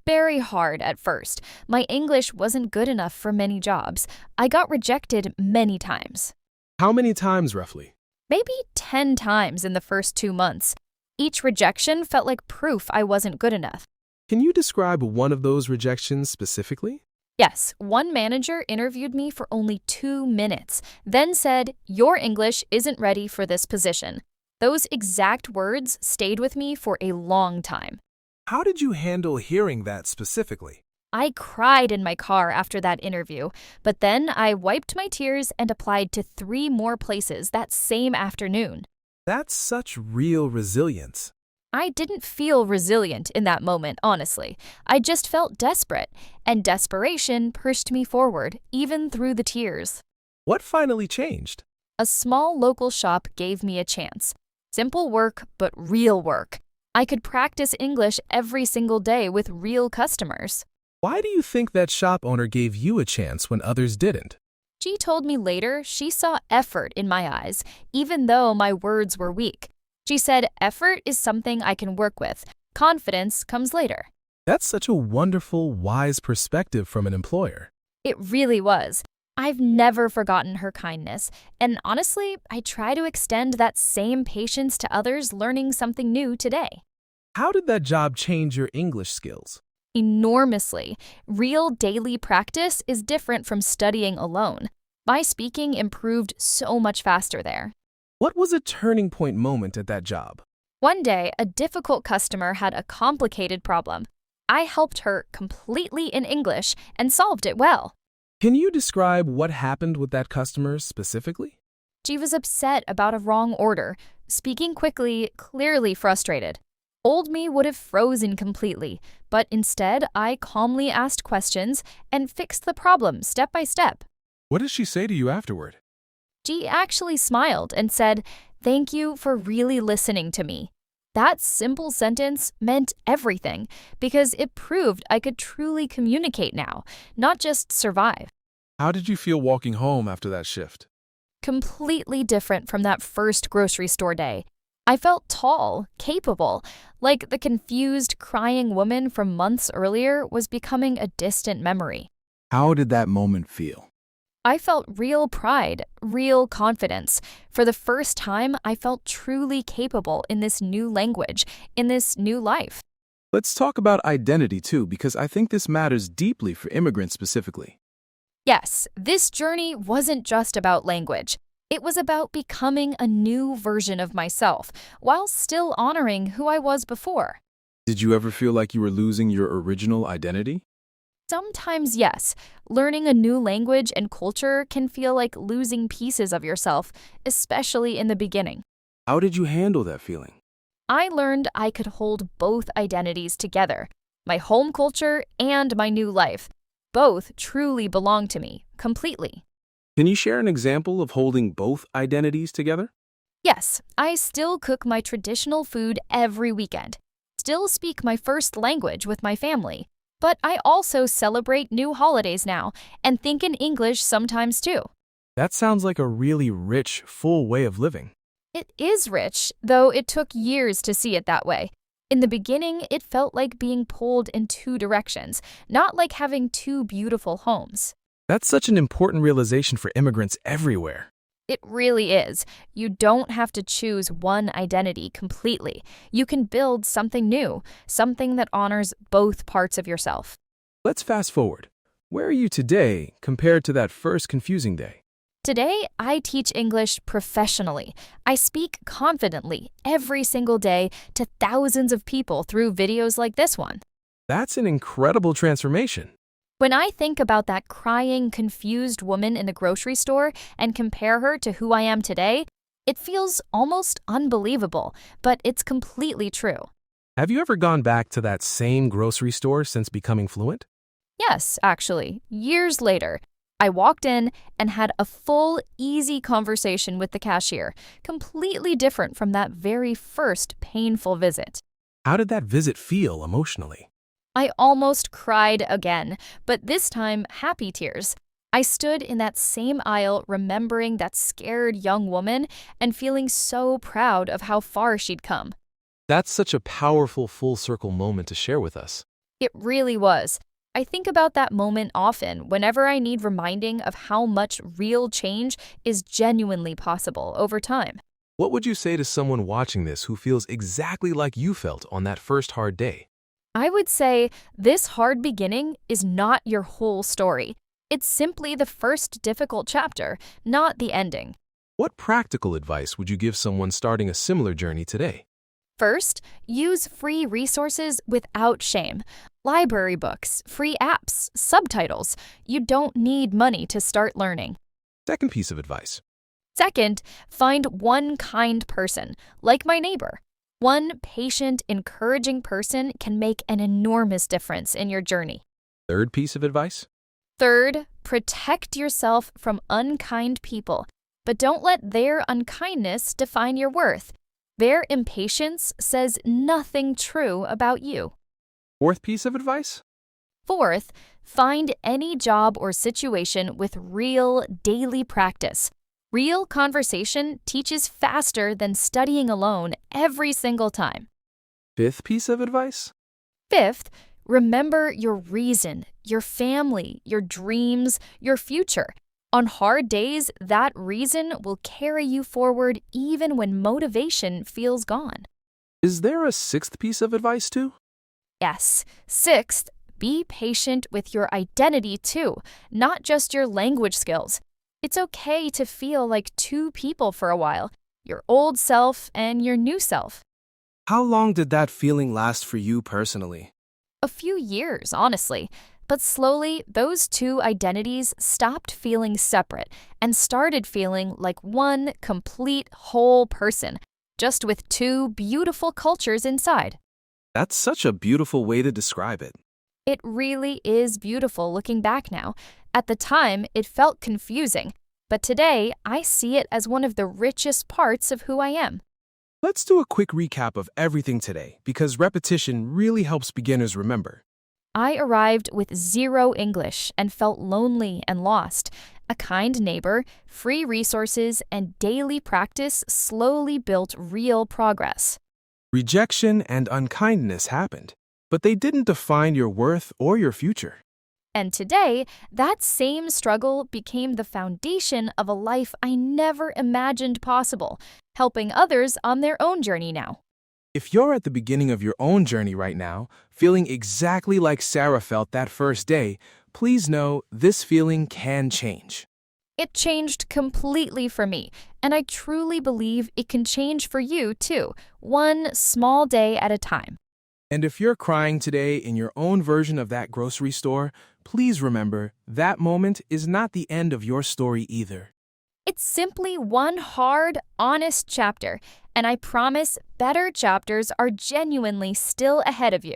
Very hard at first. My English wasn't good enough for many jobs. I got rejected many times. How many times, roughly? Maybe 10 times in the first 2 months. Each rejection felt like proof I wasn't good enough. Can you describe one of those rejections specifically? Yes, one manager interviewed me for only 2 minutes, then said, "Your English isn't ready for this position." Those exact words stayed with me for a long time. How did you handle hearing that specifically? I cried in my car after that interview, but then I wiped my tears and applied to 3 more places that same afternoon. That's such real resilience. I didn't feel resilient in that moment, honestly. I just felt desperate, and desperation pushed me forward, even through the tears. What finally changed? A small local shop gave me a chance. Simple work, but real work. I could practice English every single day with real customers. Why do you think that shop owner gave you a chance when others didn't? She told me later she saw effort in my eyes, even though my words were weak. She said effort is something I can work with. Confidence comes later. That's such a wonderful, wise perspective from an employer. It really was. I've never forgotten her kindness, and honestly, I try to extend that same patience to others learning something new today. How did that job change your English skills? Enormously. Real daily practice is different from studying alone. My speaking improved so much faster there. What was a turning point moment at that job? One day, a difficult customer had a complicated problem. I helped her completely in English and solved it well. Can you describe what happened with that customer specifically? She was upset about a wrong order, speaking quickly, clearly frustrated. Old me would have frozen completely, but instead I calmly asked questions and fixed the problem step by step. What did she say to you afterward? She actually smiled and said, "Thank you for really listening to me." That simple sentence meant everything because it proved I could truly communicate now, not just survive. How did you feel walking home after that shift? Completely different from that first grocery store day. I felt tall, capable, like the confused, crying woman from months earlier was becoming a distant memory. How did that moment feel? I felt real pride, real confidence. For the first time, I felt truly capable in this new language, in this new life. Let's talk about identity too, because I think this matters deeply for immigrants specifically. Yes, this journey wasn't just about language. It was about becoming a new version of myself, while still honoring who I was before. Did you ever feel like you were losing your original identity? Sometimes, yes. Learning a new language and culture can feel like losing pieces of yourself, especially in the beginning. How did you handle that feeling? I learned I could hold both identities together, my home culture and my new life. Both truly belong to me, completely. Can you share an example of holding both identities together? Yes, I still cook my traditional food every weekend, still speak my first language with my family, but I also celebrate new holidays now and think in English sometimes too. That sounds like a really rich, full way of living. It is rich, though it took years to see it that way. In the beginning, it felt like being pulled in two directions, not like having two beautiful homes. That's such an important realization for immigrants everywhere. It really is. You don't have to choose one identity completely. You can build something new, something that honors both parts of yourself. Let's fast forward. Where are you today compared to that first confusing day? Today, I teach English professionally. I speak confidently every single day to thousands of people through videos like this one. That's an incredible transformation. When I think about that crying, confused woman in the grocery store and compare her to who I am today, it feels almost unbelievable, but it's completely true. Have you ever gone back to that same grocery store since becoming fluent? Yes, actually, years later, I walked in and had a full, easy conversation with the cashier, completely different from that very first painful visit. How did that visit feel emotionally? I almost cried again, but this time happy tears. I stood in that same aisle remembering that scared young woman and feeling so proud of how far she'd come. That's such a powerful full circle moment to share with us. It really was. I think about that moment often whenever I need reminding of how much real change is genuinely possible over time. What would you say to someone watching this who feels exactly like you felt on that first hard day? I would say this hard beginning is not your whole story. It's simply the first difficult chapter, not the ending. What practical advice would you give someone starting a similar journey today? First, use free resources without shame. Library books, free apps, subtitles. You don't need money to start learning. Second piece of advice. Second, find one kind person, like my neighbor. One patient, encouraging person can make an enormous difference in your journey. Third piece of advice? Third, protect yourself from unkind people, but don't let their unkindness define your worth. Their impatience says nothing true about you. Fourth piece of advice? Fourth, find any job or situation with real daily practice. Real conversation teaches faster than studying alone every single time. Fifth piece of advice? Fifth, remember your reason, your family, your dreams, your future. On hard days, that reason will carry you forward even when motivation feels gone. Is there a sixth piece of advice too? Yes. Sixth, be patient with your identity too, not just your language skills. It's okay to feel like two people for a while, your old self and your new self. How long did that feeling last for you personally? A few years, honestly, but slowly those two identities stopped feeling separate and started feeling like one complete whole person, just with two beautiful cultures inside. That's such a beautiful way to describe it. It really is beautiful looking back now. At the time, it felt confusing, but today I see it as one of the richest parts of who I am. Let's do a quick recap of everything today, because repetition really helps beginners remember. I arrived with zero English and felt lonely and lost. A kind neighbor, free resources, and daily practice slowly built real progress. Rejection and unkindness happened, but they didn't define your worth or your future. And today, that same struggle became the foundation of a life I never imagined possible, helping others on their own journey now. If you're at the beginning of your own journey right now, feeling exactly like Sarah felt that first day, please know this feeling can change. It changed completely for me, and I truly believe it can change for you too, one small day at a time. And if you're crying today in your own version of that grocery store, please remember that moment is not the end of your story either. It's simply one hard, honest chapter, and I promise better chapters are genuinely still ahead of you.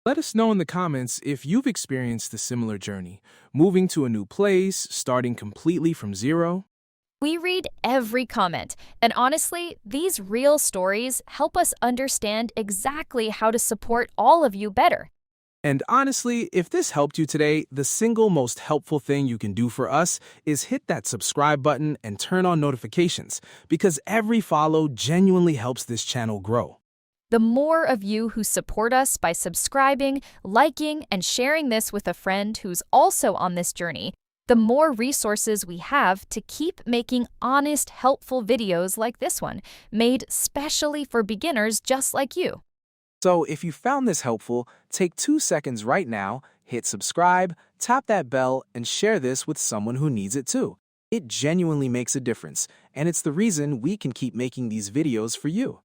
Let us know in the comments if you've experienced a similar journey, moving to a new place, starting completely from zero. We read every comment, and honestly, these real stories help us understand exactly how to support all of you better. And honestly, if this helped you today, the single most helpful thing you can do for us is hit that subscribe button and turn on notifications, because every follow genuinely helps this channel grow. The more of you who support us by subscribing, liking, and sharing this with a friend who's also on this journey, the more resources we have to keep making honest, helpful videos like this one, made specially for beginners just like you. So if you found this helpful, take 2 seconds right now, hit subscribe, tap that bell, and share this with someone who needs it too. It genuinely makes a difference, and it's the reason we can keep making these videos for you.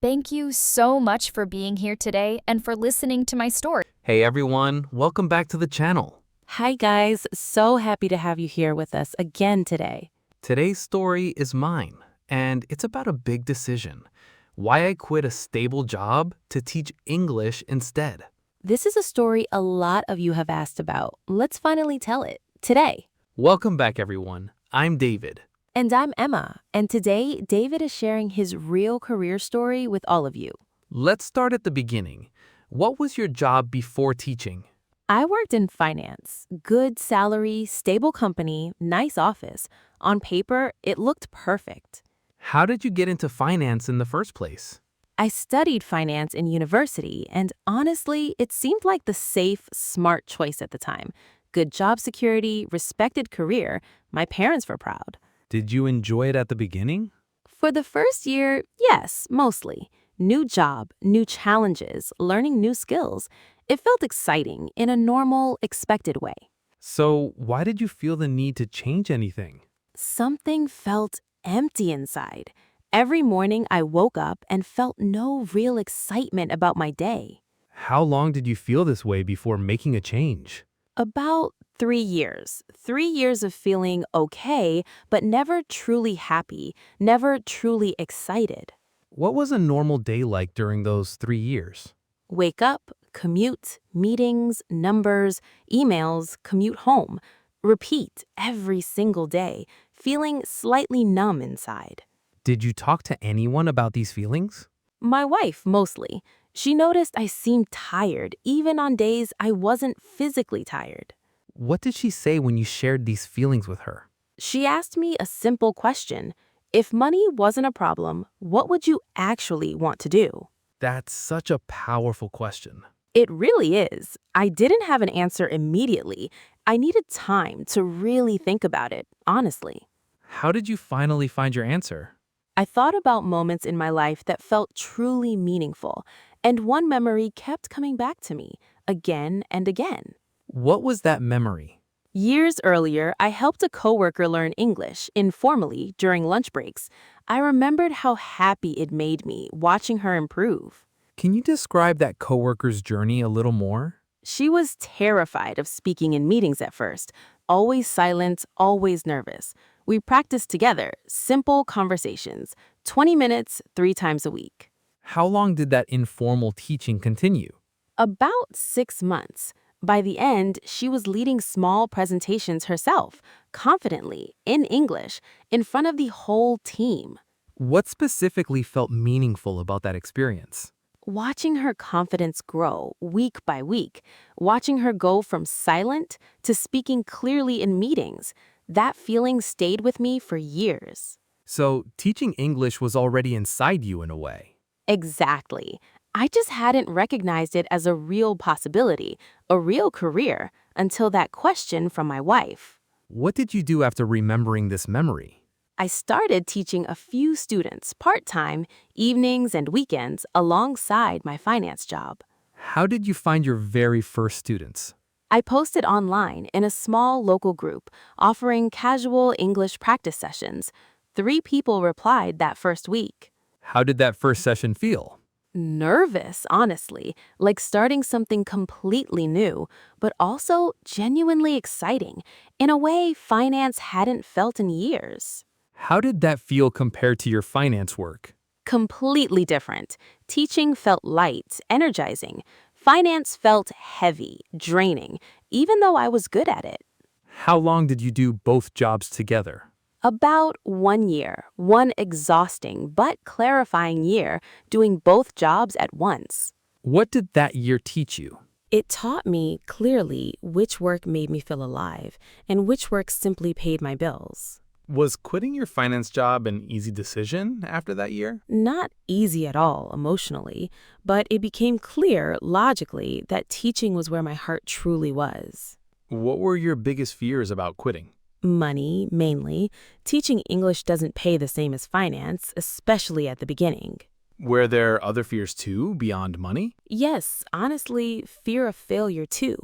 Thank you so much for being here today and for listening to my story. Hey everyone, welcome back to the channel. Hi guys, so happy to have you here with us again today. Today's story is mine, and it's about a big decision. Why I quit a stable job to teach English instead. This is a story a lot of you have asked about. Let's finally tell it today. Welcome back everyone. I'm David. And I'm Emma, and today David is sharing his real career story with all of you. Let's start at the beginning. What was your job before teaching? I worked in finance. Good salary, stable company, nice office. On paper, it looked perfect. How did you get into finance in the first place? I studied finance in university, and honestly, it seemed like the safe, smart choice at the time. Good job security, respected career. My parents were proud. Did you enjoy it at the beginning? For the first year, yes, mostly. New job, new challenges, learning new skills. It felt exciting in a normal, expected way. So why did you feel the need to change anything? Something felt empty inside. Every morning I woke up and felt no real excitement about my day. How long did you feel this way before making a change? About 3 years. 3 years of feeling okay, but never truly happy, never truly excited. What was a normal day like during those 3 years? Wake up, commute, meetings, numbers, emails, commute home. Repeat every single day, feeling slightly numb inside. Did you talk to anyone about these feelings? My wife, mostly. She noticed I seemed tired, even on days I wasn't physically tired. What did she say when you shared these feelings with her? She asked me a simple question. If money wasn't a problem, what would you actually want to do? That's such a powerful question. It really is. I didn't have an answer immediately. I needed time to really think about it, honestly. How did you finally find your answer? I thought about moments in my life that felt truly meaningful, and one memory kept coming back to me, again and again. What was that memory? Years earlier, I helped a coworker learn English informally during lunch breaks. I remembered how happy it made me watching her improve. Can you describe that coworker's journey a little more? She was terrified of speaking in meetings at first, always silent, always nervous. We practiced together, simple conversations, 20 minutes, 3 times a week. How long did that informal teaching continue? About 6 months. By the end, she was leading small presentations herself, confidently, in English, in front of the whole team. What specifically felt meaningful about that experience? Watching her confidence grow week by week, watching her go from silent to speaking clearly in meetings, that feeling stayed with me for years. So, teaching English was already inside you in a way. Exactly. I just hadn't recognized it as a real possibility, a real career, until that question from my wife. What did you do after remembering this memory? I started teaching a few students part-time, evenings and weekends, alongside my finance job. How did you find your very first students? I posted online in a small local group, offering casual English practice sessions. 3 people replied that first week. How did that first session feel? Nervous, honestly, like starting something completely new, but also genuinely exciting, in a way finance hadn't felt in years. How did that feel compared to your finance work? Completely different. Teaching felt light, energizing. Finance felt heavy, draining, even though I was good at it. How long did you do both jobs together? About 1 year, one exhausting but clarifying year, doing both jobs at once. What did that year teach you? It taught me clearly which work made me feel alive and which work simply paid my bills. Was quitting your finance job an easy decision after that year? Not easy at all emotionally, but it became clear logically that teaching was where my heart truly was. What were your biggest fears about quitting? Money, mainly. Teaching English doesn't pay the same as finance, especially at the beginning. Were there other fears too, beyond money? Yes, honestly, fear of failure too.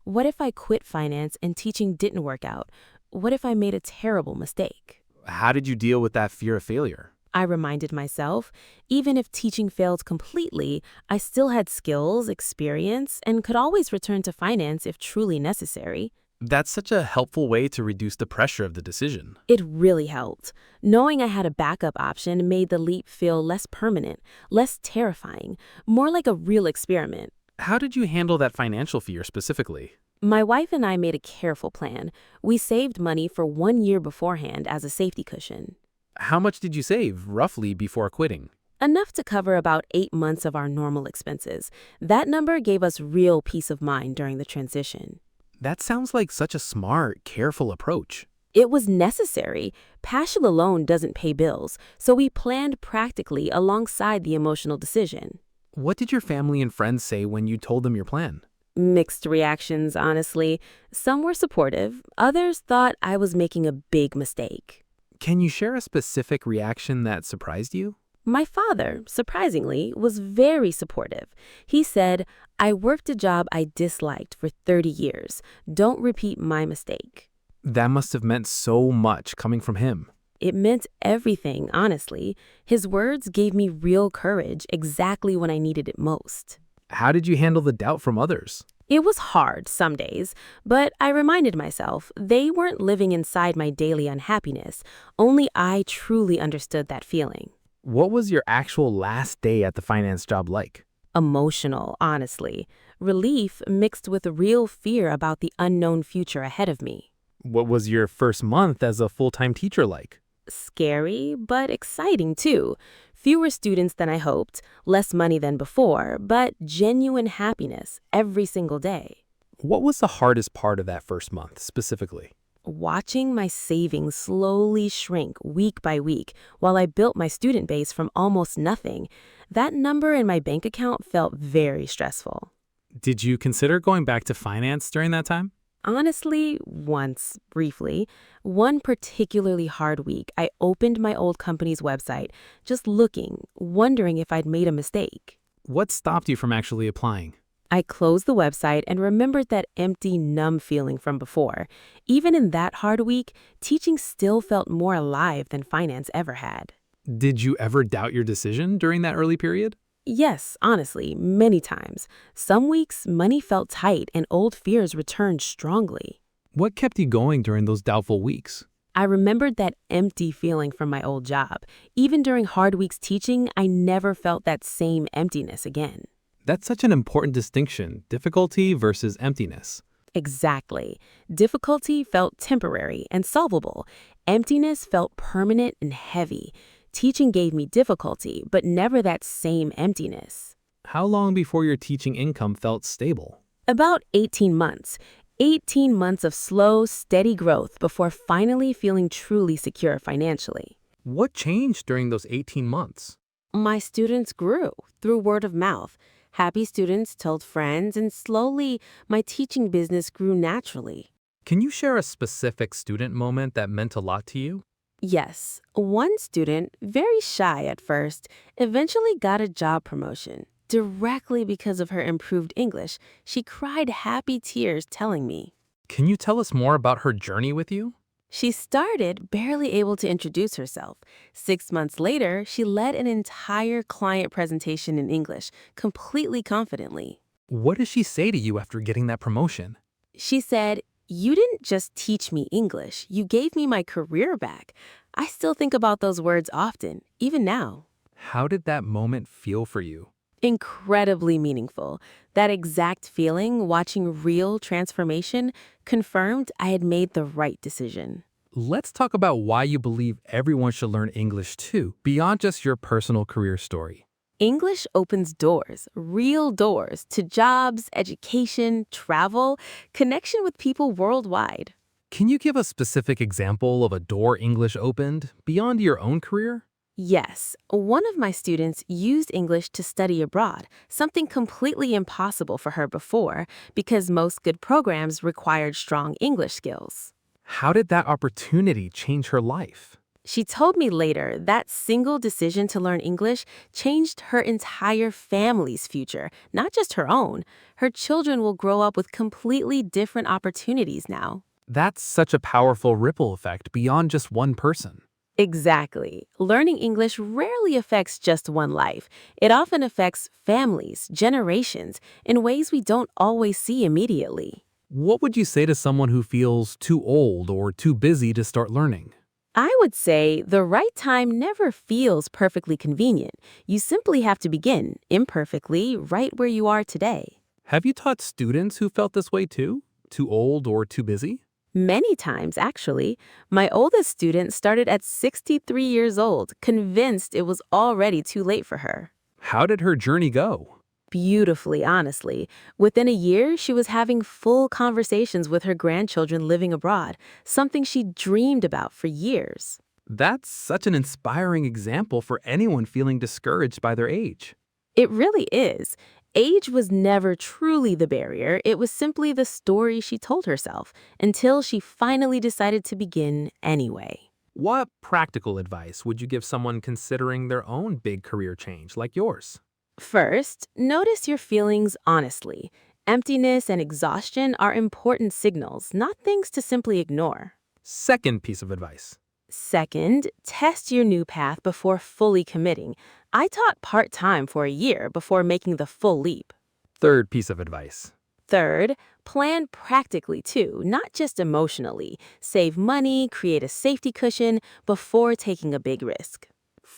What if I quit finance and teaching didn't work out? What if I made a terrible mistake? How did you deal with that fear of failure? I reminded myself, even if teaching failed completely, I still had skills, experience, and could always return to finance if truly necessary. That's such a helpful way to reduce the pressure of the decision. It really helped. Knowing I had a backup option made the leap feel less permanent, less terrifying, more like a real experiment. How did you handle that financial fear specifically? My wife and I made a careful plan. We saved money for 1 year beforehand as a safety cushion. How much did you save, roughly, before quitting? Enough to cover about 8 months of our normal expenses. That number gave us real peace of mind during the transition. That sounds like such a smart, careful approach. It was necessary. Passion alone doesn't pay bills, so we planned practically alongside the emotional decision. What did your family and friends say when you told them your plan? Mixed reactions, honestly. Some were supportive, others thought I was making a big mistake. Can you share a specific reaction that surprised you? My father, surprisingly, was very supportive. He said, "I worked a job I disliked for 30 years. Don't repeat my mistake." That must have meant so much coming from him. It meant everything, honestly. His words gave me real courage exactly when I needed it most. How did you handle the doubt from others? It was hard some days, but I reminded myself they weren't living inside my daily unhappiness. Only I truly understood that feeling. What was your actual last day at the finance job like? Emotional, honestly. Relief mixed with real fear about the unknown future ahead of me. What was your first month as a full-time teacher like? Scary, but exciting too. Fewer students than I hoped, less money than before, but genuine happiness every single day. What was the hardest part of that first month specifically? Watching my savings slowly shrink week by week while I built my student base from almost nothing, that number in my bank account felt very stressful. Did you consider going back to finance during that time? Honestly, once, briefly, one particularly hard week, I opened my old company's website, just looking, wondering if I'd made a mistake. What stopped you from actually applying? I closed the website and remembered that empty, numb feeling from before. Even in that hard week, teaching still felt more alive than finance ever had. Did you ever doubt your decision during that early period? Yes, honestly, many times. Some weeks, money felt tight and old fears returned strongly. What kept you going during those doubtful weeks? I remembered that empty feeling from my old job. Even during hard weeks teaching, I never felt that same emptiness again. That's such an important distinction, difficulty versus emptiness. Exactly. Difficulty felt temporary and solvable. Emptiness felt permanent and heavy. Teaching gave me difficulty, but never that same emptiness. How long before your teaching income felt stable? About 18 months. 18 months of slow, steady growth before finally feeling truly secure financially. What changed during those 18 months? My students grew through word of mouth. Happy students told friends, and slowly, my teaching business grew naturally. Can you share a specific student moment that meant a lot to you? Yes, one student, very shy at first, eventually got a job promotion. Directly because of her improved English, she cried happy tears telling me. Can you tell us more about her journey with you? She started barely able to introduce herself. 6 months later, she led an entire client presentation in English, completely confidently. What did she say to you after getting that promotion? She said, "You didn't just teach me English, you gave me my career back." I still think about those words often, even now. How did that moment feel for you? Incredibly meaningful. That exact feeling, watching real transformation, confirmed I had made the right decision. Let's talk about why you believe everyone should learn English too, beyond just your personal career story. English opens doors, real doors, to jobs, education, travel, connection with people worldwide. Can you give a specific example of a door English opened beyond your own career? Yes, one of my students used English to study abroad, something completely impossible for her before because most good programs required strong English skills. How did that opportunity change her life? She told me later that single decision to learn English changed her entire family's future, not just her own. Her children will grow up with completely different opportunities now. That's such a powerful ripple effect beyond just one person. Exactly. Learning English rarely affects just one life. It often affects families, generations, in ways we don't always see immediately. What would you say to someone who feels too old or too busy to start learning? I would say the right time never feels perfectly convenient. You simply have to begin, imperfectly, right where you are today. Have you taught students who felt this way too? Too old or too busy? Many times, actually. My oldest student started at 63 years old, convinced it was already too late for her. How did her journey go? Beautifully, honestly. Within a year, she was having full conversations with her grandchildren living abroad, something she dreamed about for years. That's such an inspiring example for anyone feeling discouraged by their age. It really is. Age was never truly the barrier. It was simply the story she told herself until she finally decided to begin anyway. What practical advice would you give someone considering their own big career change like yours? First, notice your feelings honestly. Emptiness and exhaustion are important signals, not things to simply ignore. Second piece of advice. Second, test your new path before fully committing. I taught part-time for a year before making the full leap. Third piece of advice. Third, plan practically too, not just emotionally. Save money, create a safety cushion before taking a big risk.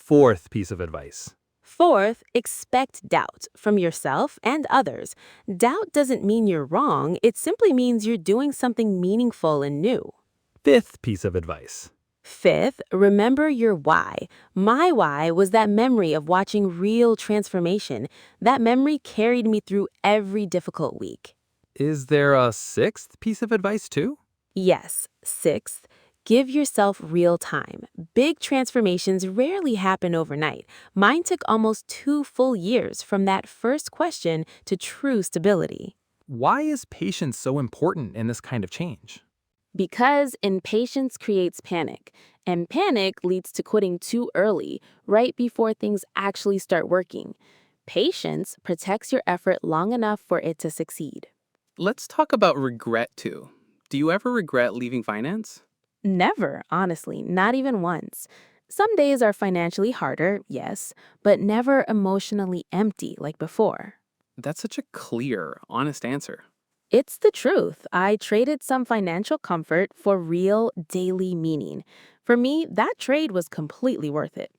Fourth piece of advice. Fourth, expect doubt from yourself and others. Doubt doesn't mean you're wrong, it simply means you're doing something meaningful and new. Fifth piece of advice. Fifth, remember your why. My why was that memory of watching real transformation. That memory carried me through every difficult week. Is there a sixth piece of advice too? Yes. Sixth, give yourself real time. Big transformations rarely happen overnight. Mine took almost 2 full years from that first question to true stability. Why is patience so important in this kind of change? Because impatience creates panic, and panic leads to quitting too early, right before things actually start working. Patience protects your effort long enough for it to succeed. Let's talk about regret too. Do you ever regret leaving finance? Never, honestly, not even once. Some days are financially harder, yes, but never emotionally empty like before. That's such a clear, honest answer. It's the truth. I traded some financial comfort for real daily meaning. For me, that trade was completely worth it.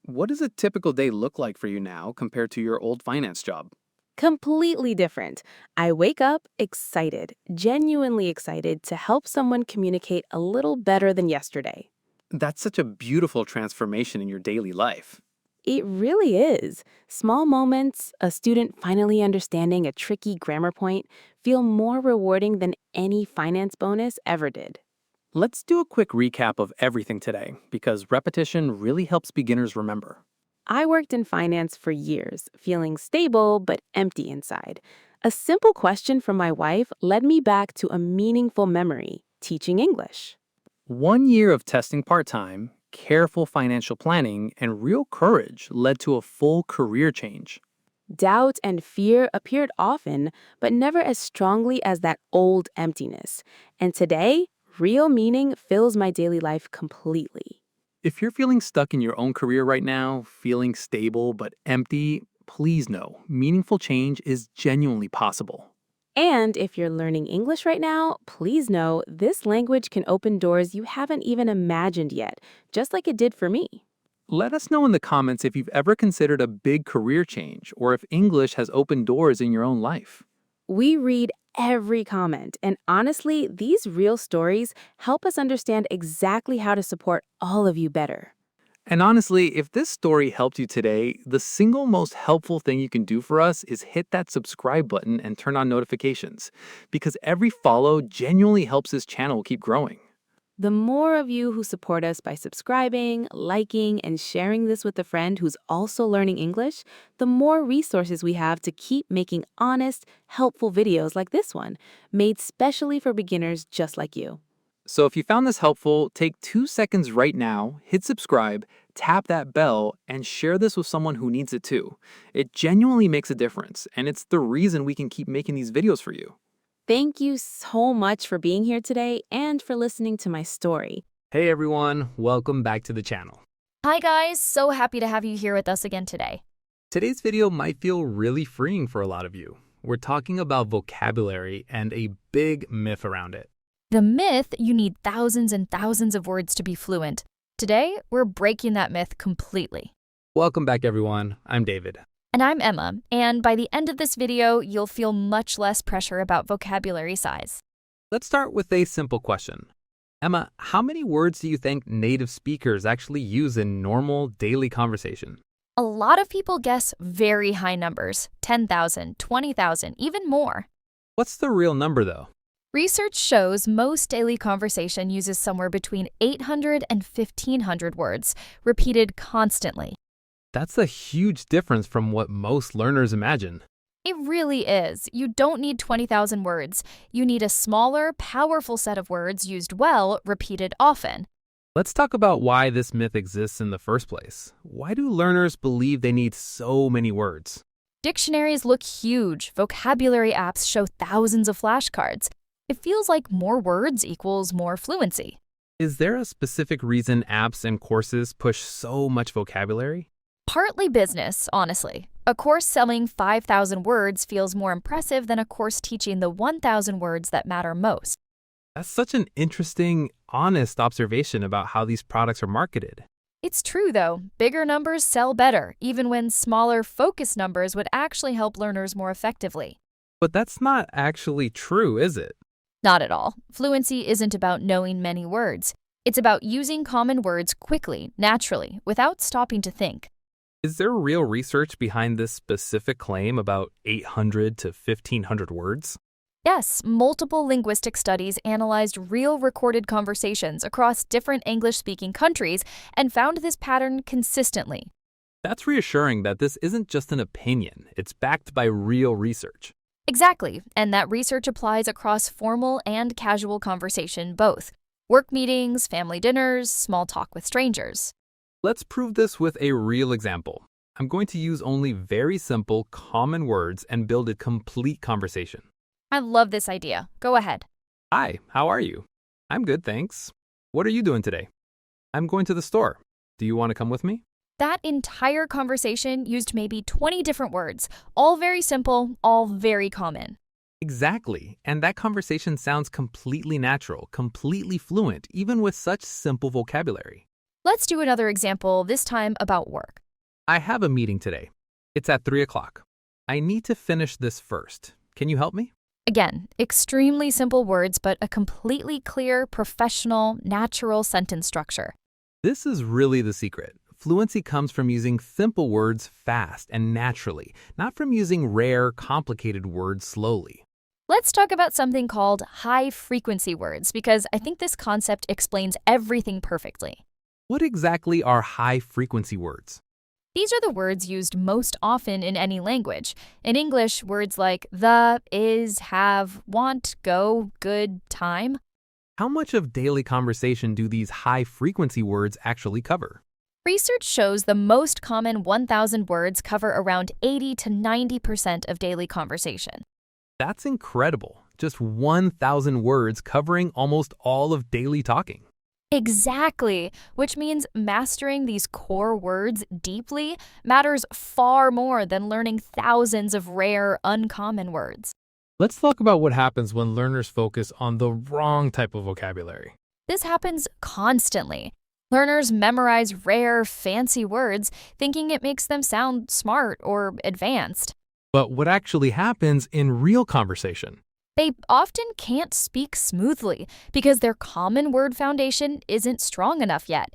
What does a typical day look like for you now compared to your old finance job? Completely different. I wake up excited, genuinely excited to help someone communicate a little better than yesterday. That's such a beautiful transformation in your daily life. It really is. Small moments, a student finally understanding a tricky grammar point, feel more rewarding than any finance bonus ever did. Let's do a quick recap of everything today, because repetition really helps beginners remember. I worked in finance for years, feeling stable but empty inside. A simple question from my wife led me back to a meaningful memory, teaching English. 1 year of testing part-time, careful financial planning, and real courage led to a full career change. Doubt and fear appeared often, but never as strongly as that old emptiness. And today, real meaning fills my daily life completely. If you're feeling stuck in your own career right now, feeling stable but empty, please know meaningful change is genuinely possible. And if you're learning English right now, please know this language can open doors you haven't even imagined yet, just like it did for me. Let us know in the comments if you've ever considered a big career change or if English has opened doors in your own life. We read every comment, and honestly, these real stories help us understand exactly how to support all of you better. And honestly, if this story helped you today, the single most helpful thing you can do for us is hit that subscribe button and turn on notifications, because every follow genuinely helps this channel keep growing. The more of you who support us by subscribing, liking, and sharing this with a friend who's also learning English, the more resources we have to keep making honest, helpful videos like this one, made specially for beginners just like you. So if you found this helpful, take 2 seconds right now, hit subscribe, tap that bell, and share this with someone who needs it too. It genuinely makes a difference, and it's the reason we can keep making these videos for you. Thank you so much for being here today and for listening to my story. Hey everyone, welcome back to the channel. Hi guys, so happy to have you here with us again today. Today's video might feel really freeing for a lot of you. We're talking about vocabulary and a big myth around it. The myth you need thousands and thousands of words to be fluent. Today, we're breaking that myth completely. Welcome back everyone, I'm David. And I'm Emma, and by the end of this video, you'll feel much less pressure about vocabulary size. Let's start with a simple question. Emma, how many words do you think native speakers actually use in normal daily conversation? A lot of people guess very high numbers, 10,000, 20,000, even more. What's the real number though? Research shows most daily conversation uses somewhere between 800 and 1,500 words, repeated constantly. That's a huge difference from what most learners imagine. It really is. You don't need 20,000 words. You need a smaller, powerful set of words used well, repeated often. Let's talk about why this myth exists in the first place. Why do learners believe they need so many words? Dictionaries look huge. Vocabulary apps show thousands of flashcards. It feels like more words equals more fluency. Is there a specific reason apps and courses push so much vocabulary? Partly business, honestly. A course selling 5,000 words feels more impressive than a course teaching the 1,000 words that matter most. That's such an interesting, honest observation about how these products are marketed. It's true, though. Bigger numbers sell better, even when smaller, focused numbers would actually help learners more effectively. But that's not actually true, is it? Not at all. Fluency isn't about knowing many words. It's about using common words quickly, naturally, without stopping to think. Is there real research behind this specific claim about 800 to 1500 words? Yes, multiple linguistic studies analyzed real recorded conversations across different English-speaking countries and found this pattern consistently. That's reassuring that this isn't just an opinion, it's backed by real research. Exactly, and that research applies across formal and casual conversation both. Work meetings, family dinners, small talk with strangers. Let's prove this with a real example. I'm going to use only very simple, common words and build a complete conversation. I love this idea. Go ahead. Hi, how are you? I'm good, thanks. What are you doing today? I'm going to the store. Do you want to come with me? That entire conversation used maybe 20 different words, all very simple, all very common. Exactly, and that conversation sounds completely natural, completely fluent, even with such simple vocabulary. Let's do another example, this time about work. I have a meeting today. It's at 3 o'clock. I need to finish this first. Can you help me? Again, extremely simple words, but a completely clear, professional, natural sentence structure. This is really the secret. Fluency comes from using simple words fast and naturally, not from using rare, complicated words slowly. Let's talk about something called high-frequency words, because I think this concept explains everything perfectly. What exactly are high-frequency words? These are the words used most often in any language. In English, words like the, is, have, want, go, good, time. How much of daily conversation do these high-frequency words actually cover? Research shows the most common 1,000 words cover around 80 to 90% of daily conversation. That's incredible. Just 1,000 words covering almost all of daily talking. Exactly, which means mastering these core words deeply matters far more than learning thousands of rare, uncommon words. Let's talk about what happens when learners focus on the wrong type of vocabulary. This happens constantly. Learners memorize rare, fancy words, thinking it makes them sound smart or advanced. But what actually happens in real conversation? They often can't speak smoothly because their common word foundation isn't strong enough yet.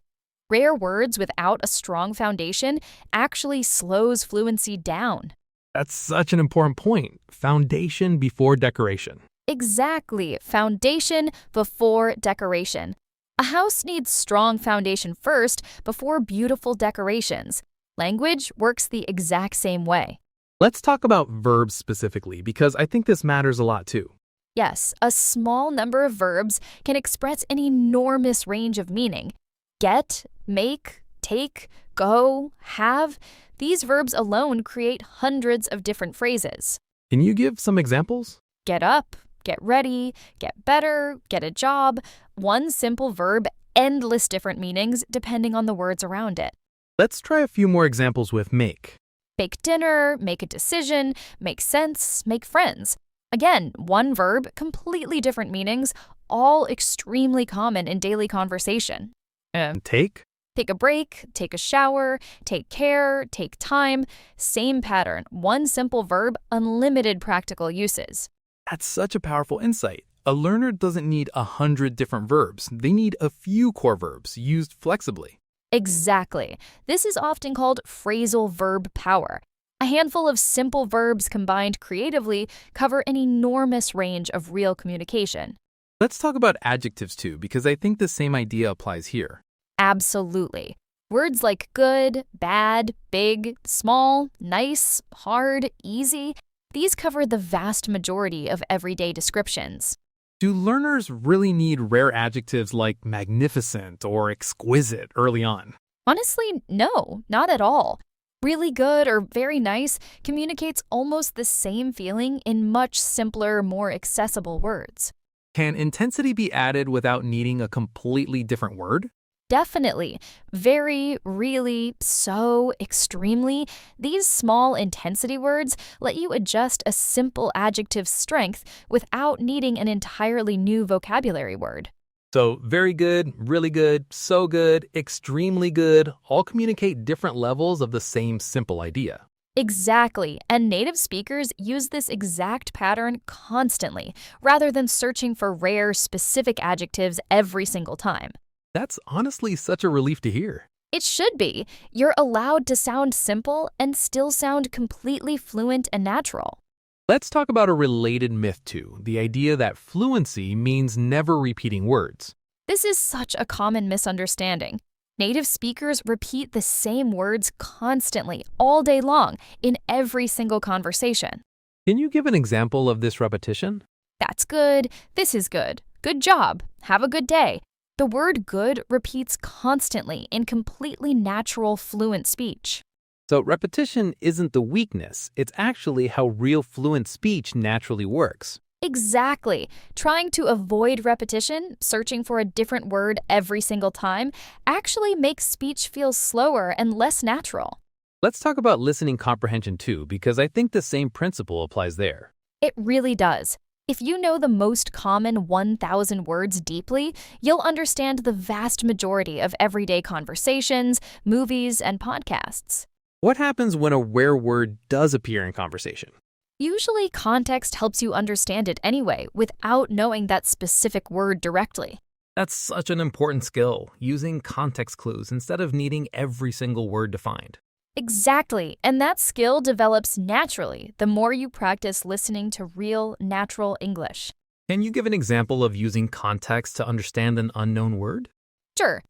Rare words without a strong foundation actually slows fluency down. That's such an important point. Foundation before decoration. Exactly. Foundation before decoration. A house needs strong foundation first before beautiful decorations. Language works the exact same way. Let's talk about verbs specifically, because I think this matters a lot too. Yes, a small number of verbs can express an enormous range of meaning. Get, make, take, go, have. These verbs alone create hundreds of different phrases. Can you give some examples? Get up, get ready, get better, get a job. One simple verb, endless different meanings depending on the words around it. Let's try a few more examples with make. Make dinner, make a decision, make sense, make friends. Again, one verb, completely different meanings, all extremely common in daily conversation. And take? Take a break, take a shower, take care, take time. Same pattern, one simple verb, unlimited practical uses. That's such a powerful insight. A learner doesn't need 100 different verbs. They need a few core verbs used flexibly. Exactly. This is often called phrasal verb power. A handful of simple verbs combined creatively cover an enormous range of real communication. Let's talk about adjectives too, because I think the same idea applies here. Absolutely. Words like good, bad, big, small, nice, hard, easy, these cover the vast majority of everyday descriptions. Do learners really need rare adjectives like magnificent or exquisite early on? Honestly, no, not at all. Really good or very nice communicates almost the same feeling in much simpler, more accessible words. Can intensity be added without needing a completely different word? Definitely. Very, really, so, extremely. These small intensity words let you adjust a simple adjective's strength without needing an entirely new vocabulary word. So very good, really good, so good, extremely good, all communicate different levels of the same simple idea. Exactly, and native speakers use this exact pattern constantly, rather than searching for rare, specific adjectives every single time. That's honestly such a relief to hear. It should be. You're allowed to sound simple and still sound completely fluent and natural. Let's talk about a related myth too, the idea that fluency means never repeating words. This is such a common misunderstanding. Native speakers repeat the same words constantly, all day long, in every single conversation. Can you give an example of this repetition? That's good. This is good. Good job. Have a good day. The word good repeats constantly in completely natural, fluent speech. So repetition isn't the weakness, it's actually how real fluent speech naturally works. Exactly. Trying to avoid repetition, searching for a different word every single time, actually makes speech feel slower and less natural. Let's talk about listening comprehension too, because I think the same principle applies there. It really does. If you know the most common 1,000 words deeply, you'll understand the vast majority of everyday conversations, movies, and podcasts. What happens when a rare word does appear in conversation? Usually, context helps you understand it anyway, without knowing that specific word directly. That's such an important skill, using context clues instead of needing every single word defined. Exactly, and that skill develops naturally the more you practice listening to real, natural English. Can you give an example of using context to understand an unknown word? Sure.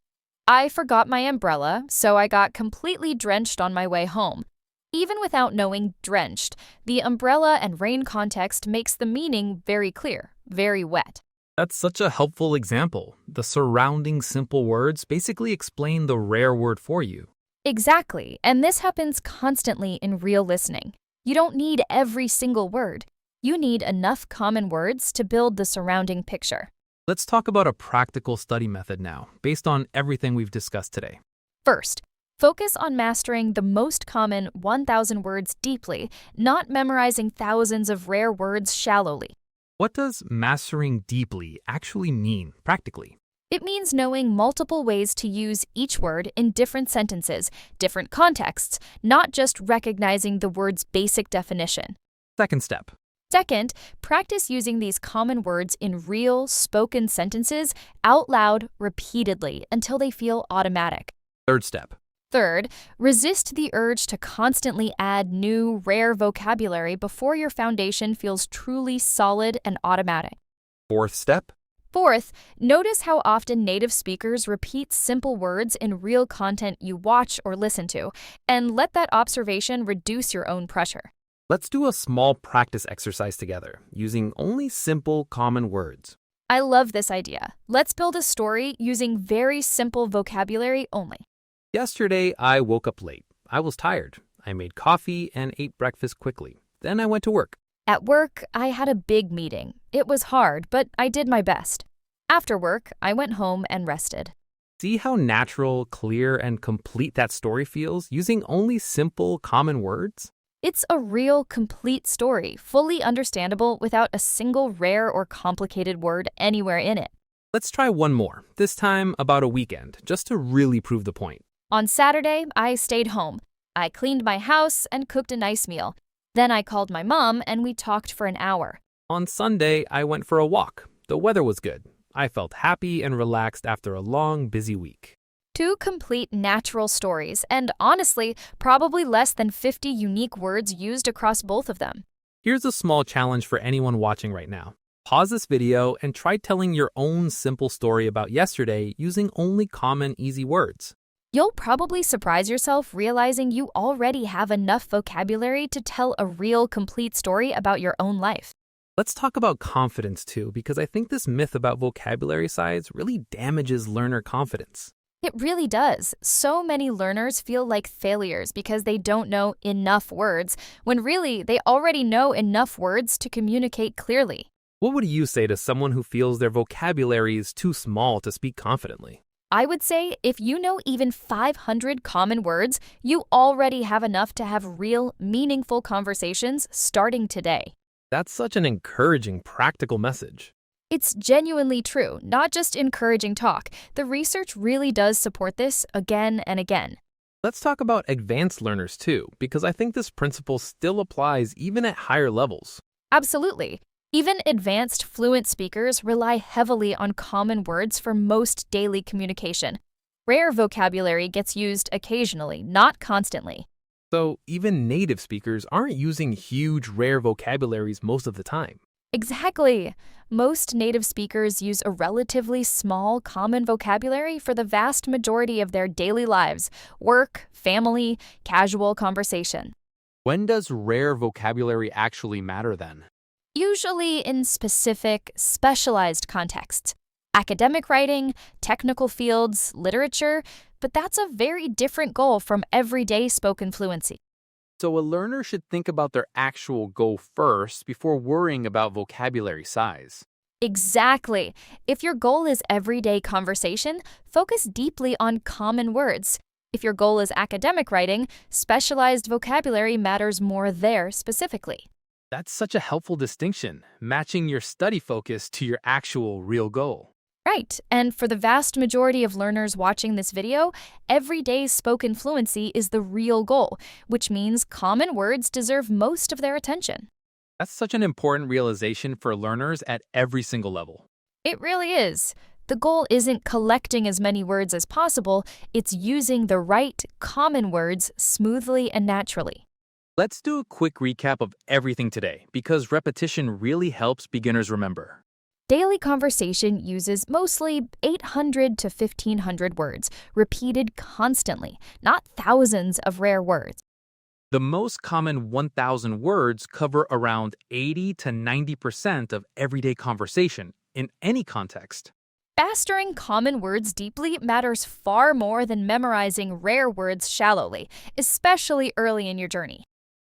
I forgot my umbrella, so I got completely drenched on my way home. Even without knowing drenched, the umbrella and rain context makes the meaning very clear, very wet. That's such a helpful example. The surrounding simple words basically explain the rare word for you. Exactly, and this happens constantly in real listening. You don't need every single word. You need enough common words to build the surrounding picture. Let's talk about a practical study method now, based on everything we've discussed today. First, focus on mastering the most common 1,000 words deeply, not memorizing thousands of rare words shallowly. What does mastering deeply actually mean, practically? It means knowing multiple ways to use each word in different sentences, different contexts, not just recognizing the word's basic definition. Second step. Second, practice using these common words in real, spoken sentences out loud repeatedly until they feel automatic. Third step. Third, resist the urge to constantly add new, rare vocabulary before your foundation feels truly solid and automatic. Fourth step. Fourth, notice how often native speakers repeat simple words in real content you watch or listen to, and let that observation reduce your own pressure. Let's do a small practice exercise together, using only simple, common words. I love this idea. Let's build a story using very simple vocabulary only. Yesterday, I woke up late. I was tired. I made coffee and ate breakfast quickly. Then I went to work. At work, I had a big meeting. It was hard, but I did my best. After work, I went home and rested. See how natural, clear, and complete that story feels using only simple, common words? It's a real, complete story, fully understandable without a single rare or complicated word anywhere in it. Let's try one more, this time about a weekend, just to really prove the point. On Saturday, I stayed home. I cleaned my house and cooked a nice meal. Then I called my mom and we talked for an hour. On Sunday, I went for a walk. The weather was good. I felt happy and relaxed after a long, busy week. 2 complete natural stories, and honestly, probably less than 50 unique words used across both of them. Here's a small challenge for anyone watching right now. Pause this video and try telling your own simple story about yesterday using only common, easy words. You'll probably surprise yourself realizing you already have enough vocabulary to tell a real, complete story about your own life. Let's talk about confidence too, because I think this myth about vocabulary size really damages learner confidence. It really does. So many learners feel like failures because they don't know enough words, when really they already know enough words to communicate clearly. What would you say to someone who feels their vocabulary is too small to speak confidently? I would say if you know even 500 common words, you already have enough to have real, meaningful conversations starting today. That's such an encouraging, practical message. It's genuinely true, not just encouraging talk. The research really does support this again and again. Let's talk about advanced learners too, because I think this principle still applies even at higher levels. Absolutely. Even advanced fluent speakers rely heavily on common words for most daily communication. Rare vocabulary gets used occasionally, not constantly. So even native speakers aren't using huge, rare vocabularies most of the time. Exactly. Most native speakers use a relatively small common vocabulary for the vast majority of their daily lives: work, family, casual conversation. When does rare vocabulary actually matter then? Usually in specific, specialized contexts. Academic writing, technical fields, literature, but that's a very different goal from everyday spoken fluency. So a learner should think about their actual goal first before worrying about vocabulary size. Exactly. If your goal is everyday conversation, focus deeply on common words. If your goal is academic writing, specialized vocabulary matters more there specifically. That's such a helpful distinction, matching your study focus to your actual real goal. Right, and for the vast majority of learners watching this video, everyday spoken fluency is the real goal, which means common words deserve most of their attention. That's such an important realization for learners at every single level. It really is. The goal isn't collecting as many words as possible, it's using the right, common words smoothly and naturally. Let's do a quick recap of everything today, because repetition really helps beginners remember. Daily conversation uses mostly 800 to 1,500 words, repeated constantly, not thousands of rare words. The most common 1,000 words cover around 80 to 90% of everyday conversation in any context. Mastering common words deeply matters far more than memorizing rare words shallowly, especially early in your journey.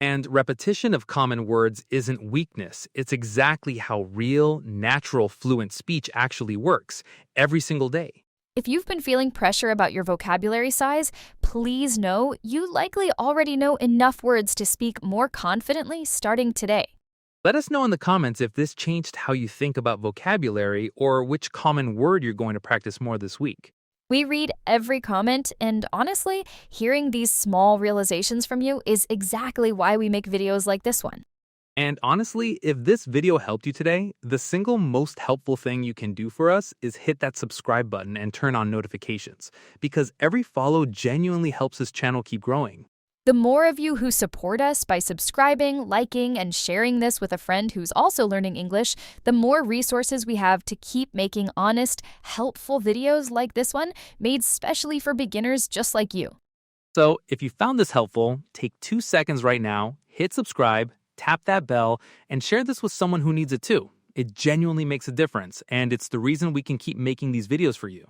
And repetition of common words isn't weakness. It's exactly how real, natural, fluent speech actually works every single day. If you've been feeling pressure about your vocabulary size, please know you likely already know enough words to speak more confidently starting today. Let us know in the comments if this changed how you think about vocabulary or which common word you're going to practice more this week. We read every comment, and honestly, hearing these small realizations from you is exactly why we make videos like this one. And honestly, if this video helped you today, the single most helpful thing you can do for us is hit that subscribe button and turn on notifications, because every follow genuinely helps this channel keep growing. The more of you who support us by subscribing, liking, and sharing this with a friend who's also learning English, the more resources we have to keep making honest, helpful videos like this one, made specially for beginners just like you. So if you found this helpful, take 2 seconds right now, hit subscribe, tap that bell, and share this with someone who needs it too. It genuinely makes a difference, and it's the reason we can keep making these videos for you.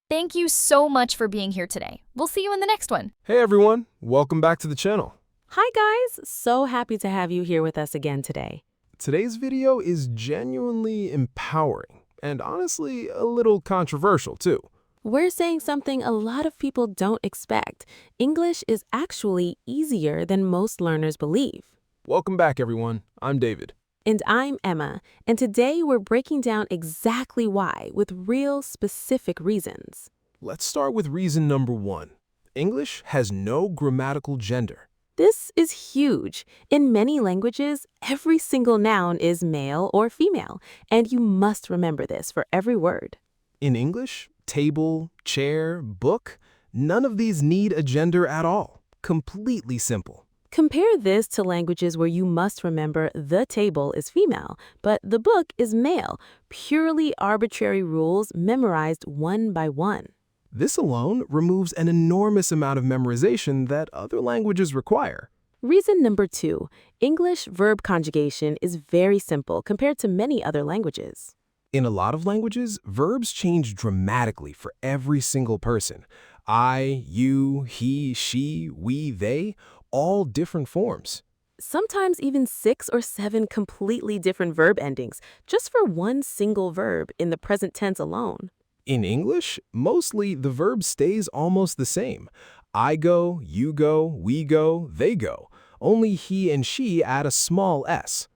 Thank you so much for being here today. We'll see you in the next one. Hey everyone, welcome back to the channel. Hi guys, so happy to have you here with us again today. Today's video is genuinely empowering and honestly a little controversial too. We're saying something a lot of people don't expect. English is actually easier than most learners believe. Welcome back everyone, I'm David. And I'm Emma, and today we're breaking down exactly why with real specific reasons. Let's start with reason number 1. English has no grammatical gender. This is huge. In many languages, every single noun is male or female, and you must remember this for every word. In English, table, chair, book, none of these need a gender at all. Completely simple. Compare this to languages where you must remember the table is female, but the book is male, purely arbitrary rules memorized one by one. This alone removes an enormous amount of memorization that other languages require. Reason number 2, English verb conjugation is very simple compared to many other languages. In a lot of languages, verbs change dramatically for every single person. I, you, he, she, we, they, all different forms. Sometimes even 6 or 7 completely different verb endings, just for one single verb in the present tense alone. In English, mostly the verb stays almost the same. I go, you go, we go, they go. Only he and she add a small s.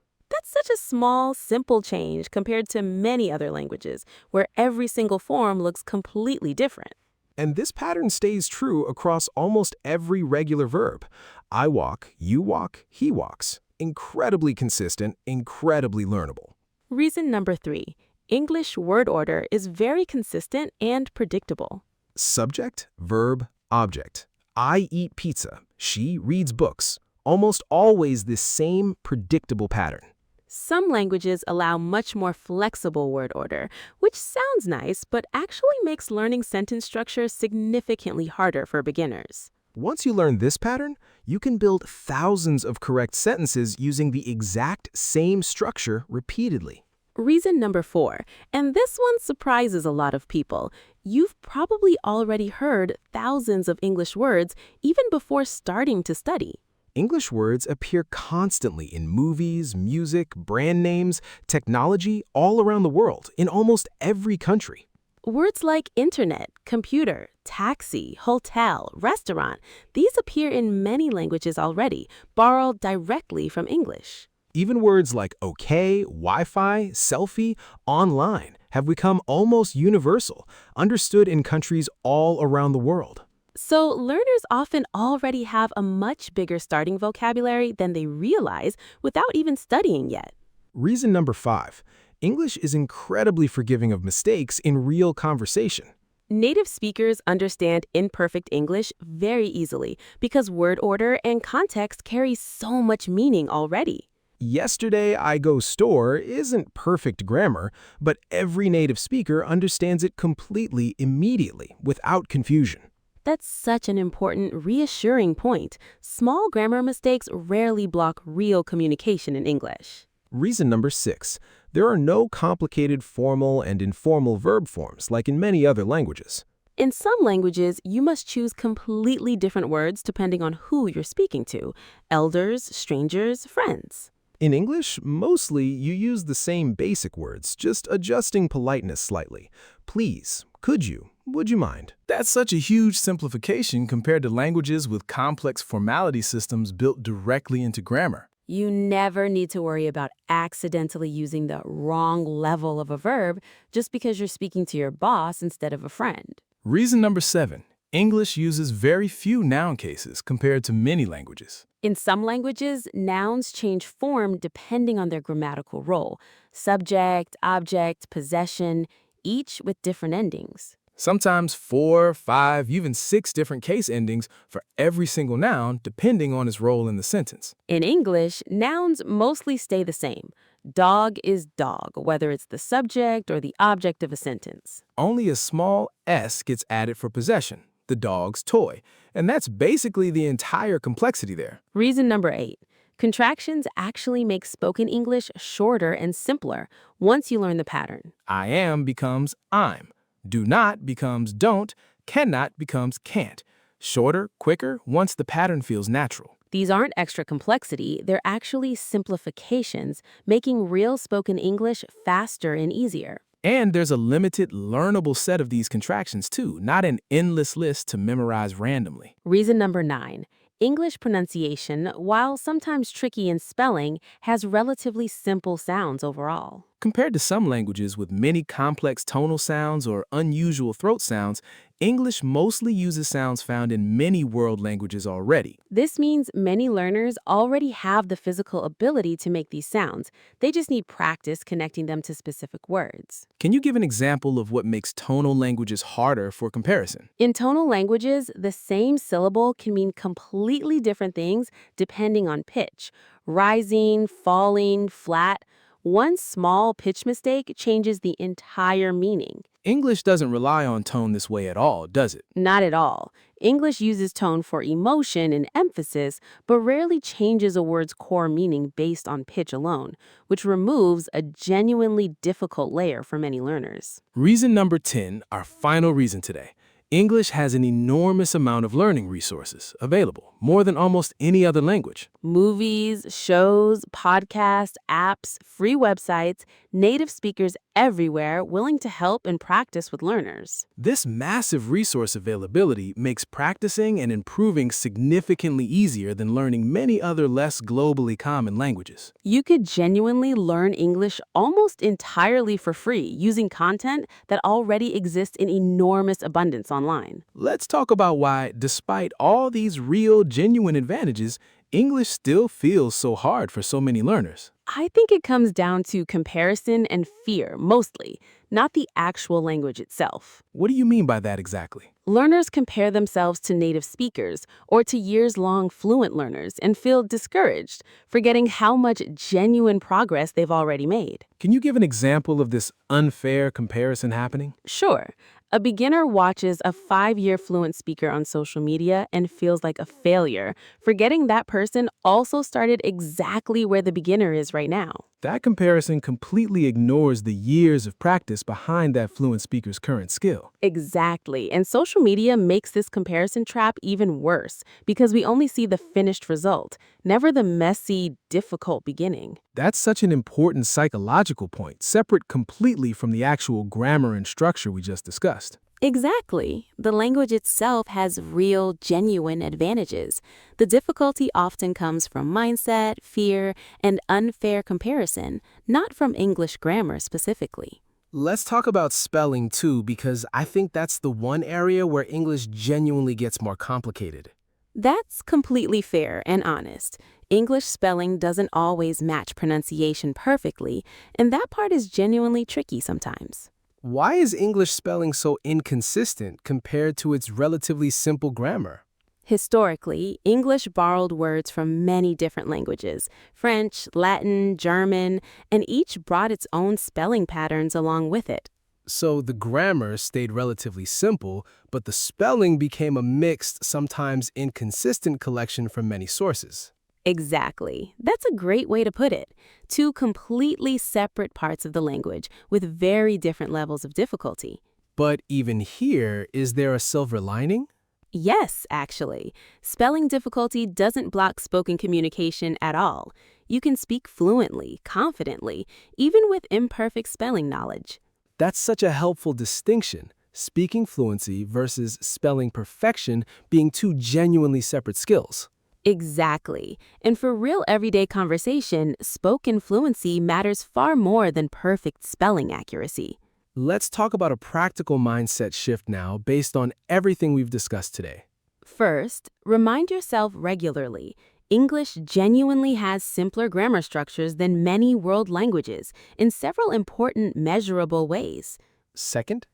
That's such a small, simple change compared to many other languages, where every single form looks completely different. And this pattern stays true across almost every regular verb. I walk, you walk, he walks. Incredibly consistent, incredibly learnable. Reason number 3. English word order is very consistent and predictable. Subject, verb, object. I eat pizza. She reads books. Almost always this same predictable pattern. Some languages allow much more flexible word order, which sounds nice, but actually makes learning sentence structure significantly harder for beginners. Once you learn this pattern, you can build thousands of correct sentences using the exact same structure repeatedly. Reason number 4, and this one surprises a lot of people. You've probably already heard thousands of English words even before starting to study. English words appear constantly in movies, music, brand names, technology all around the world, in almost every country. Words like internet, computer, taxi, hotel, restaurant, these appear in many languages already, borrowed directly from English. Even words like okay, Wi-Fi, selfie, online have become almost universal, understood in countries all around the world. So learners often already have a much bigger starting vocabulary than they realize without even studying yet. Reason number 5. English is incredibly forgiving of mistakes in real conversation. Native speakers understand imperfect English very easily because word order and context carry so much meaning already. Yesterday I go store isn't perfect grammar, but every native speaker understands it completely immediately, without confusion. That's such an important, reassuring point. Small grammar mistakes rarely block real communication in English. Reason number 6. There are no complicated formal and informal verb forms like in many other languages. In some languages, you must choose completely different words depending on who you're speaking to: elders, strangers, friends. In English, mostly you use the same basic words, just adjusting politeness slightly. Please, could you, would you mind? That's such a huge simplification compared to languages with complex formality systems built directly into grammar. You never need to worry about accidentally using the wrong level of a verb just because you're speaking to your boss instead of a friend. Reason number 7. English uses very few noun cases compared to many languages. In some languages, nouns change form depending on their grammatical role: subject, object, possession, each with different endings. Sometimes 4, 5, even 6 different case endings for every single noun depending on its role in the sentence. In English, nouns mostly stay the same. Dog is dog, whether it's the subject or the object of a sentence. Only a small s gets added for possession, the dog's toy, and that's basically the entire complexity there. Reason number 8. Contractions actually make spoken English shorter and simpler once you learn the pattern. I am becomes I'm. Do not becomes don't. Cannot becomes can't. Shorter, quicker, once the pattern feels natural. These aren't extra complexity, they're actually simplifications, making real spoken English faster and easier. And there's a limited, learnable set of these contractions too, not an endless list to memorize randomly. Reason number 9. English pronunciation, while sometimes tricky in spelling, has relatively simple sounds overall. Compared to some languages with many complex tonal sounds or unusual throat sounds, English mostly uses sounds found in many world languages already. This means many learners already have the physical ability to make these sounds. They just need practice connecting them to specific words. Can you give an example of what makes tonal languages harder for comparison? In tonal languages, the same syllable can mean completely different things depending on pitch: rising, falling, flat. One small pitch mistake changes the entire meaning. English doesn't rely on tone this way at all, does it? Not at all. English uses tone for emotion and emphasis, but rarely changes a word's core meaning based on pitch alone, which removes a genuinely difficult layer for many learners. Reason number 10, our final reason today. English has an enormous amount of learning resources available, more than almost any other language. Movies, shows, podcasts, apps, free websites, native speakers everywhere willing to help and practice with learners. This massive resource availability makes practicing and improving significantly easier than learning many other less globally common languages. You could genuinely learn English almost entirely for free using content that already exists in enormous abundance online. Let's talk about why, despite all these real, genuine advantages, English still feels so hard for so many learners. I think it comes down to comparison and fear, mostly, not the actual language itself. What do you mean by that exactly? Learners compare themselves to native speakers or to years-long fluent learners and feel discouraged, forgetting how much genuine progress they've already made. Can you give an example of this unfair comparison happening? Sure, a beginner watches a 5-year fluent speaker on social media and feels like a failure, forgetting that person also started exactly where the beginner is right now. That comparison completely ignores the years of practice behind that fluent speaker's current skill. Exactly. And social media makes this comparison trap even worse because we only see the finished result, never the messy, difficult beginning. That's such an important psychological point, separate completely from the actual grammar and structure we just discussed. Exactly. The language itself has real, genuine advantages. The difficulty often comes from mindset, fear, and unfair comparison, not from English grammar specifically. Let's talk about spelling too, because I think that's the one area where English genuinely gets more complicated. That's completely fair and honest. English spelling doesn't always match pronunciation perfectly, and that part is genuinely tricky sometimes. Why is English spelling so inconsistent compared to its relatively simple grammar? Historically, English borrowed words from many different languages, French, Latin, German, and each brought its own spelling patterns along with it. So the grammar stayed relatively simple, but the spelling became a mixed, sometimes inconsistent collection from many sources. Exactly. That's a great way to put it. Two completely separate parts of the language with very different levels of difficulty. But even here, is there a silver lining? Yes, actually. Spelling difficulty doesn't block spoken communication at all. You can speak fluently, confidently, even with imperfect spelling knowledge. That's such a helpful distinction, speaking fluency versus spelling perfection being two genuinely separate skills. Exactly. And for real everyday conversation, spoken fluency matters far more than perfect spelling accuracy. Let's talk about a practical mindset shift now based on everything we've discussed today. First, remind yourself regularly. English genuinely has simpler grammar structures than many world languages in several important measurable ways. Second,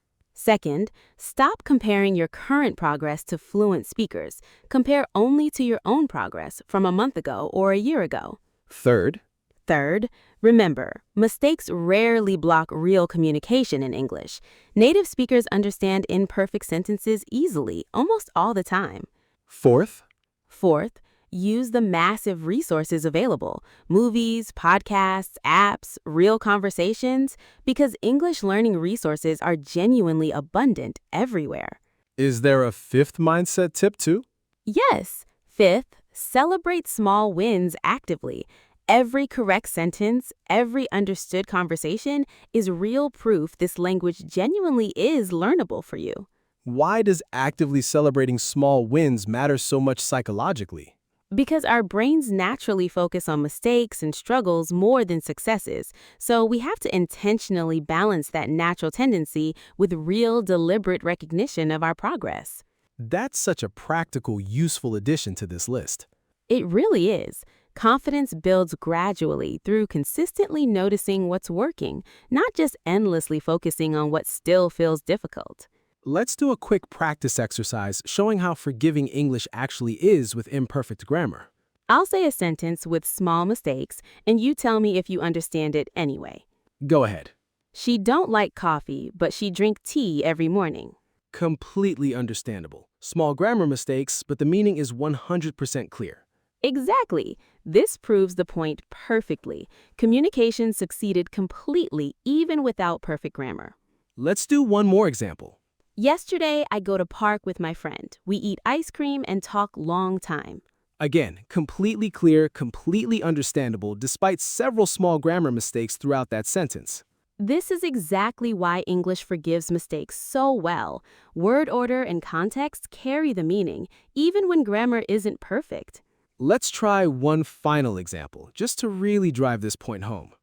stop comparing your current progress to fluent speakers. Compare only to your own progress from a month ago or a year ago. Third, remember, mistakes rarely block real communication in English. Native speakers understand imperfect sentences easily, almost all the time. Fourth, use the massive resources available, movies, podcasts, apps, real conversations, because English learning resources are genuinely abundant everywhere. Is there a fifth mindset tip too? Yes. Fifth, celebrate small wins actively. Every correct sentence, every understood conversation is real proof this language genuinely is learnable for you. Why does actively celebrating small wins matter so much psychologically? Because our brains naturally focus on mistakes and struggles more than successes, so we have to intentionally balance that natural tendency with real, deliberate recognition of our progress. That's such a practical, useful addition to this list. It really is. Confidence builds gradually through consistently noticing what's working, not just endlessly focusing on what still feels difficult. Let's do a quick practice exercise showing how forgiving English actually is with imperfect grammar. I'll say a sentence with small mistakes, and you tell me if you understand it anyway. Go ahead. She don't like coffee, but she drink tea every morning. Completely understandable. Small grammar mistakes, but the meaning is 100% clear. Exactly. This proves the point perfectly. Communication succeeded completely even without perfect grammar. Let's do one more example. Yesterday, I go to park with my friend. We eat ice cream and talk long time. Again, completely clear, completely understandable, despite several small grammar mistakes throughout that sentence. This is exactly why English forgives mistakes so well. Word order and context carry the meaning, even when grammar isn't perfect. Let's try one final example, just to really drive this point home.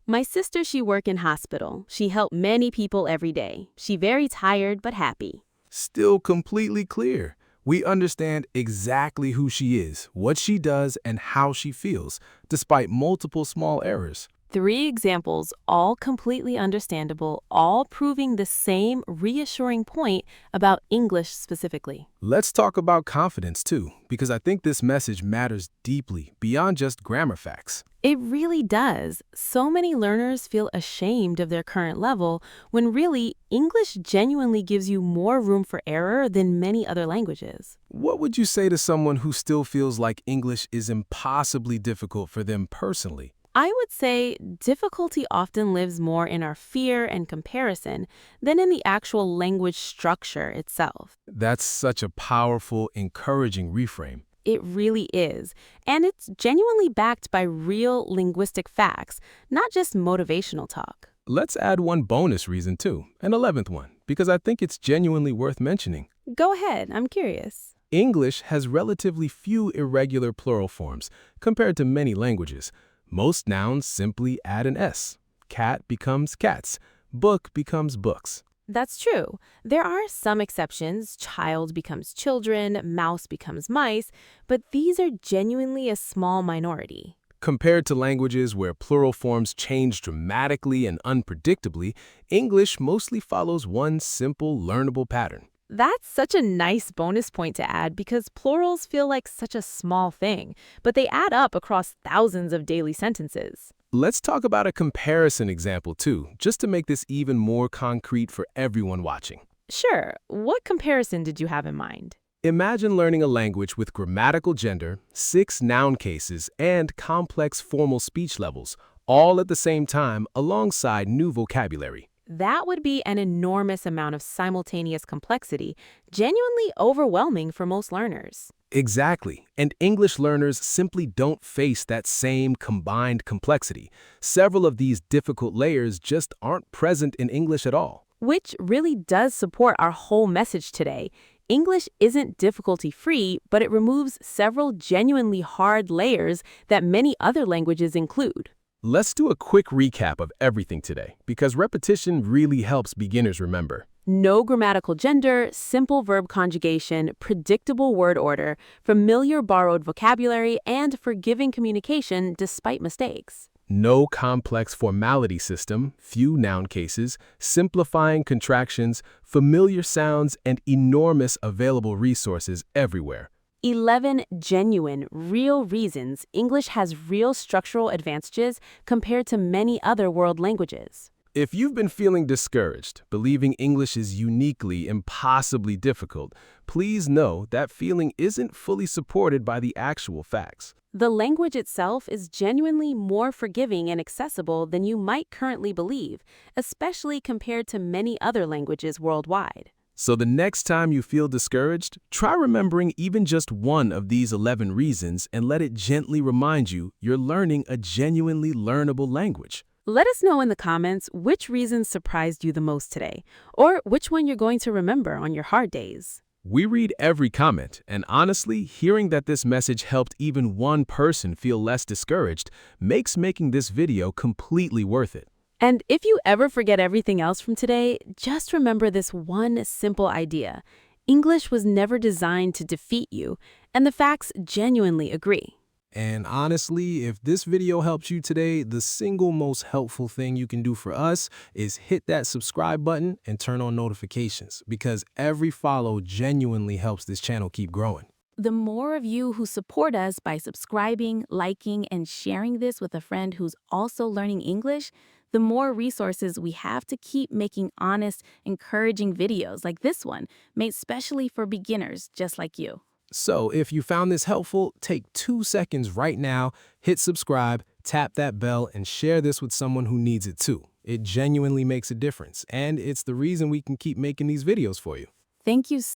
My sister, she work in hospital. She help many people every day. She very tired but happy. Still completely clear. We understand exactly who she is, what she does, and how she feels, despite multiple small errors. 3 examples, all completely understandable, all proving the same reassuring point about English specifically. Let's talk about confidence too, because I think this message matters deeply beyond just grammar facts. It really does. So many learners feel ashamed of their current level when really English genuinely gives you more room for error than many other languages. What would you say to someone who still feels like English is impossibly difficult for them personally? I would say difficulty often lives more in our fear and comparison than in the actual language structure itself. That's such a powerful, encouraging reframe. It really is. And it's genuinely backed by real linguistic facts, not just motivational talk. Let's add one bonus reason too, an 11th one, because I think it's genuinely worth mentioning. Go ahead, I'm curious. English has relatively few irregular plural forms compared to many languages. Most nouns simply add an S. Cat becomes cats. Book becomes books. That's true. There are some exceptions. Child becomes children, mouse becomes mice, but these are genuinely a small minority. Compared to languages where plural forms change dramatically and unpredictably, English mostly follows one simple, learnable pattern. That's such a nice bonus point to add because plurals feel like such a small thing, but they add up across thousands of daily sentences. Let's talk about a comparison example too, just to make this even more concrete for everyone watching. Sure, what comparison did you have in mind? Imagine learning a language with grammatical gender, 6 noun cases, and complex formal speech levels, all at the same time alongside new vocabulary. That would be an enormous amount of simultaneous complexity, genuinely overwhelming for most learners. Exactly, and English learners simply don't face that same combined complexity. Several of these difficult layers just aren't present in English at all. Which really does support our whole message today. English isn't difficulty-free, but it removes several genuinely hard layers that many other languages include. Let's do a quick recap of everything today, because repetition really helps beginners remember. No grammatical gender, simple verb conjugation, predictable word order, familiar borrowed vocabulary, and forgiving communication despite mistakes. No complex formality system, few noun cases, simplifying contractions, familiar sounds, and enormous available resources everywhere. 11 genuine, real reasons English has real structural advantages compared to many other world languages. If you've been feeling discouraged, believing English is uniquely, impossibly difficult, please know that feeling isn't fully supported by the actual facts. The language itself is genuinely more forgiving and accessible than you might currently believe, especially compared to many other languages worldwide. So the next time you feel discouraged, try remembering even just one of these 11 reasons and let it gently remind you you're learning a genuinely learnable language. Let us know in the comments which reasons surprised you the most today, or which one you're going to remember on your hard days. We read every comment, and honestly, hearing that this message helped even one person feel less discouraged makes making this video completely worth it. And if you ever forget everything else from today, just remember this one simple idea. English was never designed to defeat you, and the facts genuinely agree. And honestly, if this video helped you today, the single most helpful thing you can do for us is hit that subscribe button and turn on notifications, because every follow genuinely helps this channel keep growing. The more of you who support us by subscribing, liking, and sharing this with a friend who's also learning English, the more resources we have to keep making honest, encouraging videos like this one, made specially for beginners just like you. So if you found this helpful, take 2 seconds right now, hit subscribe, tap that bell, and share this with someone who needs it too. It genuinely makes a difference, and it's the reason we can keep making these videos for you. Thank you